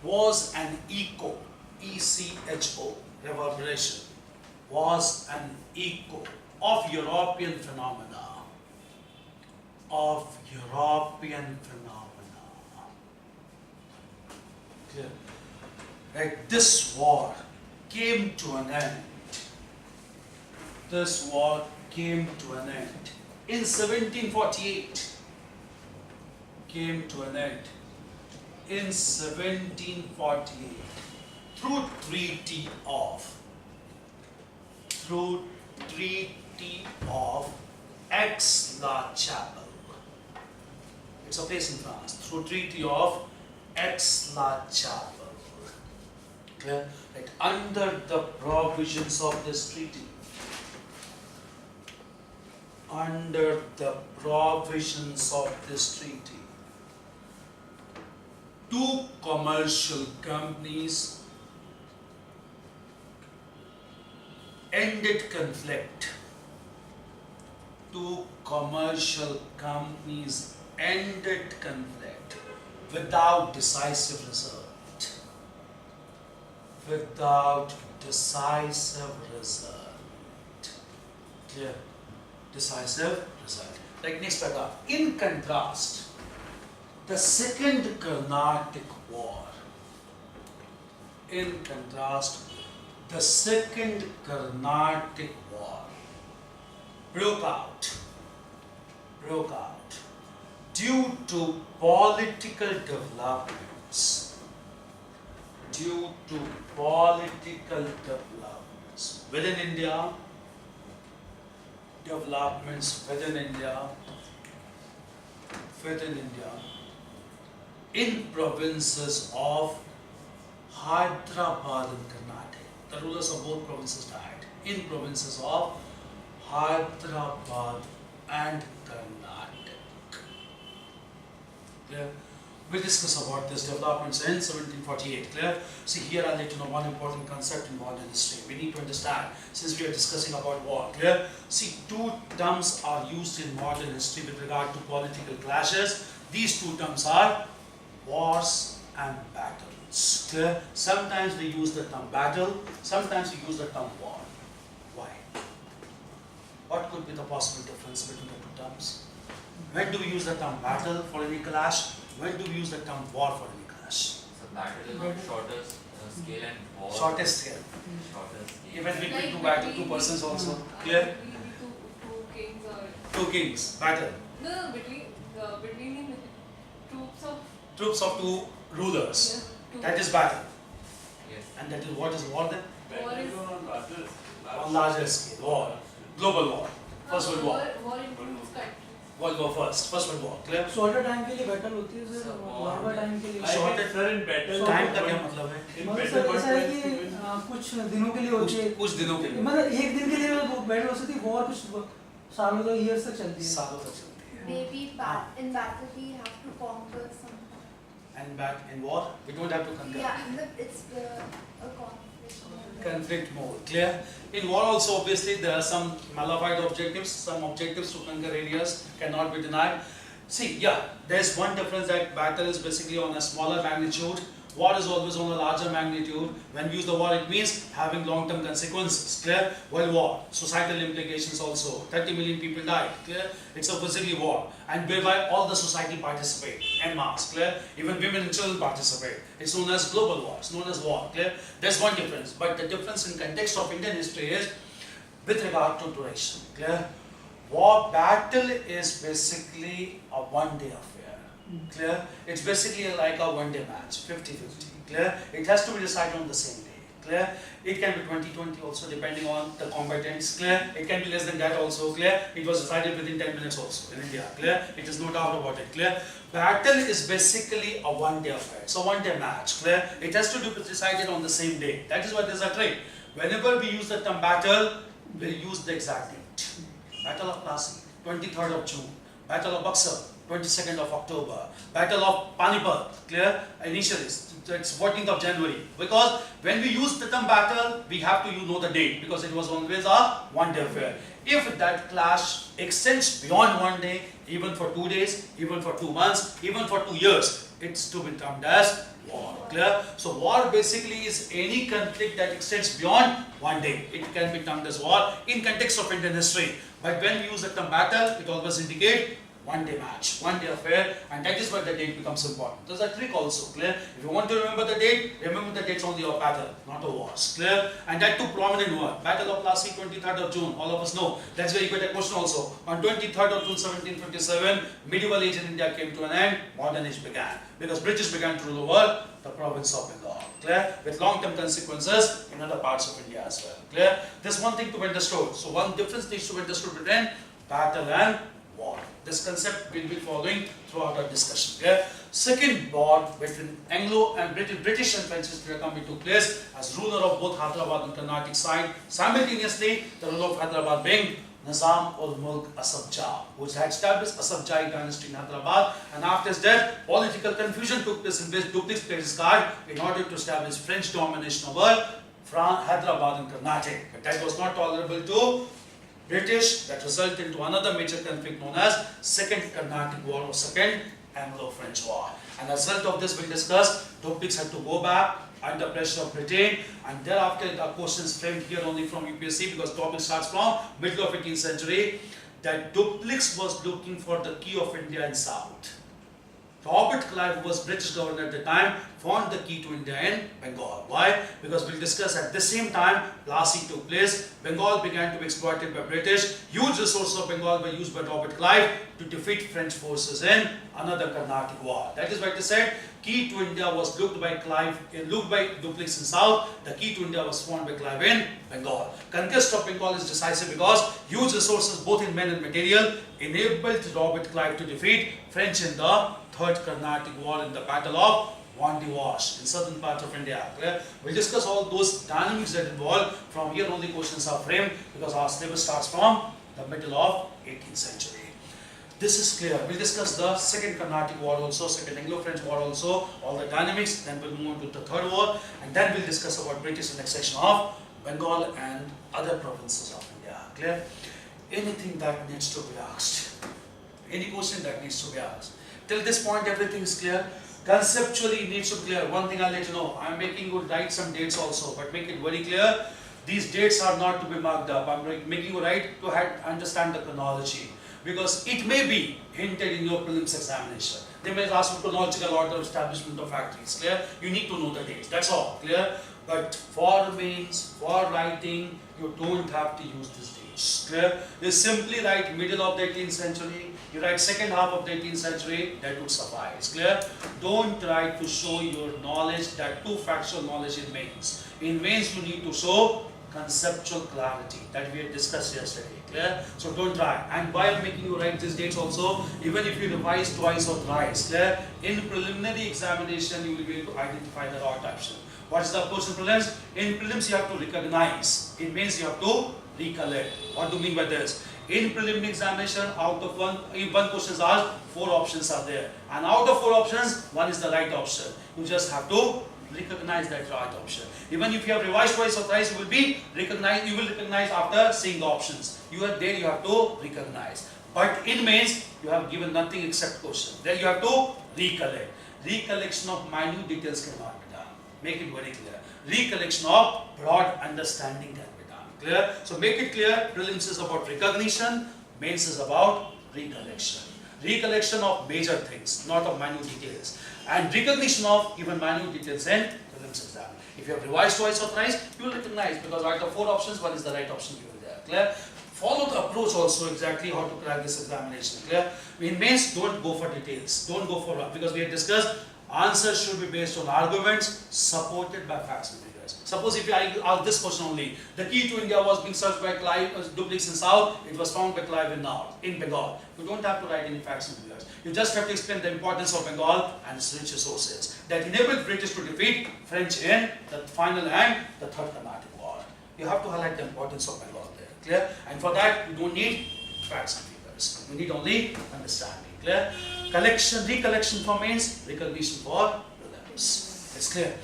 was an echo, E-C-H-O, reverberation, was an echo of European phenomena. Of European phenomena. Clear? Right, this war came to an end. This war came to an end in 1748. Came to an end in 1748 through Treaty of Aix-la-Chapelle. It's a place in France. Through Treaty of Aix-la-Chapelle. Clear? Like under the provisions of this treaty. Under the provisions of this treaty. Two commercial companies ended conflict. Two commercial companies ended conflict without decisive result. Without decisive result. Clear? Decisive result. Like next paragraph. In contrast, the Second Carnatic War. In contrast, the Second Carnatic War broke out due to political developments. Due to political developments within India. Developments within India. In provinces of Hyderabad and Karnataka. The rulers of both provinces died. In provinces of Hyderabad and Karnataka. Clear? We'll discuss about this developments in 1748. Clear? See, here I'll let you know one important concept in modern history. We need to understand, since we are discussing about war. Clear? See, two terms are used in modern history with regard to political clashes. These two terms are wars and battles. Clear? Sometimes we use the term battle, sometimes we use the term war. Why? What could be the possible difference between the two terms? When do we use the term battle for any clash? When do we use the term war for any clash? So battle is on shorter scale and war. Shortest scale. Shorter scale. Even between Like two battle, two between- persons also. uh, Clear? between two kings or Two kings, battle. no, between the troops of Troops of two rulers. two. That is battle. Yes. And that is what is war then? Battle is on larger On larger scale, war. Global war. First World War. War includes countries. World War first. First World War. Clear? Shorter time के लिए battle होती है sir, लंबा time के लिए I Short think, sir, in battle. Time का क्या मतलब है? In मतलब battle, सर what ऐसा है happens कि is- कुछ दिनों के लिए होती है, कुछ दिनों के लिए। मतलब एक दिन के लिए वो बैटल हो सकती है, वॉर कुछ सालों तक, ईयर्स तक चलती है। सालों तक चलती है. Maybe in battle we have to conquer something. And back in war, we don't have to conquer. Yeah, it's a conflict. Conflict mode. Clear? In war also, obviously, there are some malified objectives, some objectives to conquer areas cannot be denied. See, yeah, there's one difference, that battle is basically on a smaller magnitude. War is always on a larger magnitude. When we use the war, it means having long-term consequences. Clear? Well, war, societal implications also. 30 million people died. Clear? It's a basically war, and whereby all the society participate en masse. Clear? Even women and children participate. It's known as global war. It's known as war. Clear? There's one difference, but the difference in context of Indian history is with regard to duration. Clear? War battle is basically a one-day affair. Clear? It's basically like a one-day match, 50-50. Clear? It has to be decided on the same day. Clear? It can be 20-20 also, depending on the combatants. Clear? It can be less than that also. Clear? It was decided within 10 minutes also in India. Clear? It is no doubt about it. Clear? Battle is basically a one-day affair. It's a one-day match. Clear? It has to be decided on the same day. That is why there's a trick. Whenever we use the term battle, we'll use the exact date. Battle of Plassey, 23rd of June. Battle of Buxar, 22nd of October. Battle of Panipat, clear? Initially, it's 14th of January. Because when we use the term battle, we have to know the date, because it was always a one-day affair. If that clash extends beyond one day, even for 2 days, even for 2 months, even for 2 years, it's to be termed as war. Clear? So war basically is any conflict that extends beyond one day. It can be termed as war in context of Indian history. But when we use the term battle, it always indicates one-day match, one-day affair, and that is where the date becomes important. There's a trick also, clear? If you want to remember the date, remember the dates only of battle, not of wars, clear? And that two prominent words, Battle of Plassey, 23rd of June, all of us know. That's where you get a question also. On 23rd of June 1757, medieval age in India came to an end, modern age began. Because British began to rule over the province of Bengal, clear? With long-term consequences in other parts of India as well, clear? There's one thing to be understood. So one difference needs to be understood between battle and war. This concept will be following throughout our discussion. Clear? Second war between Anglo and British and French history coming to place as ruler of both Hyderabad and Carnatic side. Simultaneously, the ruler of Hyderabad being Nizam-ul-Mulk Asaf Jah, which had established Asaf Jahi dynasty in Hyderabad, and after his death, political confusion took place in which Dupleix played his card in order to establish French domination over Hyderabad and Carnatic. But that was not tolerable to British. That resulted into another major conflict known as Second Carnatic War or Second Anglo-French War. And as a result of this, we'll discuss, Dupleix had to go back under pressure of Britain, and thereafter the questions framed here only from UPSC, because topic starts from middle of 18th century, that Dupleix was looking for the key of India in south. Robert Clive, who was British governor at the time, found the key to India in Bengal. Why? Because we'll discuss at the same time, Plassey took place, Bengal began to be exploited by British, huge resources of Bengal were used by Robert Clive to defeat French forces in another Carnatic war. That is why they said, key to India was looked by Dupleix in south, the key to India was found by Clive in Bengal. Conquest of Bengal is decisive because huge resources both in men and material enabled Robert Clive to defeat French in the Third Carnatic War in the Battle of Vandi Wash in southern part of India. Clear? We'll discuss all those dynamics that involve. From here only questions are framed because our syllabus starts from the middle of 18th century. This is clear. We'll discuss the second Carnatic war also, second Anglo-French war also, all the dynamics, then we'll move on to the third war, and then we'll discuss about British annexation of Bengal and other provinces of India. Clear? Anything that needs to be asked? Any question that needs to be asked? Till this point everything is clear. Conceptually it needs to be clear. One thing I'll let you know, I'm making you write some dates also, but make it very clear. These dates are not to be marked up. I'm making you write to understand the chronology. Because it may be hinted in your prelims examination. They may ask for chronological order of establishment of factories. Clear? You need to know the dates. That's all. Clear? But for mains, for writing, you don't have to use these dates. Clear? You simply write middle of the 18th century. You write second half of the 18th century. That would suffice. Clear? Don't try to show your knowledge, that too factual knowledge in mains. In mains, you need to show conceptual clarity that we had discussed yesterday. Clear? So don't try. And why I'm making you write these dates also, even if you revise twice or thrice, clear? In preliminary examination, you will be able to identify the right option. What is the approach in prelims? In prelims, you have to recognize. In mains, you have to recollect. What do you mean by this? In preliminary examination, out of one question is asked, 4 options are there. And out of 4 options, 1 is the right option. You just have to recognize that right option. Even if you have revised twice or thrice, you will recognize after seeing the options. You are there, you have to recognize. But in mains, you have given nothing except question. Then you have to recollect. Recollection of minute details cannot be done. Make it very clear. Recollection of broad understanding can be done. Clear? So make it clear, prelims is about recognition, mains is about recollection. Recollection of major things, not of minute details. And recognition of even minute details in prelims exam. If you have revised twice or thrice, you will recognize, because out of 4 options, 1 is the right option given there. Clear? Follow the approach also exactly how to crack this examination. Clear? In mains, don't go for details. Don't go for, because we have discussed, answers should be based on arguments supported by facts and figures. Suppose if I ask this question only, the key to India was being searched by Clive, Dupleix in South, it was found by Clive in North, in Bengal. You don't have to write any facts and figures. You just have to explain the importance of Bengal and its rich resources that enabled British to defeat French in the final and the third Carnatic war. You have to highlight the importance of Bengal there. Clear? And for that, you don't need facts and figures. You need only understanding. Clear? Recollection for mains, recognition for prelims. It's clear.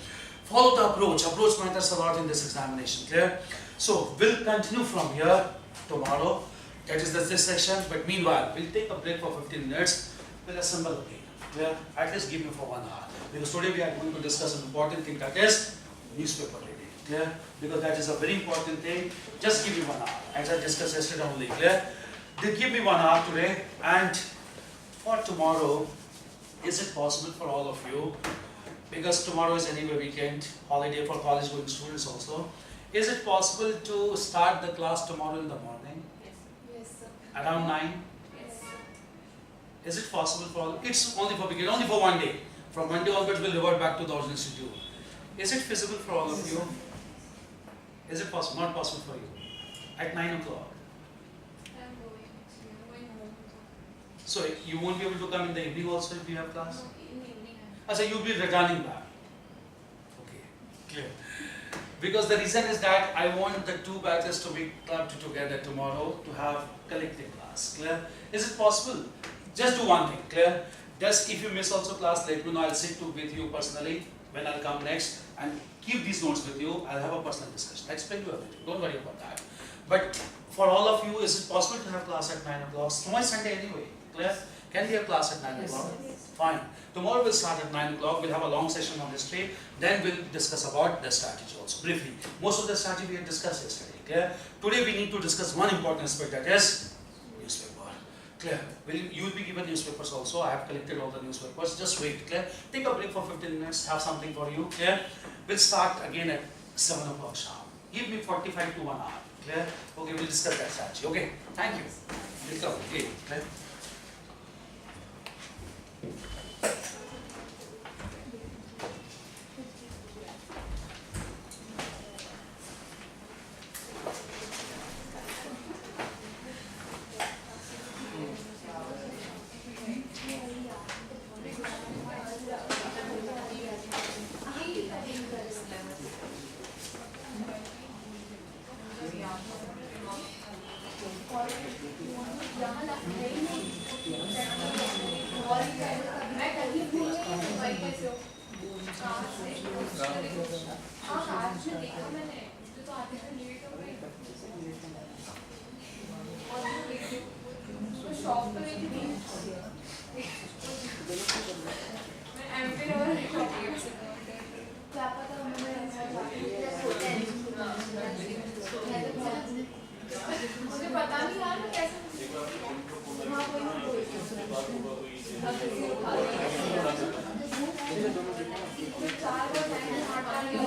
Follow the approach. Approach matters a lot in this examination. Clear? So we'll continue from here tomorrow. That is this section. But meanwhile, we'll take a break for 15 minutes. We'll assemble again. Clear? At least give me for 1 hour. Because today we are going to discuss an important thing, that is newspaper reading. Clear? Because that is a very important thing. Just give me 1 hour. As I discussed yesterday only. Clear? They give me 1 hour today, and for tomorrow, is it possible for all of you, because tomorrow is anyway weekend, holiday for college going students also, is it possible to start the class tomorrow in the morning? Yes, sir. Around 9? Yes, sir. Is it possible for all? It's only for beginning, only for 1 day. From Monday onwards, we'll revert back to the original schedule. Is it feasible for all of you? Is it possible? Not possible for you. At 9 o'clock. I'm going home. So you won't be able to come in the evening also if you have class? No, in the evening. So you'll be returning back. Okay, clear. Because the reason is that I want the 2 batches to be clubbed together tomorrow to have collective class. Clear? Is it possible? Just do one thing. Clear? Just if you miss also class, let me know. I'll sit with you personally when I'll come next and keep these notes with you. I'll have a personal discussion. I'll explain you everything. Don't worry about that. But for all of you, is it possible to have class at 9 o'clock? Tomorrow is Sunday anyway. Clear? Can we have class at 9 o'clock? Fine. Tomorrow we'll start at 9 o'clock. We'll have a long session on history. Then we'll discuss about the strategy also, briefly. Most of the strategy we had discussed yesterday. Clear? Today we need to discuss one important aspect, that is newspaper. Clear? You will be given newspapers also. I have collected all the newspapers. Just wait. Clear? Take a break for 15 minutes. Have something for you. Clear? We'll start again at 7 o'clock sharp. Give me 45 to 1 hour. Clear? Okay, we'll discuss that strategy. Okay? Thank you. We'll come. Okay. Clear? यहाँ मैं कहीं भूल गई हूँ, भाई कैसे हो? हाँ कार में देखा मैंने, तो आधे से लेट हो गई और तो शॉप पे गई थी मैं एमपी नगर शॉप पे क्या पता उन्होंने मुझे पता नहीं यार मैं कैसे चार बार मैंने हाथ डाल के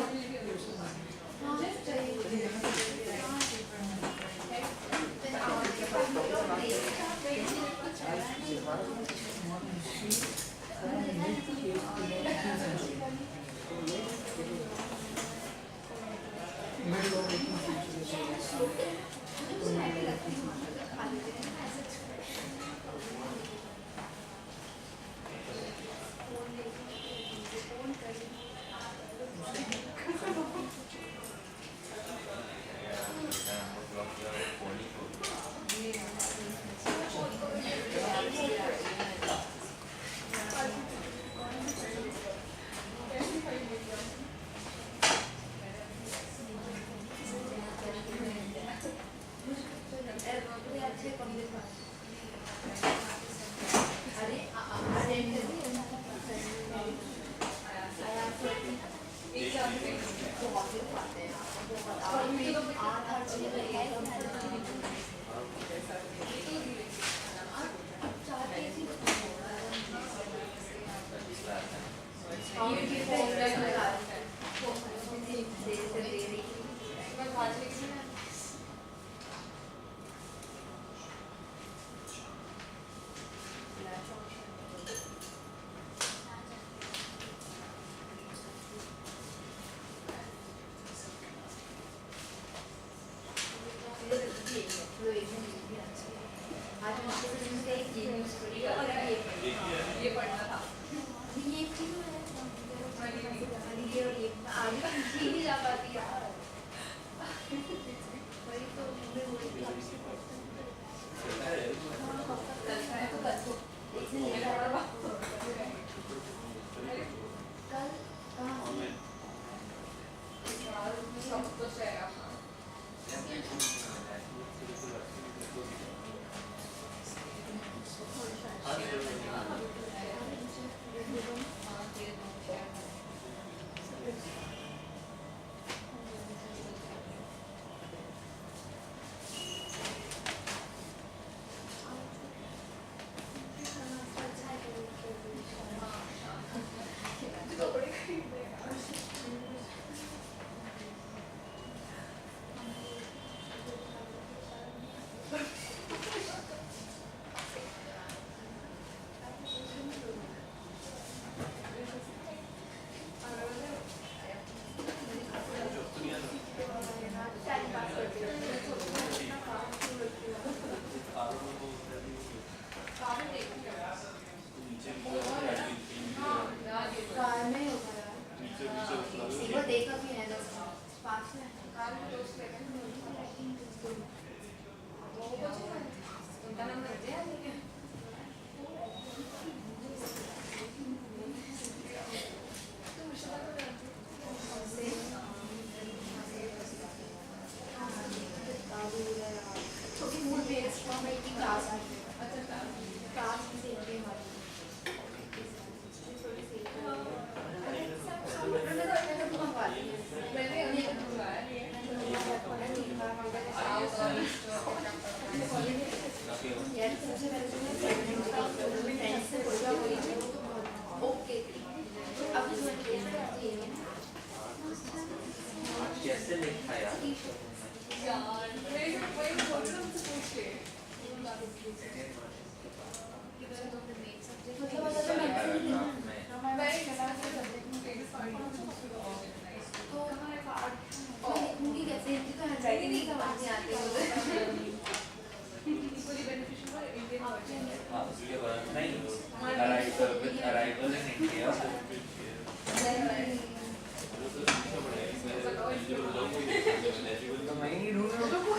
ये पढ़ना था ये क्यों है ये और ये आगे पीछे ही जा पाती यार वही तो मुझे वही सब कुछ है कैसे लिखा यार उसके बाद नहीं अराइवल इन इंडिया तो मैं ही ढूंढ रहा हूँ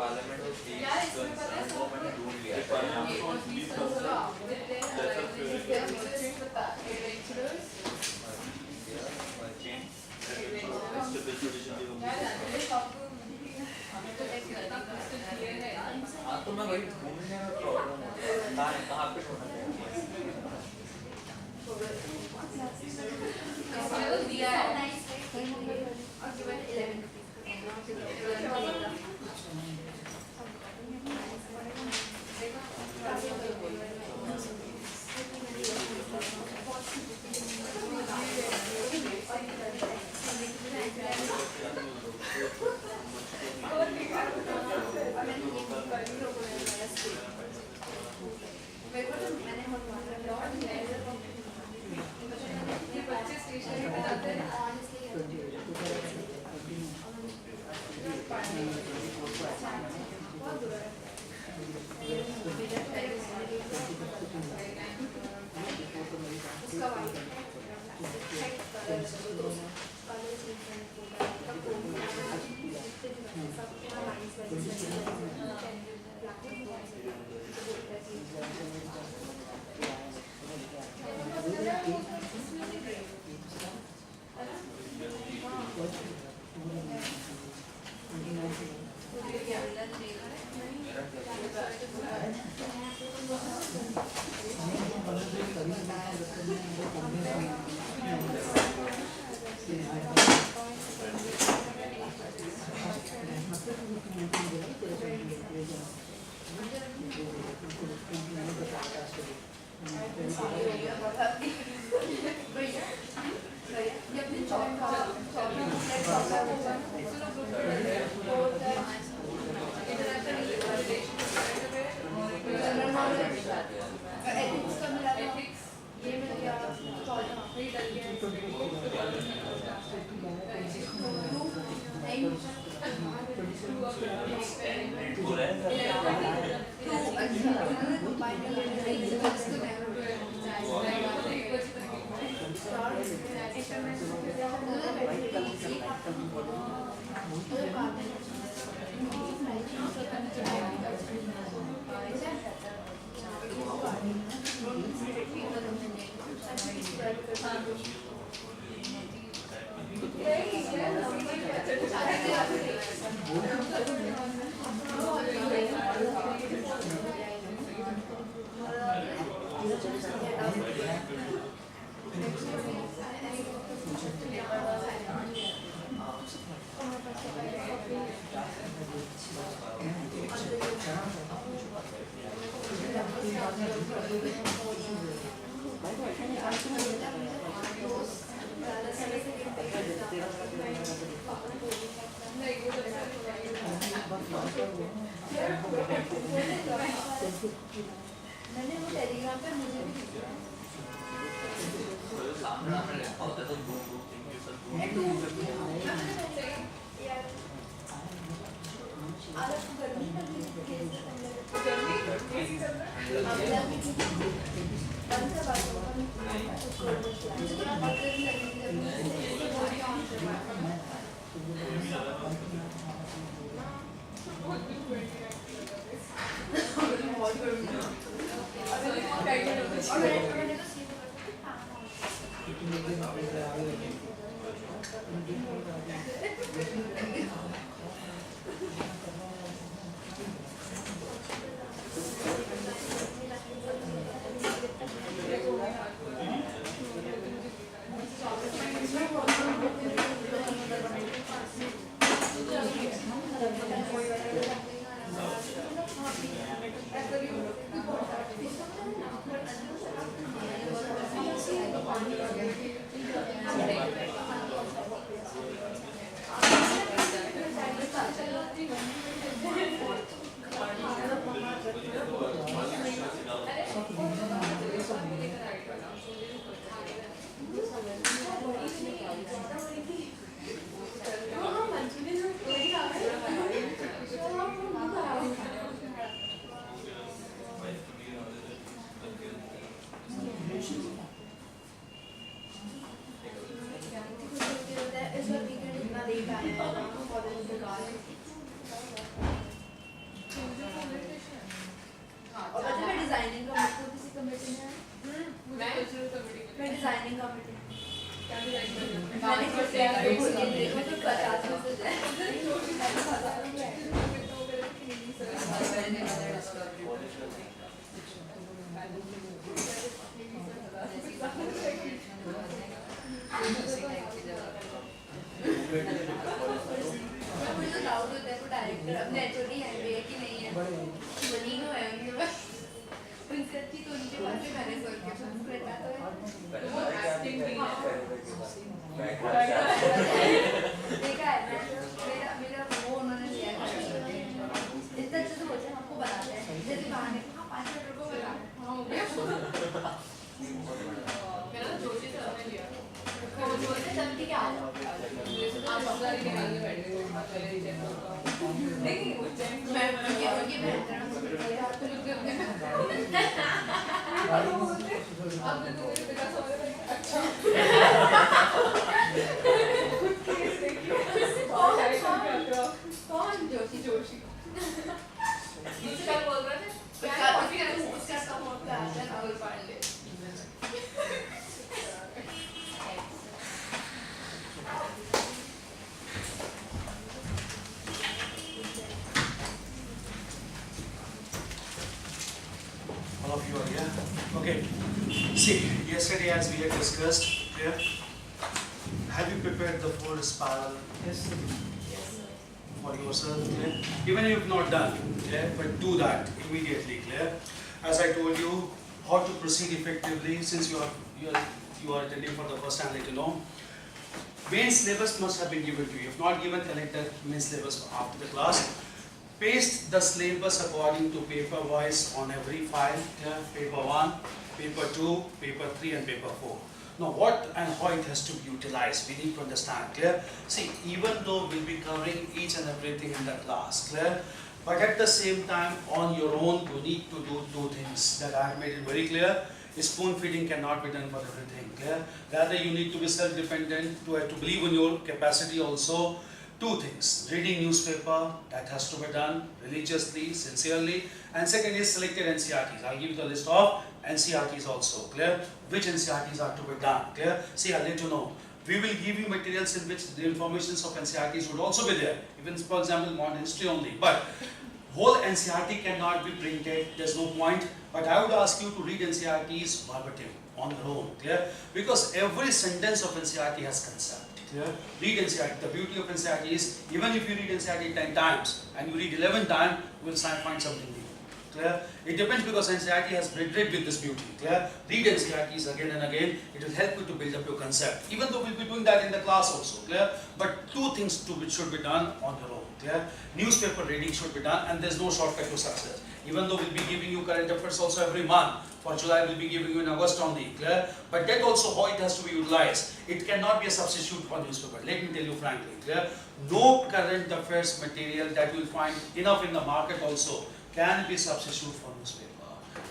पार्लियामेंट और यार इसमें पता है सब मैंने ढूंढ लिया ये था और फीस का होगा with their lecturers बता lecturers यार ये सब हमें तो एक कितना क्वेश्चन क्लियर है यार हाँ तो मैं वही ढूंढने में प्रॉब्लम होता है कहाँ पे ढूंढना है इसमें तो दिया है और given 11 ये बच्चे स्टेशनरी पे जाते हैं मैंने वो टेलीग्राम पे मुझे भी दिया सामने आपने लिखा होता है तो ढूंढ यार आज गर्मी का दिन कैसे गर्मी कैसी चल रहा है बंद कर बात मुझे थोड़ा बात करनी और पता है डिजाइनिंग का मुझको किसी कमेटी में मैं कल्चरल कमेटी मैं डिजाइनिंग कमेटी क्या डिजाइन कर रही हूँ मैंने सोचा है कि देखो तो 50 में से जाए मुझे डाउट होता है वो डायरेक्टर अब नेचुरली है कि नहीं है बनी हो है उनके पास उनसे अच्छी तो उनके पास ही मैंने सोच के संस्कृत का तो वो एक्टिंग भी है देखा है मेरा मेरा वो उन्होंने लिया था इतना अच्छे से बोलते हैं हमको बताते हैं जैसे कहानी हाँ 5 मिनट को बता हाँ हो गया मेरा जोशी सर ने लिया वो बोलते हैं जल्दी क्या आ जाओ आप अपना निकालने बैठ गए नहीं मैं उनके बेहतर अब देखो मेरे पिता समझ रहे हैं अच्छा कौन जोशी जोशी क्या बोल रहे थे उसका कम होता है Rahul Pandey All of you are here. Okay. See, yesterday as we had discussed here, have you prepared the full spiral Yes, sir. for yourself? Clear? Even if you have not done, clear? But do that immediately. Clear? As I told you, how to proceed effectively since you are attending for the first time. Let you know. Main syllabus must have been given to you. If not given, collect the main syllabus after the class. Paste the syllabus according to paper wise on every file. Yeah? Paper 1, paper 2, paper 3 and paper 4. Now what and how it has to be utilized, we need to understand. Clear? See, even though we'll be covering each and everything in the class, clear? But at the same time, on your own, you need to do two things that I have made it very clear. Spoon feeding cannot be done for everything. Clear? Rather, you need to be self-dependent, to believe in your capacity also. Two things: reading newspaper, that has to be done religiously, sincerely, and second is selected NCRTs. I'll give you the list of NCRTs also. Clear? Which NCRTs are to be done? Clear? See, I'll let you know. We will give you materials in which the informations of NCRTs would also be there. Even for example, modern history only. But whole NCRT cannot be printed. There's no point. But I would ask you to read NCRTs verbatim on your own. Clear? Because every sentence of NCRT has concept. Clear? Read NCRT. The beauty of NCRT is, even if you read NCRT 10 times and you read 11 times, you will find something new. Clear? It depends because NCRT has bred with this beauty. Clear? Read NCRTs again and again. It will help you to build up your concept. Even though we'll be doing that in the class also. Clear? But two things which should be done on your own. Clear? Newspaper reading should be done, and there's no shortcut to success. Even though we'll be giving you current affairs also every month. For July, we'll be giving you in August only. Clear? But that also how it has to be utilized. It cannot be a substitute for newspaper. Let me tell you frankly. Clear? No current affairs material that you will find enough in the market also can be substitute for newspaper.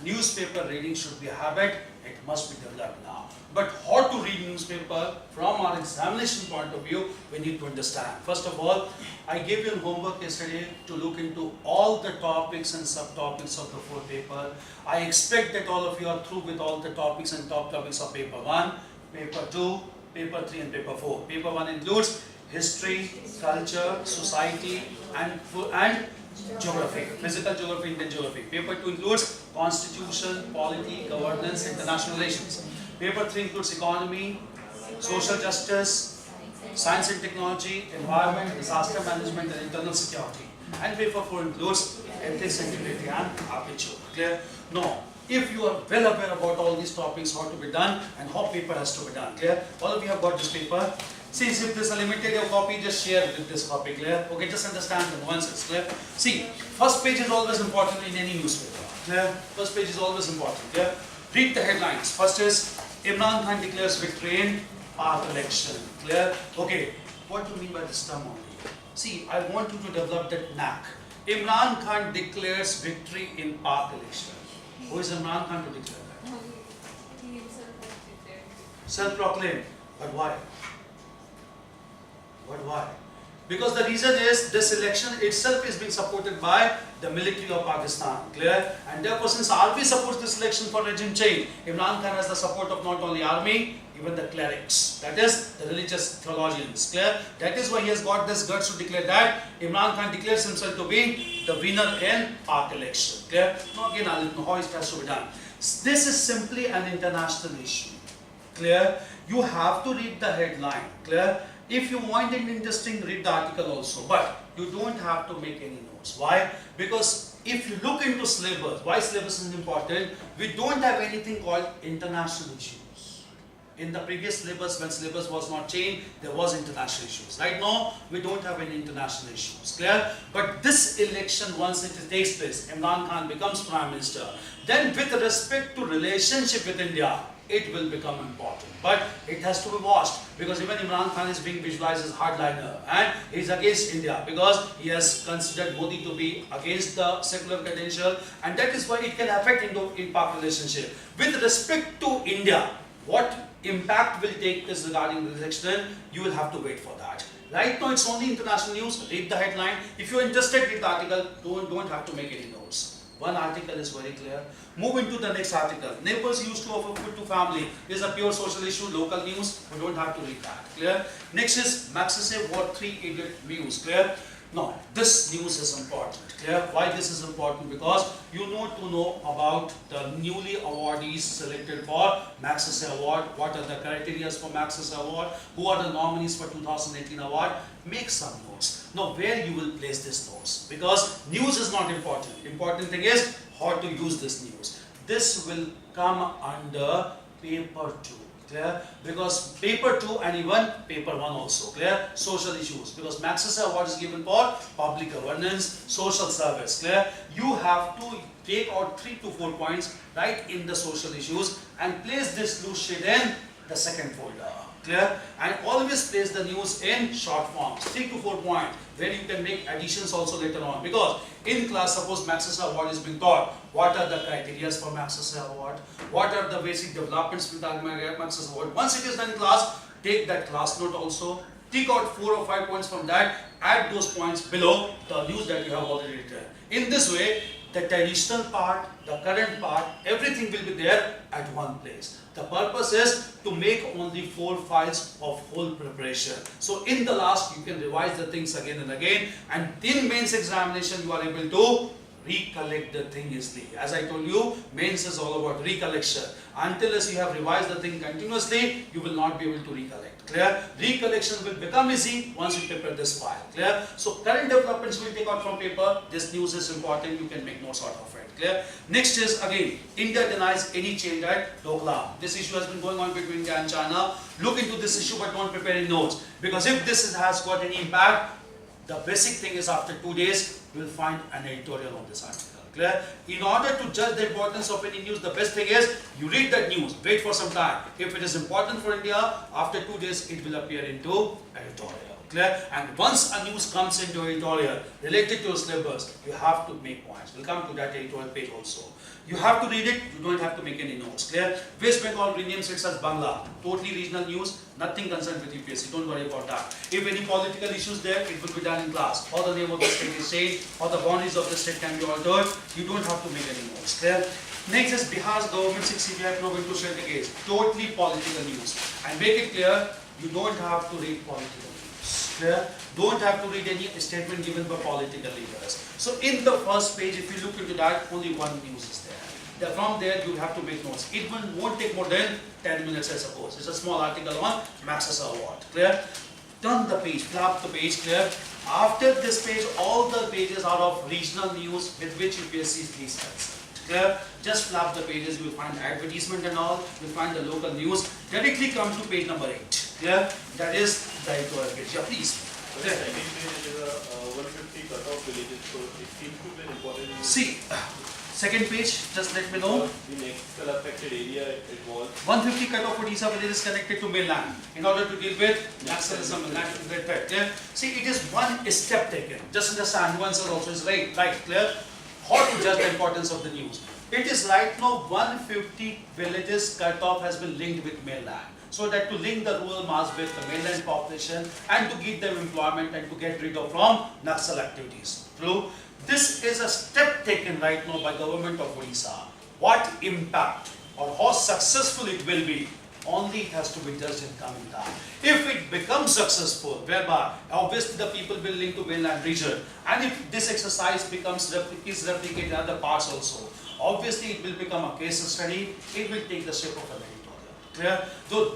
Newspaper reading should be a habit. It must be developed now. But how to read newspaper from our examination point of view, we need to understand. First of all, I gave you homework yesterday to look into all the topics and subtopics of the 4th paper. I expect that all of you are through with all the topics and topics of paper 1, paper 2, paper 3 and paper 4. Paper 1 includes history, culture, society and geography, physical geography, Indian geography. Paper 2 includes constitution, polity, governance, international relations. Paper 3 includes economy, social justice, science and technology, environment, disaster management and internal security. And paper 4 includes ethics, integrity and aptitude. Clear? No. If you are well aware about all these topics, how to be done and how paper has to be done. Clear? All of you have got this paper. See, if there's a limited copy, just share with this copy. Clear? Okay, just understand the nuances. Clear? See, first page is always important in any newspaper. Clear? First page is always important. Clear? Read the headlines. First is Imran Khan declares victory in Bagh election. Clear? Okay, what do you mean by this term only? See, I want you to develop that knack. Imran Khan declares victory in Bagh election. Who is Imran Khan to declare that? He himself has declared. Self-proclaimed. But why? But why? Because the reason is this election itself is being supported by the military of Pakistan. Clear? And therefore, since army supports this election for regime change, Imran Khan has the support of not only army, even the clerics. That is the religious theologians. Clear? That is why he has got this guts to declare that Imran Khan declares himself to be the winner in Pak election. Clear? Now again, I'll know how it has to be done. This is simply an international issue. Clear? You have to read the headline. Clear? If you want it interesting, read the article also. But you don't have to make any notes. Why? Because if you look into syllabus, why syllabus is important? We don't have anything called international issues. In the previous syllabus, when syllabus was not changed, there was international issues. Right now, we don't have any international issues. Clear? But this election, once it takes place, Imran Khan becomes Prime Minister, then with respect to relationship with India, it will become important. But it has to be watched, because even Imran Khan is being visualized as hardliner and he is against India because he has considered Modi to be against the secular credential, and that is why it can affect Indo-Pak relationship. With respect to India, what impact will take place regarding the election, you will have to wait for that. Right now it's only international news. Read the headline. If you are interested, read the article. Don't have to make any notes. One article is very clear. Move into the next article. Neighbors used to offer food to family. This is a pure social issue, local news. We don't have to read that. Clear? Next is Maxese War 3 idiot views. Clear? Now, this news is important. Clear? Why this is important? Because you need to know about the newly awardees selected for Maxese Award. What are the criteria for Maxese Award? Who are the nominees for 2018 award? Make some notes. Now, where you will place these notes? Because news is not important. Important thing is how to use this news. This will come under paper 2. Clear? Because paper 2 and even paper 1 also. Clear? Social issues. Because Maxese Award is given for public governance, social service. Clear? You have to take out 3 to 4 points right in the social issues and place this loose sheet in the second folder. Clear? And always place the news in short forms, 3 to 4 points, where you can make additions also later on. Because in class, suppose Maxese Award is being taught, what are the criteria for Maxese Award? What are the basic developments with Maxese Award? Once it is done in class, take that class note also, take out 4 or 5 points from that, add those points below the news that you have already written. In this way, the traditional part, the current part, everything will be there at one place. The purpose is to make only 4 files of whole preparation. So in the last, you can revise the things again and again, and in mains examination, you are able to recollect the thing easily. As I told you, mains is all about recollection. Until as you have revised the thing continuously, you will not be able to recollect. Clear? Recollection will become easy once you prepare this file. Clear? So current developments will take out from paper. This news is important. You can make notes out of it. Clear? Next is again, India denies any change at Doklam. This issue has been going on between India and China. Look into this issue, but don't prepare any notes, because if this has got any impact, the basic thing is after 2 days, you will find an editorial on this article. Clear? In order to judge the importance of any news, the best thing is you read that news, wait for some time. If it is important for India, after 2 days it will appear into editorial. Clear? And once a news comes into editorial related to your syllabus, you have to make points. We'll come to that editorial page also. You have to read it, you don't have to make any notes. Clear? West Bengal renames itself as Bangla. Totally regional news, nothing concerned with UPSC. Don't worry about that. If any political issues there, it will be done in class. Or the name of the state is changed, or the boundaries of the state can be altered. You don't have to make any notes. Clear? Next is Bihar's government 6 CBI program to share the case. Totally political news. And make it clear, you don't have to read political news. Clear? Don't have to read any statement given by political leaders. So in the first page, if you look into that, only one news is there. From there, you have to make notes. It won't take more than 10 minutes, I suppose. It's a small article on Maxese Award. Clear? Turn the page, flap the page. Clear? After this page, all the pages are of regional news with which UPSC is least concerned. Clear? Just flap the pages. You will find advertisement and all. You will find the local news. Directly come to page number 8. Clear? That is the editorial page. Yeah, please. The second page is a 150 cutoff villages, so it seems to be an important news. See, second page, just let me know. The next affected area it was. 150 cutoff Odisha village is connected to mainland in order to deal with nationalism and national threat. Clear? See, it is one step taken. Just understand, nuances also is right, clear? How to judge the importance of the news. It is right now 150 villages cutoff has been linked with mainland. so that to link the rural mass with the mainland population and to give them employment and to get rid of from Naxal activities. True. This is a step taken right now by government of Odisha. What impact or how successful it will be, only it has to be judged in coming time. If it becomes successful, whereby obviously the people will link to mainland region, and if this exercise becomes replicated in other parts also, obviously it will become a case study. It will take the shape of an editorial. Clear? So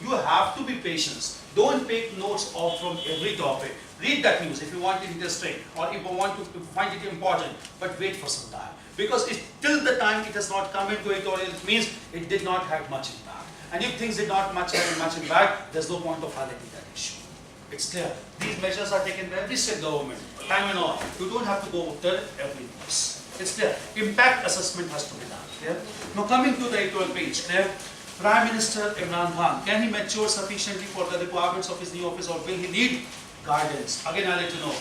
you have to be patient. Don't take notes off from every topic. Read that news if you want it interesting or if you want to find it important, but wait for some time. Because till the time it has not come into editorial, it means it did not have much impact. And if things did not have much impact, there's no point of highlighting that issue. It's clear. These measures are taken by every state government, time and all. You don't have to go after every news. It's clear. Impact assessment has to be done. Clear? Now coming to the editorial page, clear? Prime Minister Imran Khan, can he mature sufficiently for the requirements of his new office, or will he need guidance? Again, I'll let you know.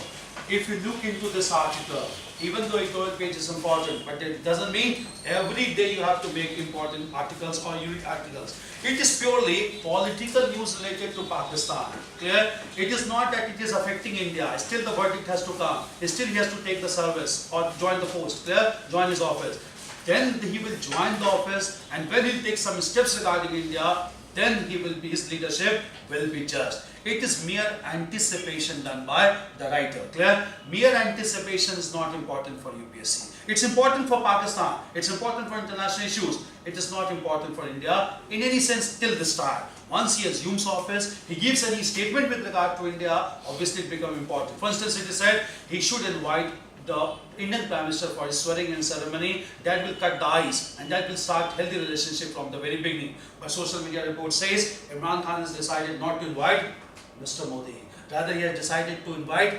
If you look into this article, even though editorial page is important, but it doesn't mean every day you have to make important articles or unique articles. It is purely political news related to Pakistan. Clear? It is not that it is affecting India. Still the verdict has to come. Still he has to take the service or join the force. Clear? Join his office. Then he will join the office, and when he takes some steps regarding India, then his leadership will be judged. It is mere anticipation done by the writer. Clear? Mere anticipation is not important for UPSC. It's important for Pakistan. It's important for international issues. It is not important for India in any sense till this time. Once he assumes office, he gives any statement with regard to India, obviously it becomes important. For instance, it is said he should invite the Indian Prime Minister for his swearing-in ceremony. That will cut the ice and that will start healthy relationship from the very beginning. But social media report says Imran Khan has decided not to invite Mr. Modi. Rather, he has decided to invite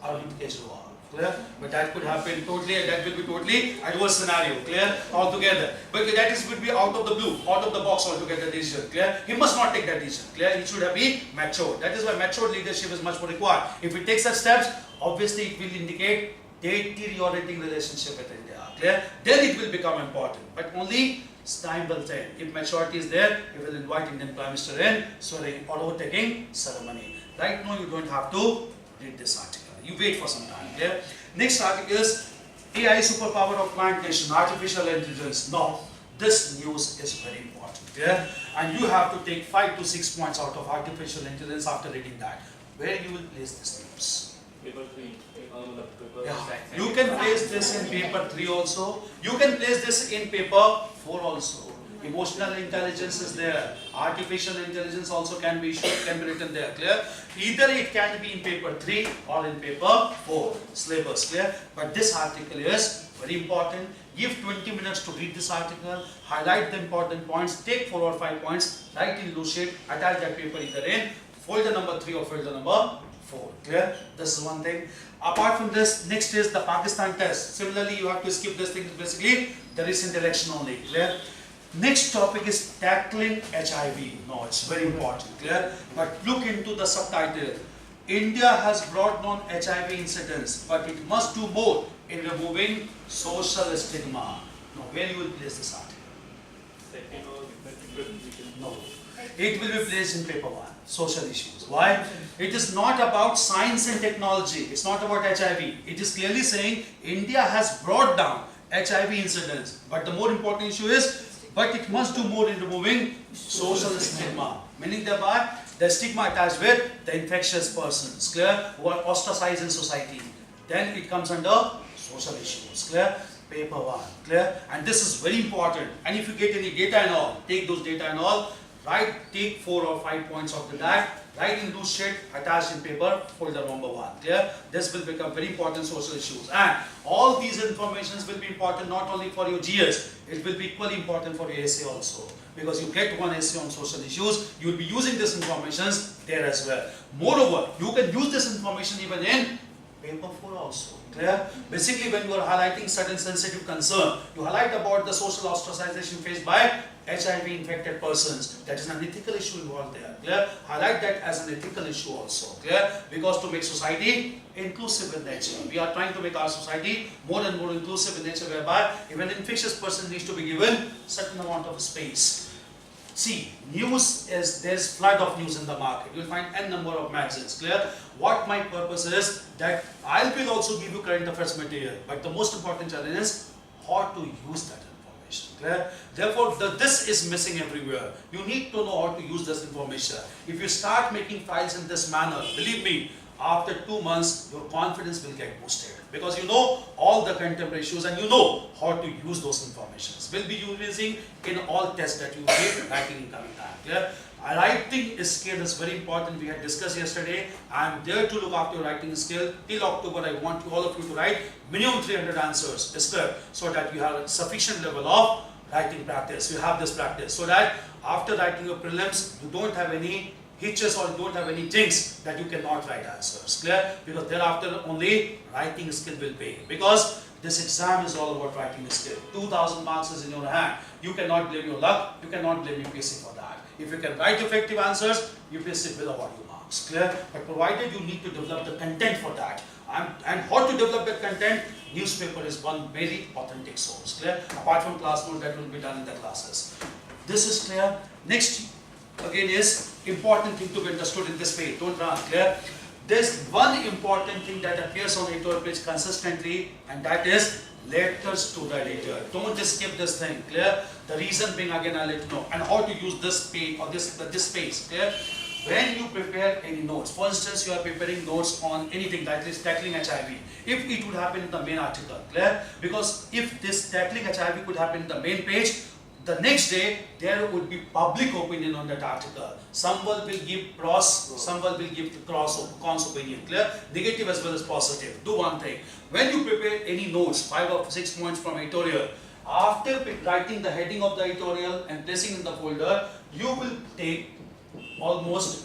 Arvind Kejriwal. Clear? But that could happen totally, and that will be totally adverse scenario. Clear? Altogether. But that would be out of the blue, out of the box altogether decision. Clear? He must not take that decision. Clear? He should have been mature. That is why mature leadership is much more required. If he takes such steps, obviously it will indicate deteriorating relationship with India. Clear? Then it will become important. But only time will tell. If maturity is there, he will invite Indian Prime Minister in swearing or overtaking ceremony. Right now, you don't have to read this article. You wait for some time. Clear? Next article is AI superpower of client nation, artificial intelligence. Now, this news is very important. Clear? And you have to take 5 to 6 points out of artificial intelligence after reading that. Where you will place this news? Paper 3. Yeah. You can place this in paper 3 also. You can place this in paper 4 also. Emotional intelligence is there. Artificial intelligence also can be issued, can be written there. Clear? Either it can be in paper 3 or in paper 4. Syllabus. Clear? But this article is very important. Give 20 minutes to read this article. Highlight the important points. Take 4 or 5 points. Write in loose shape. Attach that paper either in folder number 3 or folder number 4. Clear? This is one thing. Apart from this, next is the Pakistan test. Similarly, you have to skip this thing. Basically, the recent election only. Clear? Next topic is tackling HIV. No, it's very important. Clear? But look into the subtitle. India has brought down HIV incidence, but it must do more in removing social stigma. Now, where you will place this article? Second or No. It will be placed in paper 1, social issues. Why? It is not about science and technology. It's not about HIV. It is clearly saying India has brought down HIV incidence. But the more important issue is, but it must do more in removing social stigma. Meaning thereby, the stigma attached with the infectious persons, clear, who are ostracized in society. Then it comes under social issues, clear? Paper 1, clear? And this is very important. And if you get any data and all, take those data and all, take 4 or 5 points of that, write in loose sheet, attached in paper, folder number 1. Clear? This will become very important social issues. And all these informations will be important not only for your GS, it will be equally important for your essay also. Because you get one essay on social issues, you will be using this information there as well. Moreover, you can use this information even in paper 4 also. Clear? Basically, when you are highlighting certain sensitive concern, you highlight about the social ostracization faced by HIV infected persons. That is an ethical issue involved there. Clear? Highlight that as an ethical issue also. Clear? Because to make society inclusive in nature. We are trying to make our society more and more inclusive in nature, whereby even infectious person needs to be given certain amount of space. See, news is, there's flood of news in the market. You'll find n number of magazines, clear? What my purpose is that I will also give you current affairs material, but the most important challenge is how to use that information, clear? Therefore, this is missing everywhere. You need to know how to use this information. If you start making files in this manner, believe me, after 2 months, your confidence will get boosted. Because you know all the contemporary issues and you know how to use those informations. Will be using in all tests that you give writing in coming time. Clear? Writing skill is very important. We had discussed yesterday. I am there to look after your writing skill. Till October, I want all of you to write minimum 300 answers, so that you have a sufficient level of writing practice. You have this practice, so that after writing your prelims, you don't have any hitches or don't have any things that you cannot write answers, clear? Because thereafter only writing skill will pay. Because this exam is all about writing skill. 2000 marks is in your hand. You cannot blame your luck, you cannot blame UPSC for that. If you can write effective answers, UPSC will award you marks, clear? But provided you need to develop the content for that. And how to develop that content? Newspaper is one very authentic source, clear? Apart from class note, that will be done in the classes. This is clear. Next, again, is important thing to be understood in this page. Don't run, clear? There's one important thing that appears on the editorial page consistently, and that is letters to the editor. Don't just skip this thing, clear? The reason being, again, I'll let you know, and how to use this page or this space, clear? When you prepare any notes, for instance, you are preparing notes on anything that is tackling HIV. If it would happen in the main article, clear? Because if this tackling HIV could happen in the main page, the next day there would be public opinion on that article. Someone will give pros, someone will give the cons opinion, clear? Negative as well as positive. Do one thing. When you prepare any notes, 5 or 6 points from editorial, after writing the heading of the editorial and placing in the folder, you will take almost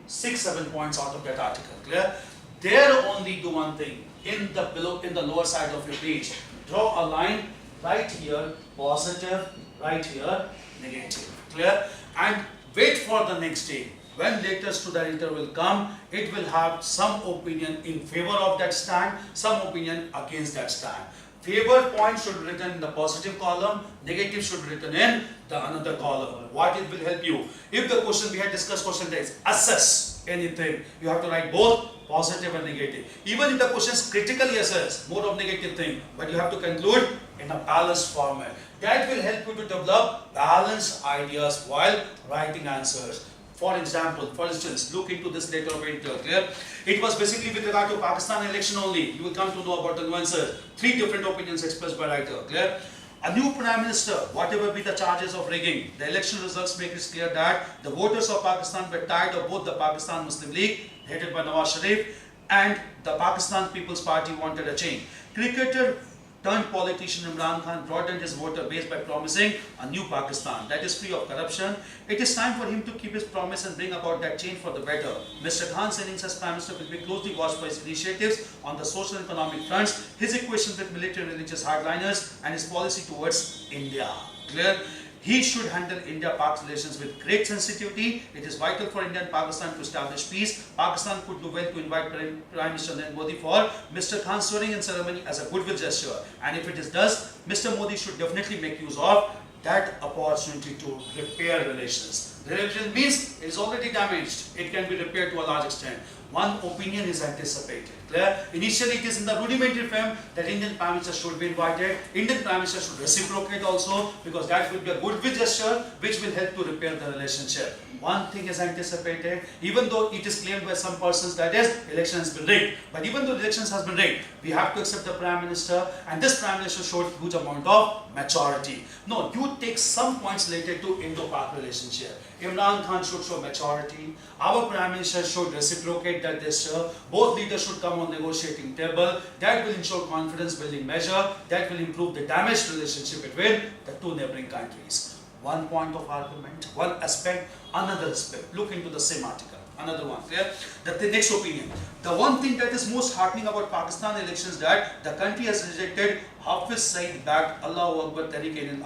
6-7 points out of that article, clear? There only do one thing. In the lower side of your page, draw a line right here, positive, right here, negative, clear? And wait for the next day. When letters to the editor will come, it will have some opinion in favor of that stand, some opinion against that stand. Favor point should be written in the positive column, negative should be written in the another column. What it will help you? If the question, we had discussed question is assess anything, you have to write both positive and negative. Even if the question is critically assess, more of negative thing, but you have to conclude in a balanced format. That will help you to develop balanced ideas while writing answers. For example, for instance, look into this letter of editor, clear? It was basically with regard to Pakistan election only. You will come to know about the nuances. 3 different opinions expressed by writer, clear? A new Prime Minister, whatever be the charges of rigging, the election results make it clear that the voters of Pakistan were tired of both the Pakistan Muslim League, headed by Nawaz Sharif, and the Pakistan People's Party wanted a change. Cricketer turned politician Imran Khan broadened his voter base by promising a new Pakistan that is free of corruption. It is time for him to keep his promise and bring about that change for the better. Mr. Khan's innings as Prime Minister will be closely watched by his initiatives on the social and economic fronts, his equations with military and religious hardliners, and his policy towards India. Clear? He should handle India-Pak relations with great sensitivity. It is vital for India and Pakistan to establish peace. Pakistan could do well to invite Prime Minister Narendra Modi for Mr. Khan's swearing-in ceremony as a goodwill gesture. And if it is does, Mr. Modi should definitely make use of that opportunity to repair relations. Relation means it is already damaged. It can be repaired to a large extent. One opinion is anticipated. Clear? Initially, it is in the rudimentary form that Indian Prime Minister should be invited. Indian Prime Minister should reciprocate also, because that will be a goodwill gesture which will help to repair the relationship. One thing is anticipated, even though it is claimed by some persons that is election has been rigged. But even though the elections has been rigged, we have to accept the Prime Minister, and this Prime Minister showed huge amount of maturity. No, you take some points related to Indo-Pak relationship. Imran Khan should show maturity. Our Prime Minister should reciprocate that gesture. Both leaders should come on negotiating table. That will ensure confidence building measure. That will improve the damaged relationship between the two neighboring countries. One point of argument, one aspect, another aspect. Look into the same article. Another one, clear? The next opinion. The one thing that is most heartening about Pakistan elections that the country has rejected Hafiz Saeed backed Allahu Akbar Tariq in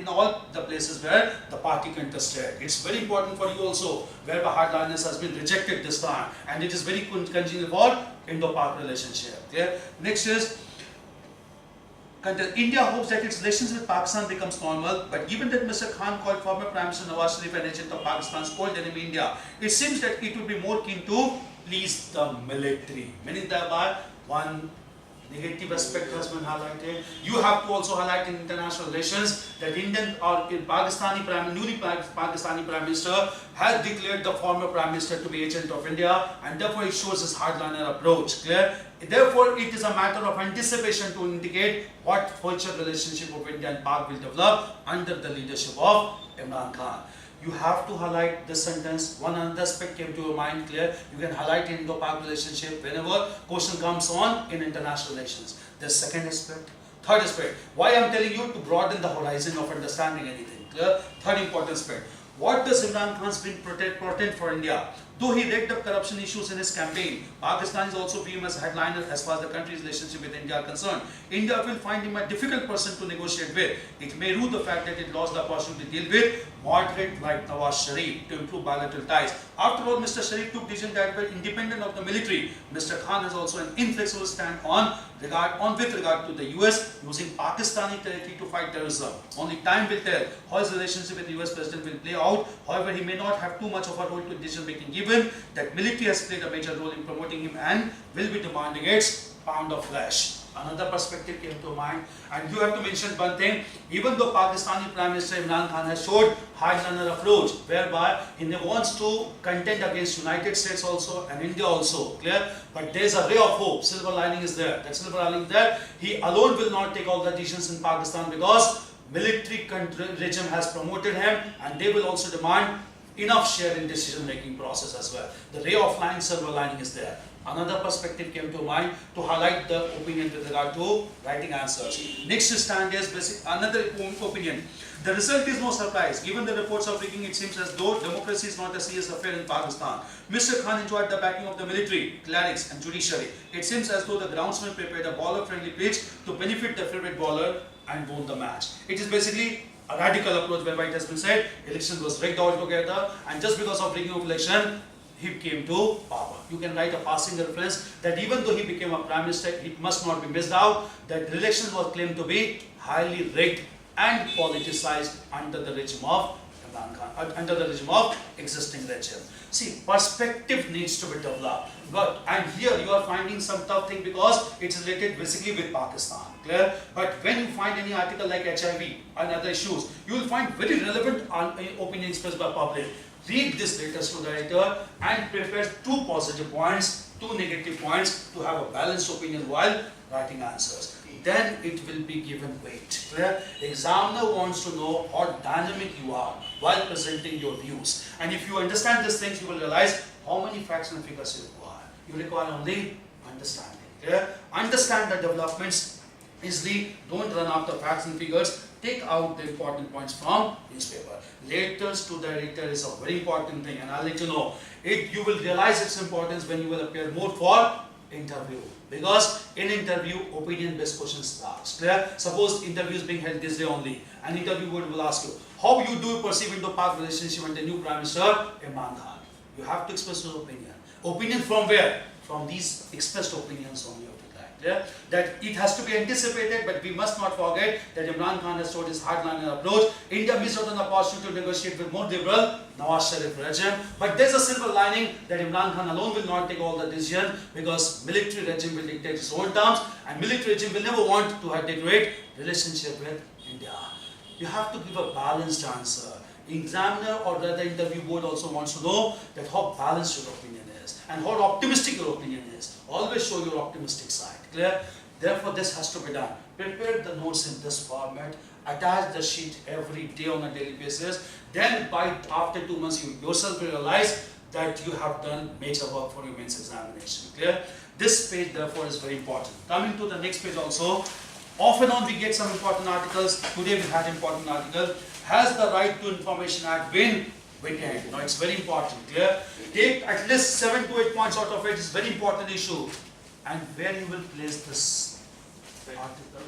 all the places where the party contested. It's very important for you also, where the hardliners has been rejected this time, and it is very congenial for Indo-Pak relationship. Clear? Next is India hopes that its relations with Pakistan becomes normal, but given that Mr. Khan called former Prime Minister Nawaz Sharif an agent of Pakistan's cold enemy India, it seems that it would be more keen to please the military. Meaning thereby, one negative aspect has been highlighted. You have to also highlight in international relations that Indian or newly Pakistani Prime Minister has declared the former Prime Minister to be agent of India, and therefore it shows his hardliner approach. Clear? Therefore, it is a matter of anticipation to indicate what future relationship of India and Pak will develop under the leadership of Imran Khan. You have to highlight this sentence. One other aspect came to your mind, clear? You can highlight Indo-Pak relationship whenever question comes on in international relations. The second aspect. Third aspect. Why I am telling you to broaden the horizon of understanding anything, clear? Third important aspect. What does Imran Khan's bring portend for India? Though he raked up corruption issues in his campaign, Pakistan is also viewed as a headliner as far as the country's relationship with India are concerned. India will find him a difficult person to negotiate with. It may rue the fact that it lost the opportunity to deal with moderate like Nawaz Sharif to improve bilateral ties. After all, Mr. Sharif took decisions that were independent of the military. Mr. Khan has also an inflexible stand with regard to the US using Pakistani territory to fight terrorism. Only time will tell how his relationship with the US President will play out. However, he may not have too much of a role to decision making given that military has played a major role in promoting him and will be demanding its pound of flesh. Another perspective came to mind, and you have to mention one thing. Even though Pakistani Prime Minister Imran Khan has showed hardliner approach, whereby he wants to contend against United States also and India also, clear? But there is a ray of hope. Silver lining is there. That silver lining is there. He alone will not take all the decisions in Pakistan because military regime has promoted him, and they will also demand enough share in decision-making process as well. The ray of line, silver lining is there. Another perspective came to mind to highlight the opinion with regard to writing answers. Next stand is another opinion. The result is no surprise. Given the reports of rigging, it seems as though democracy is not a serious affair in Pakistan. Mr. Khan enjoyed the backing of the military, clerics and judiciary. It seems as though the groundsman prepared a bowler-friendly pitch to benefit the favorite bowler and won the match. It is basically a radical approach whereby it has been said election was rigged altogether, and just because of rigging of election he came to power. You can write a passing reference that even though he became a prime minister, it must not be missed out that the election was claimed to be highly rigged and politicized under the regime of Imran Khan, under the regime of existing regime. See, perspective needs to be developed. And here you are finding some tough thing because it's related basically with Pakistan. Clear? But when you find any article like HIV and other issues, you will find very relevant opinions expressed by public. Read this letters to the editor and prepare 2 positive points, 2 negative points to have a balanced opinion while writing answers. Then it will be given weight. Clear? Examiner wants to know how dynamic you are while presenting your views. And if you understand these things, you will realize how many facts and figures you require. You require only understanding. Clear? Understand the developments easily. Don't run after facts and figures. Take out the important points from newspaper. Letters to the editor is a very important thing, and I'll let you know. You will realize its importance when you will appear more for interview. Because in interview, opinion-based questions starts. Clear? Suppose interview is being held this day only. An interviewer will ask you, how you do perceive Indo-Pak relationship and the new Prime Minister, Imran Khan? You have to express your opinion. Opinion from where? From these expressed opinions only. Yeah? That it has to be anticipated, but we must not forget that Imran Khan has showed his hardliner approach. India missed out on the opportunity to negotiate with more liberal Nawaz Sharif regime. But there's a silver lining that Imran Khan alone will not take all the decisions because military regime will dictate its own terms, and military regime will never want to have degrade relationship with India. You have to give a balanced answer. Examiner or rather interview board also wants to know that how balanced your opinion is and how optimistic your opinion is. Always show your optimistic side. Clear? Therefore, this has to be done. Prepare the notes in this format. Attach the sheet every day on a daily basis. Then, after 2 months, you yourself will realize that you have done major work for your mains examination. Clear? This page, therefore, is very important. Coming to the next page also. Off and on, we get some important articles. Today, we had important article. Has the Right to Information Act been weakened? Now, it's very important. Clear? Take at least 7 to 8 points out of it. It's a very important issue. And where you will place this article?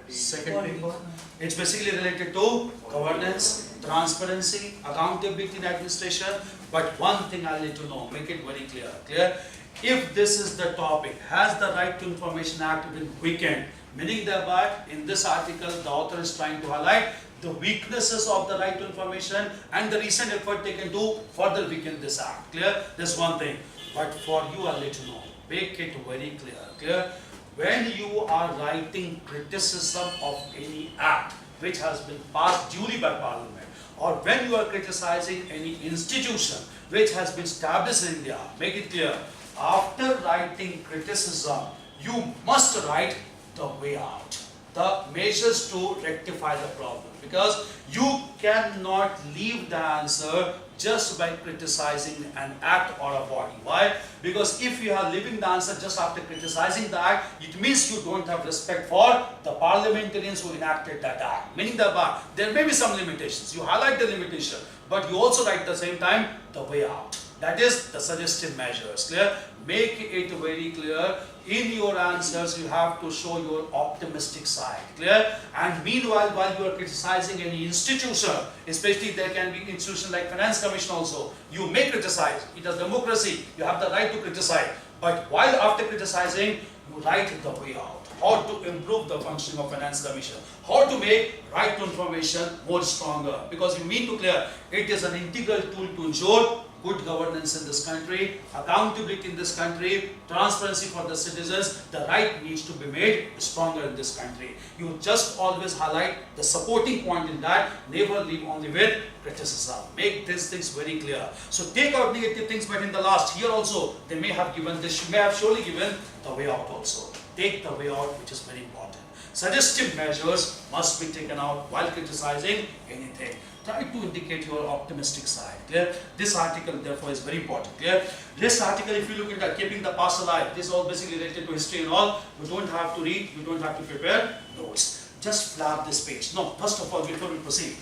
Second quality. It's basically related to governance, transparency, accountability in administration. But one thing I'll let you know, make it very clear. Clear? If this is the topic, has the Right to Information Act been weakened? Meaning that in this article, the author is trying to highlight the weaknesses of the right to information and the recent effort taken to further weaken this act. Clear? That's one thing. But for you, I'll let you know. Make it very clear. Clear? When you are writing criticism of any act which has been passed duly by Parliament, or when you are criticizing any institution which has been established in India, make it clear, after writing criticism, you must write the way out, the measures to rectify the problem. Because you cannot leave the answer just by criticizing an act or a body. Why? Because if you are leaving the answer just after criticizing the act, it means you don't have respect for the parliamentarians who enacted that act. Meaning that there may be some limitations. You highlight the limitation, but you also write at the same time the way out. That is the suggestive measures. Clear? Make it very clear. In your answers, you have to show your optimistic side. Clear? And meanwhile, while you are criticizing any institution, especially there can be institution like Finance Commission also, you may criticize. It is democracy. You have the right to criticize. But while after criticizing, you write the way out. How to improve the functioning of Finance Commission. How to make right to information more stronger. Because you mean to clear, it is an integral tool to ensure good governance in this country, accountability in this country, transparency for the citizens. The right needs to be made stronger in this country. You just always highlight the supporting point in that, never leave only with criticism. Make these things very clear. So take out negative things, but in the last, here also, they may have given this, may have surely given the way out also. Take the way out, which is very important. Suggestive measures must be taken out while criticizing anything. Try to indicate your optimistic side. Clear? This article therefore is very important. Clear? This article, if you look at keeping the past alive, this is all basically related to history and all. You don't have to read, you don't have to prepare notes. Just flap this page. No, first of all, before we proceed,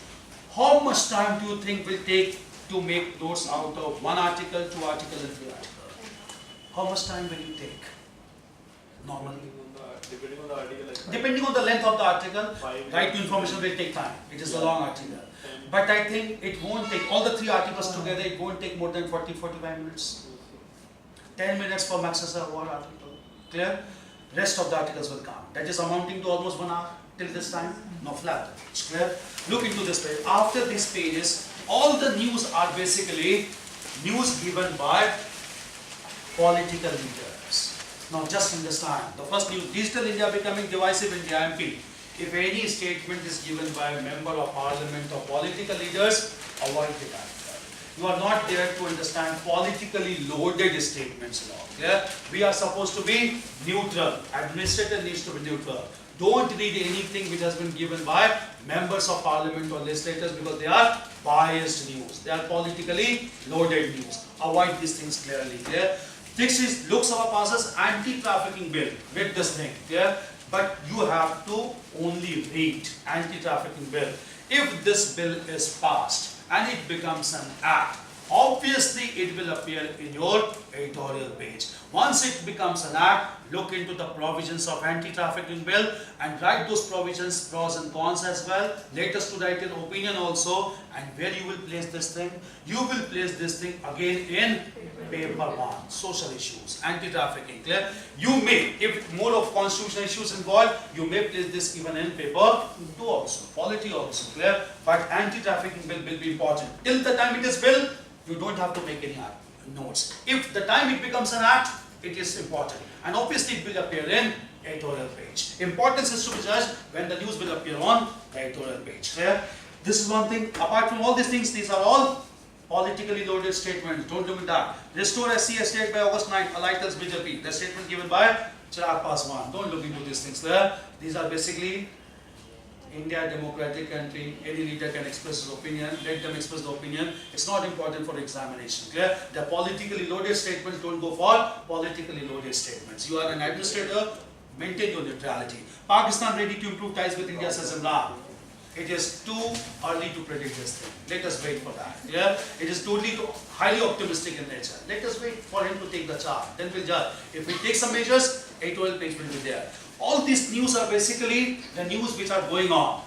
how much time do you think will take to make notes out of one article, two articles, and three articles? How much time will you take? Normally. Depending on the article. Depending on the length of the article, 5 right to information will take time. It is a long article. But I think it won't take, all the three articles together, it won't take more than 40-45 minutes. 10 minutes for maximum of one article. Clear? Rest of the articles will come. That is amounting to almost 1 hour till this time. No flat. It's clear? Look into this page. After these pages, all the news are basically news given by political leaders. Now just understand, the first news, Digital India becoming divisive India MP. If any statement is given by a member of parliament or political leaders, avoid the article. You are not there to understand politically loaded statements now. Yeah? We are supposed to be neutral. Administrator needs to be neutral. Don't read anything which has been given by members of parliament or legislators because they are biased news. They are politically loaded news. Avoid these things clearly. Yeah? This is Lok Sabha passes anti-trafficking bill with this thing. Yeah? But you have to only read anti-trafficking bill. If this bill is passed and it becomes an act, obviously it will appear in your editorial page. Once it becomes an act, look into the provisions of anti-trafficking bill and write those provisions, pros and cons as well. Let us to write an opinion also, and where you will place this thing? You will place this thing again in paper one, social issues, anti-trafficking, clear? You may, if more of constitutional issues involved, you may place this even in paper two also, polity also, clear? But anti-trafficking bill will be important. Till the time it is bill, you don't have to make any notes. If the time it becomes an act, it is important. And obviously it will appear in editorial page. Importance is to be judged when the news will appear on the editorial page. Clear? This is one thing. Apart from all these things, these are all politically loaded statements. Don't look at that. Restore SC estate by August 9th. Alightals BJP. The statement given by Chirag Paswan. Don't look into these things. Clear? These are basically India, democratic country, any leader can express his opinion, let them express the opinion. It's not important for examination. Clear? The politically loaded statements don't go for politically loaded statements. You are an administrator, maintain your neutrality. Pakistan ready to improve ties with India, says Imran. It is too early to predict this thing. Let us wait for that. Yeah? It is totally highly optimistic in nature. Let us wait for him to take the charge. Then we'll judge. If we take some measures, editorial page will be there. All these news are basically the news which are going on.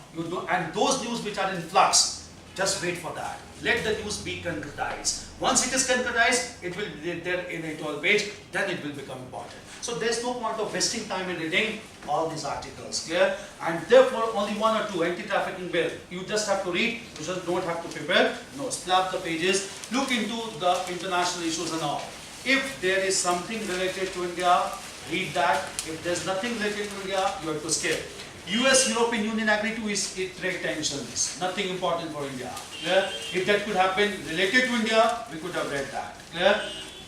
And those news which are in flux, Just wait for that. Let the news be concretized. Once it is concretized, it will be there in a 12 page, then it will become important. So there's no point of wasting time in reading all these articles, clear? And therefore only one or two, anti-trafficking bill. You just have to read, you just don't have to prepare notes. Flap the pages, look into the international issues and all. If there is something related to India, read that. If there's nothing related to India, you have to skip. US, European Union agree to is trade tensions. Nothing important for India. Clear? If that could happen related to India, we could have read that. Clear?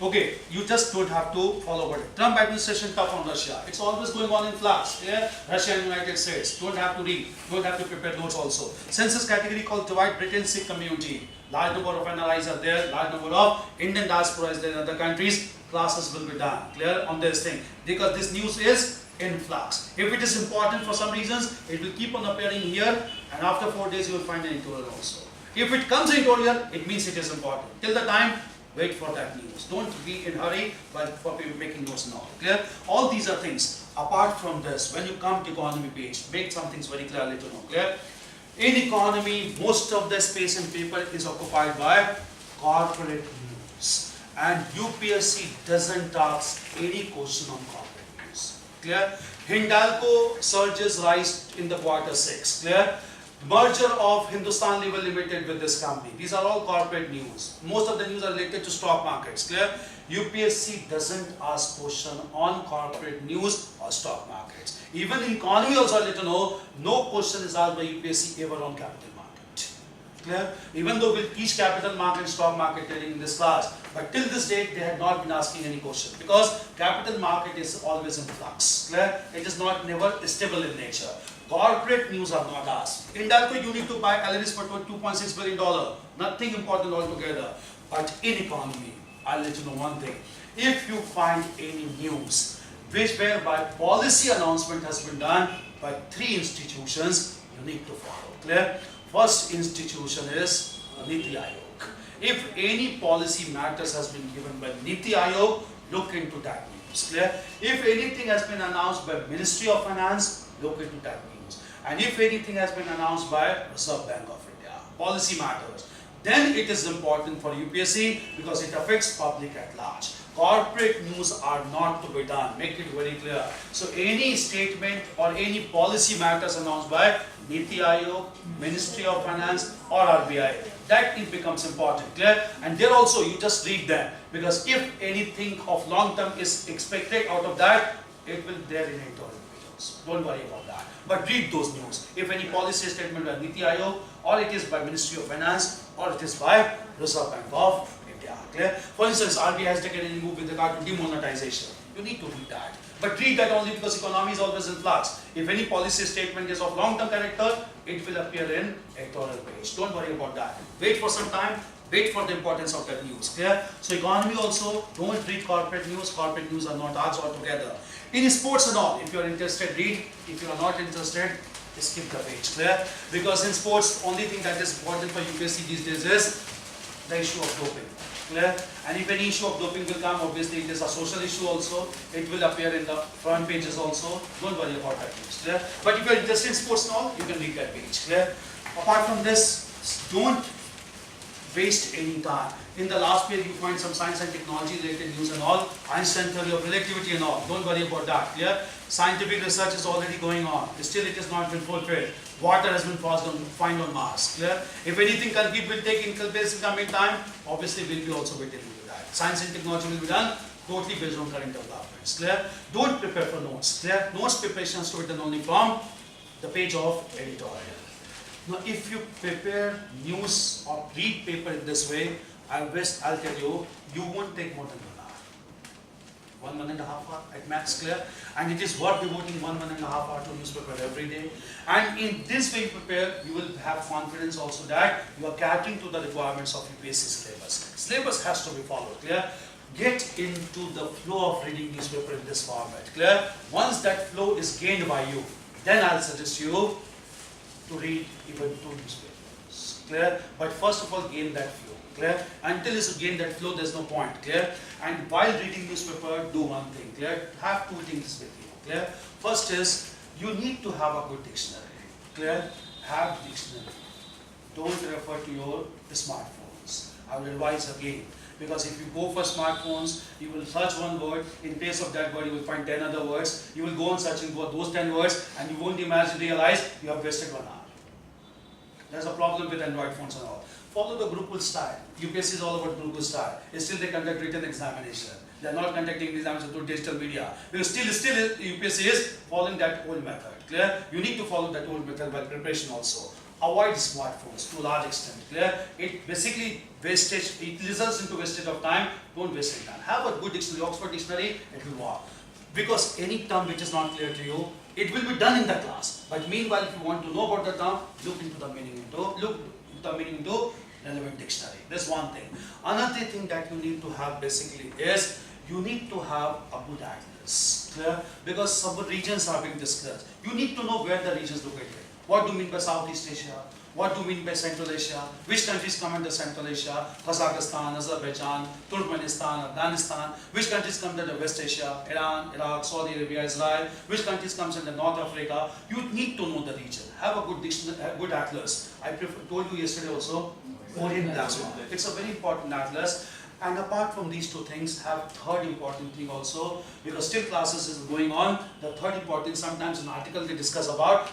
Okay, you just don't have to follow what Trump administration tough on Russia. It's always going on in flux. Clear? Russia and United States. Don't have to read. Don't have to prepare notes also. Census category called divide Britain Sikh community. Large number of NRIs are there. Large number of Indian diaspora is there in other countries. Classes will be done. Clear on this thing. Because this news is in flux. If it is important for some reasons, it will keep on appearing here, and after 4 days you will find an editorial also. If it comes in editorial, it means it is important. Till the time, wait for that news. Don't be in hurry for people making notes and all. Clear? All these are things. Apart from this, when you come to economy page, make some things very clearly to know. Clear? In economy, most of the space in paper is occupied by corporate news, and UPSC doesn't ask any question on corporate news. Clear? Hindalco surges rise in the Q6. Clear? Merger of Hindustan Lever Limited with this company. These are all corporate news. Most of the news are related to stock markets. Clear? UPSC doesn't ask question on corporate news or stock markets. Even in economy also, I let you know, no question is asked by UPSC ever on capital market. Clear? Even though we teach capital market, stock market trading in this class, but till this date they had not been asking any question, because capital market is always in flux. Clear? It is not never stable in nature. Corporate news are not asked. Hindalco, you need to buy Alaris for $2.6 billion. Nothing important altogether. But in economy, I'll let you know one thing. If you find any news whereby policy announcement has been done by 3 institutions, you need to follow. Clear? First institution is Niti Aayog. If any policy matters has been given by Niti Aayog, look into that news. Clear? If anything has been announced by Ministry of Finance, look into that news. And if anything has been announced by Reserve Bank of India, policy matters, then it is important for UPSC because it affects public at large. Corporate news are not to be done. Make it very clear. So any statement or any policy matters announced by Niti Aayog, Ministry of Finance or RBI, that it becomes important. Clear? And there also you just read them, because if anything of long term is expected out of that, it will be there in editorial pages. Don't worry about that. But read those news. If any policy statement by Niti Aayog, or it is by Ministry of Finance, or it is by Reserve Bank of India. Clear? For instance, RBI has taken any move with regard to demonetization. You need to read that. But read that only because economy is always in flux. If any policy statement is of long-term character, it will appear in editorial page. Don't worry about that. Wait for some time. Wait for the importance of that news. Clear? So economy also, don't read corporate news. Corporate news are not asked altogether. In sports and all, if you are interested, read. If you are not interested, skip the page. Clear? Because in sports, only thing that is important for UPSC these days is the issue of doping. Clear? And if any issue of doping will come, obviously it is a social issue also. It will appear in the front pages also. Don't worry about that news. Clear? But if you are interested in sports and all, you can read that page. Clear? Apart from this, don't waste any time. In the last page you find some science and technology related news and all, Einstein theory of relativity and all. Don't worry about that. Clear? Scientific research is already going on. Still it has not been fulfilled. Water has been found on Mars. Clear? If anything concrete will take in place in coming time, obviously we'll be also waiting with that. Science and technology will be done totally based on current developments. Clear? Don't prepare for notes. Clear? Notes preparation has to be done only from the page of editorial. Now, if you prepare news or read paper in this way, I'll tell you, you won't take more than 1 hour. 1.5 hours at max. Clear? And it is worth devoting 1.5 hours to newspaper every day. And in this way you prepare, you will have confidence also that you are catering to the requirements of UPSC syllabus. Syllabus has to be followed. Clear? Get into the flow of reading newspaper in this format. Clear? Once that flow is gained by you, then I'll suggest you to read even 2 newspapers. Clear? But first of all, gain that flow. Clear? Until you gain that flow, there's no point. Clear? And while reading newspaper, do one thing. Clear? Have 2 things with you. Clear? First is, you need to have a good dictionary. Clear? Have dictionary. don't refer to your smartphones. I will advise again. Because if you go for smartphones, you will search one word, in place of that word you will find 10 other words, you will go on searching for those 10 words and you won't realize you have wasted 1 hour. There's a problem with Android phones and all. Follow the Gurukul style. UPSC is all about Gurukul style. Still they conduct written examination. They are not conducting examination through digital media. Because still UPSC is following that old method. Clear? You need to follow that old method while preparation also. Avoid smartphones to a large extent. Clear? It basically wastage, it results into wastage of time. Don't waste your time. Have a good dictionary, Oxford dictionary, it will work. Because any term which is not clear to you, it will be done in the class. But meanwhile, if you want to know about the term, look into the meaning into relevant dictionary. That's one thing. Another thing that you need to have basically is you need to have a good atlas. Clear? Because some regions are being discussed. You need to know where the regions located. What do you mean by Southeast Asia? What do you mean by Central Asia? Which countries come under Central Asia? Kazakhstan, Azerbaijan, Turkmenistan, Afghanistan. Which countries come under West Asia? Iran, Iraq, Saudi Arabia, Israel. Which countries comes under North Africa? You need to know the region. Have a good dictionary, good atlas. I told you yesterday also, Orient Atlas. It's a very important atlas. And apart from these two things, have third important thing also, because still classes is going on. The third important, sometimes an article they discuss about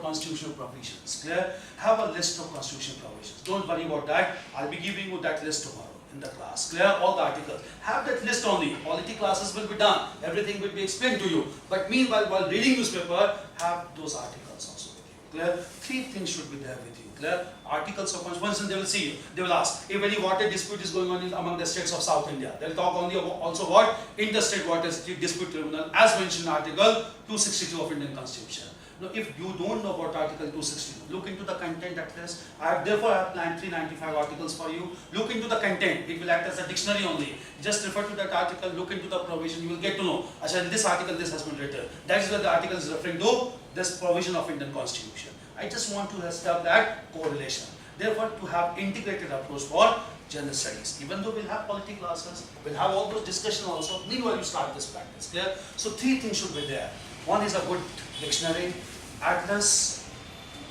constitutional provisions. Clear? Have a list of constitutional provisions. Don't worry about that. I'll be giving you that list tomorrow in the class. Clear? All the articles. Have that list only. Polity classes will be done. Everything will be explained to you. But meanwhile, while reading newspaper, have those articles also with you. Clear? 3 things should be there with you. Clear? Articles of constitution, they will see you. They will ask, if any water dispute is going on among the states of South India, they'll talk only about also what? Interstate Water Dispute Tribunal, as mentioned in Article 262 of Indian Constitution. Now, if you don't know about Article 262, look into the content atlas. I have planned 395 articles for you. Look into the content. It will act as a dictionary only. Just refer to that article, look into the provision. You will get to know, Asha, in this article, this has been written. That is where the article is referring to, this provision of Indian Constitution. I just want to establish that correlation. Therefore, to have integrated approach for general studies. Even though we'll have polity classes, we'll have all those discussions also. Meanwhile, you start this practice. Clear? So 3 things should be there. One is a good dictionary, atlas,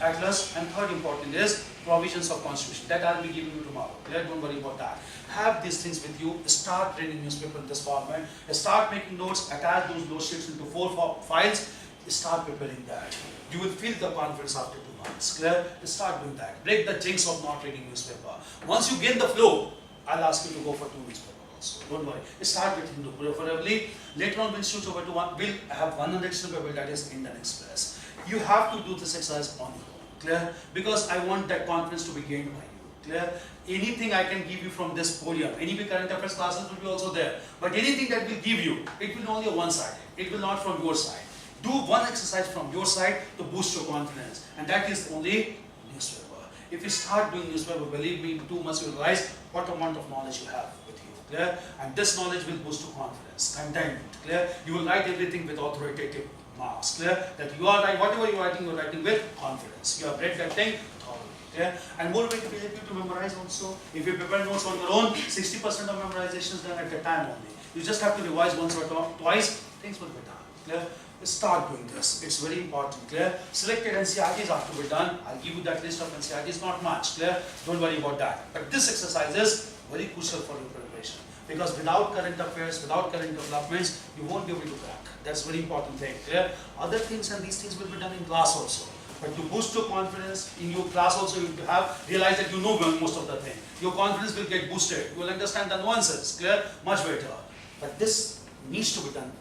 and third important is provisions of constitution. That I'll be giving you tomorrow. Clear? Don't worry about that. Have these things with you. Start reading newspaper in this format. Start making notes. Attach those note sheets into 4 files. Start preparing that. You will feel the confidence after 2 months. Clear? Start doing that. Break the jinx of not reading newspaper. Once you gain the flow, I'll ask you to go for 2 newspapers. So don't worry. Start with Hindu. Preferably, later on we'll switch over to one. We'll have one other newspaper, that is Indian Express. You have to do this exercise on your own. Clear? Because I want that confidence to be gained by you. Clear? Anything I can give you from this podium, any current affairs classes will be also there. But anything that will give you, it will only on one side. It will not from your side. Do one exercise from your side to boost your confidence. And that is only newspaper. If you start doing newspaper, believe me, in 2 months you will realize what amount of knowledge you have with you. Clear? And this knowledge will boost your confidence. Contentment. Clear? You will write everything with authoritative marks. Clear? That you are writing, whatever you are writing with confidence. You have read that thing thoroughly. Clear? And more way to help you to memorize also. If you prepare notes on your own, 60% of memorization is done at the time only. You just have to revise once or twice, things will be done. Clear? Start doing this. It's very important. Clear? Selected NCRTs have to be done. I'll give you that list of NCRTs, not much. Clear? Don't worry about that. But this exercise is very crucial for your preparation. Because without current affairs, without current developments, you won't be able to crack. That's very important thing. Clear? Other things and these things will be done in class also. But to boost your confidence, in your class also you have realize that you know most of the thing. Your confidence will get boosted. You will understand the nuances. Clear? Much better. But this needs to be done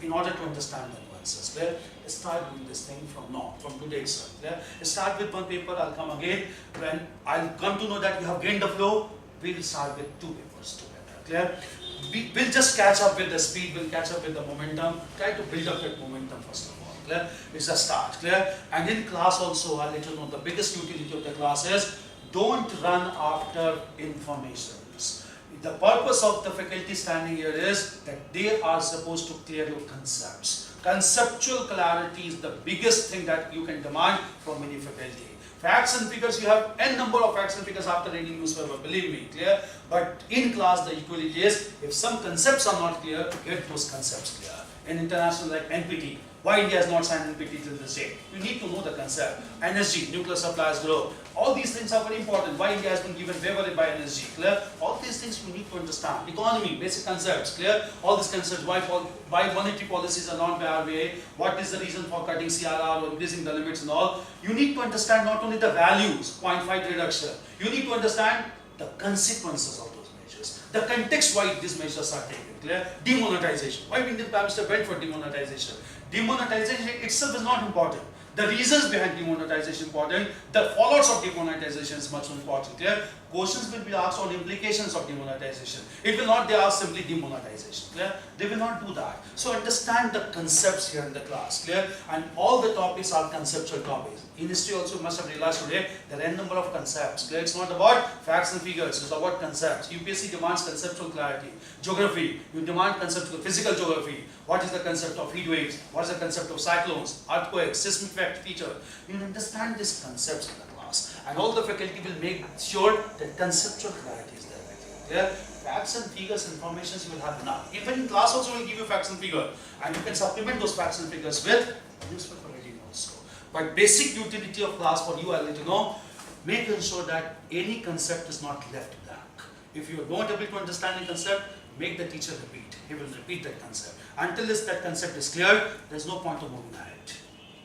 in order to understand the nuances. Clear? Start doing this thing from now, from today itself. Clear? Start with 1 paper, I'll come again. When I'll come to know that you have gained the flow, we'll start with 2 papers together. Clear? We'll just catch up with the speed, we'll catch up with the momentum, try to build up that momentum first of all. Clear? It's a start. Clear? And in class also, I'll let you know the biggest utility of the class is don't run after informations. The purpose of the faculty standing here is that they are supposed to clear your concepts. Conceptual clarity is the biggest thing that you can demand from any faculty. Facts and figures, you have n number of facts and figures after reading newspaper, believe me, clear? But in class the equality is, if some concepts are not clear, get those concepts clear. In international like NPT, Why India has not signed NPT till this day? You need to know the concept. Energy, nuclear supplies grow. All these things are very important. Why India has been given waiver by energy, clear? All these things you need to understand. Economy, basic concepts, clear? All these concepts, why monetary policies are not by RBI, what is the reason for cutting CRR or increasing the limits and all. You need to understand not only the values, 0.5 reduction, you need to understand the consequences of those measures, the context why these measures are taken, clear? Demonetization. Why Indian Prime Minister went for demonetization? Demonetization itself is not important. The reasons behind demonetization important, the fallouts of demonetization is much more important, clear? Questions will be asked on implications of demonetization. It will not, they ask simply demonetization, clear? They will not do that. So understand the concepts here in the class, clear? And all the topics are conceptual topics. In history also you must have realized today, there are n number of concepts, clear? It's not about facts and figures, it's about concepts. UPSC demands conceptual clarity. Geography, you demand conceptual, physical geography. What is the concept of heat waves? What is the concept of cyclones, earthquakes, seismic feature? You understand these concepts in the class, and all the faculty will make sure that conceptual clarity is there with you. Clear? Facts and figures, information you will have enough. Even in class also will give you facts and figures, and you can supplement those facts and figures with newspaper reading also. But basic utility of class for you, I'll let you know. Make sure that any concept is not left blank. If you are not able to understand a concept, make the teacher repeat. He will repeat that concept. Until that concept is clear, there's no point of moving ahead.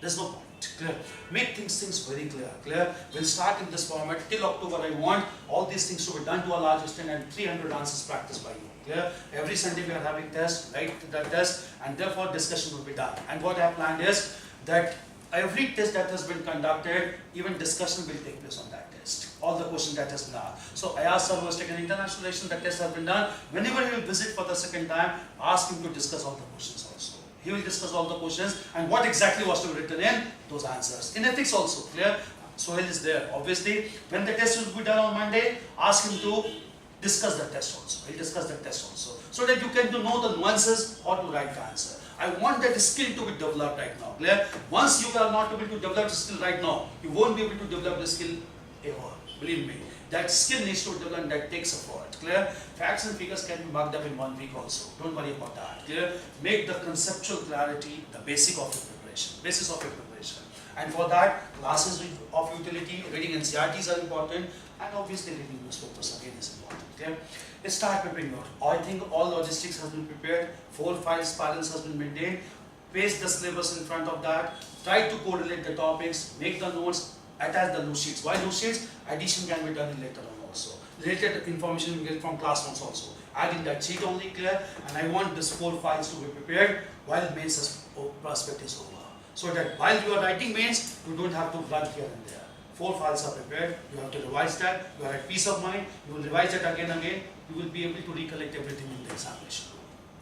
There's no point. Clear? Make things very clear. Clear? We'll start in this format. Till October I want all these things to be done to a large extent and 300 answers practiced by you. Clear? Every Sunday we are having tests, write the test, and therefore discussion will be done. And what I have planned is that every test that has been conducted, even discussion will take place on that test. All the questions that has been asked. So I asked sir who has taken international relations, the test has been done. Whenever he will visit for the second time, ask him to discuss all the questions also. He will discuss all the questions and what exactly was to be written in those answers. In ethics also, clear? Sohail is there. Obviously, when the test will be done on Monday, ask him to discuss the test also. He'll discuss the test also. So that you can know the nuances or to write the answer. I want that skill to be developed right now. Clear? Once you are not able to develop the skill right now, you won't be able to develop the skill ever. Believe me. That skill needs to develop and that takes effort. Clear? Facts and figures can be marked up in 1 week also. Don't worry about that. Clear? Make the conceptual clarity the basic of your preparation. Basis of your preparation. And for that, classes of utility, reading NCRTs are important, and obviously reading newspapers again is important. Okay? Let's start preparing notes. I think all logistics has been prepared, 4 files balance has been maintained, paste the syllabus in front of that, try to correlate the topics, make the notes, attach the loose sheets. Why loose sheets? Addition can be done later on also. Related information you get from class notes also. Add in that sheet only, clear, and I want these 4 files to be prepared while mains prospect is over. So that while you are writing mains, you don't have to run here and there. 4 files are prepared, you have to revise that, you are at peace of mind, you will revise that again and again, you will be able to recollect everything in the examination.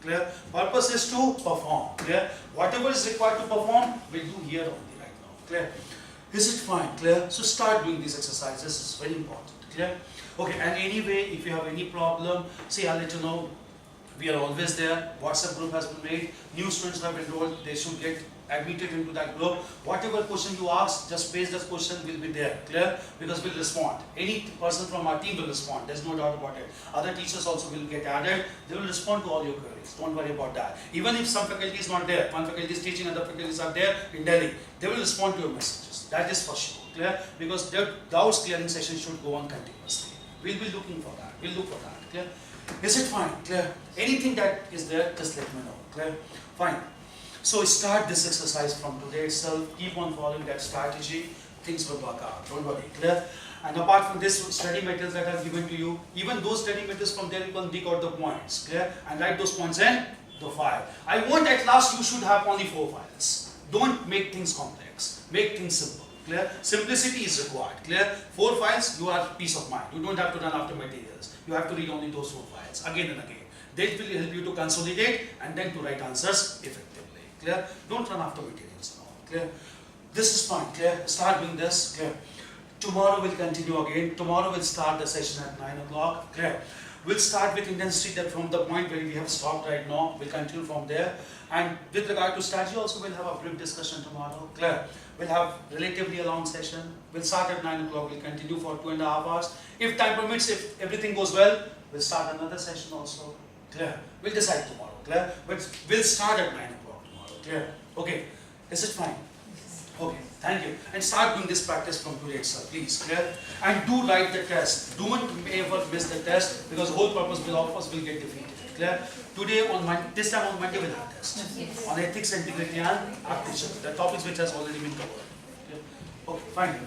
Clear? Purpose is to perform. Clear? Whatever is required to perform, we'll do here only right now. Clear? Is it fine? Clear? So start doing these exercises, it's very important. Clear? Okay, and anyway, if you have any problem, see, I'll let you know, we are always there. WhatsApp group has been made, new students have enrolled, they should get admitted into that group. Whatever question you ask, just paste that question, will be there. Clear? Because we'll respond. Any person from our team will respond, there's no doubt about it. Other teachers also will get added, they will respond to all your queries. Don't worry about that. Even if some faculty is not there, one faculty is teaching, other faculties are there in Delhi, they will respond to your messages. That is for sure. Clear? Because their doubts clearing session should go on continuously. We'll be looking for that. We'll look for that. Clear? Is it fine? Clear? Anything that is there, just let me know. Clear? Fine. So start this exercise from today itself. Keep on following that strategy. Things will work out. Don't worry. Clear? And apart from this, study materials that are given to you, even those study materials from there you can dig out the points. Clear? And write those points in the file. I want at last you should have only 4 files. Don't make things complex. Make things simple. Clear? Simplicity is required. Clear? 4 files, you have peace of mind. You don't have to run after materials. You have to read only those 4 files again and again. They will help you to consolidate and then to write answers effectively. Clear? Don't run after materials and all. Clear? This is fine. Clear? Start doing this. Clear? Tomorrow we'll continue again. Tomorrow we'll start the session at 9 o'clock. Clear? We'll start with intensity that from the point where we have stopped right now. We'll continue from there. And with regard to strategy also, we'll have a brief discussion tomorrow. Clear? We'll have relatively a long session. We'll start at 9 o'clock. We'll continue for 2.5 hours. If time permits, if everything goes well, we'll start another session also. Clear? We'll decide tomorrow. Clear? But we'll start at 9 o'clock tomorrow. Clear? Okay. Is it fine? Okay, thank you. And start doing this practice from today itself, please. Clear? And do write the test. Don't ever miss the test because the whole purpose of us will get defeated. Clear? Today on Monday, this time on Monday we'll have test. Yes. On ethics, integrity and aptitude. The topics which has already been covered. Clear? Okay, fine.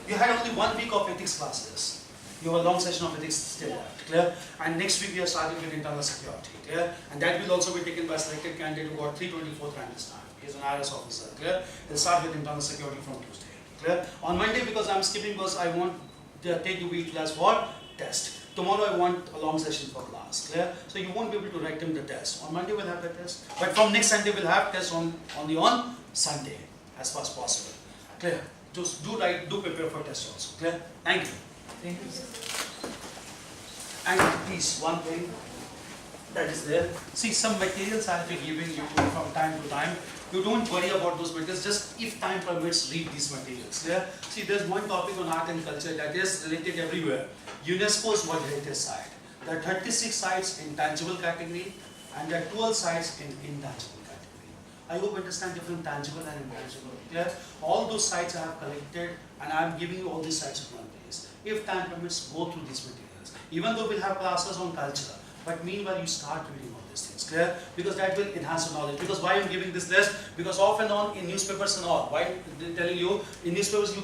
You had only 1 week of ethics classes. You have a long session of ethics still left, clear? And next week we are starting with internal security, clear? And that will also be taken by a selected candidate who got 324th rank this time. He is an IRS officer, clear? He'll start with internal security from Tuesday, clear? On Monday, because I'm skipping because I want to take the week class for test. Tomorrow I want a long session for class, clear? So you won't be able to write them the test. On Monday we'll have the test, but from next Sunday we'll have test on Sunday as far as possible, clear? Just do prepare for test also, clear? Thank you. Thank you, sir. And please, one thing that is there, see some materials I'll be giving you from time to time. You don't worry about those materials, just if time permits, read these materials. Yeah? See, there's one topic on art and culture that is related everywhere. UNESCO's World Heritage Site. There are 36 sites in tangible category and there are 12 sites in intangible category. I hope you understand different tangible and intangible. Clear? All those sites I have collected and I am giving you all these sites in one place. If time permits, go through these materials. Even though we'll have classes on culture, but meanwhile you start reading all these things, clear? Because that will enhance your knowledge. Because why I'm giving this list? Because off and on in newspapers and all, why I'm telling you, in newspapers you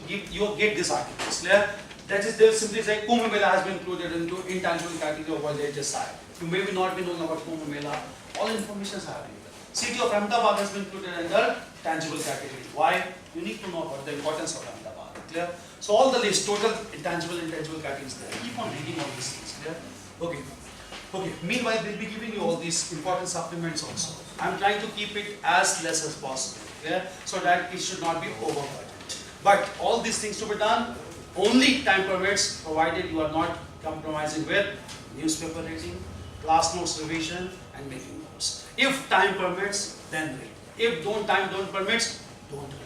get these articles, clear? That is, they'll simply say Kumbh Mela has been included into intangible category of World Heritage Site. You may not be knowing about Kumbh Mela. All information is happening. City of Ahmedabad has been included under tangible category. Why? You need to know about the importance of Ahmedabad, clear? So all the list, total intangible, intangible categories there. Keep on reading all these things, clear? Okay. Okay, meanwhile we'll be giving you all these important supplements also. I'm trying to keep it as less as possible, yeah? So that it should not be overburdened. But all these things to be done, only time permits, provided you are not compromising with newspaper reading, class notes revision, and making notes. If time permits, then read. If time don't permits, don't read.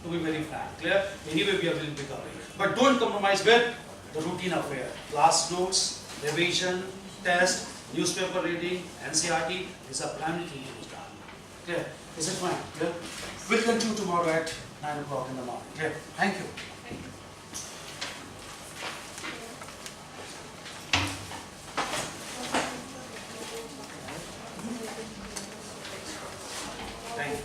To be very frank, clear? Anyway, we are will be covering. But don't compromise with the routine affair. Class notes, revision, test, newspaper reading, NCRT, these are primary things to be done. Clear? Is it fine? Clear? We'll continue tomorrow at 9 o'clock in the morning. Clear? Thank you. Thank you. Thank you.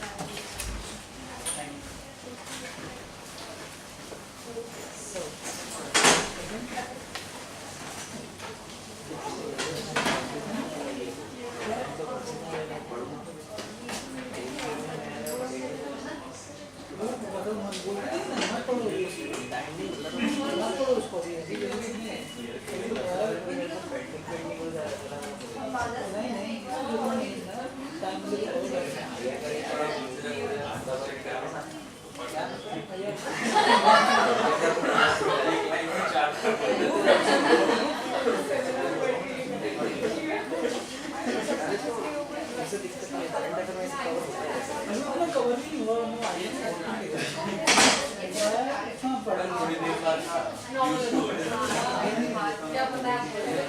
क्या पता है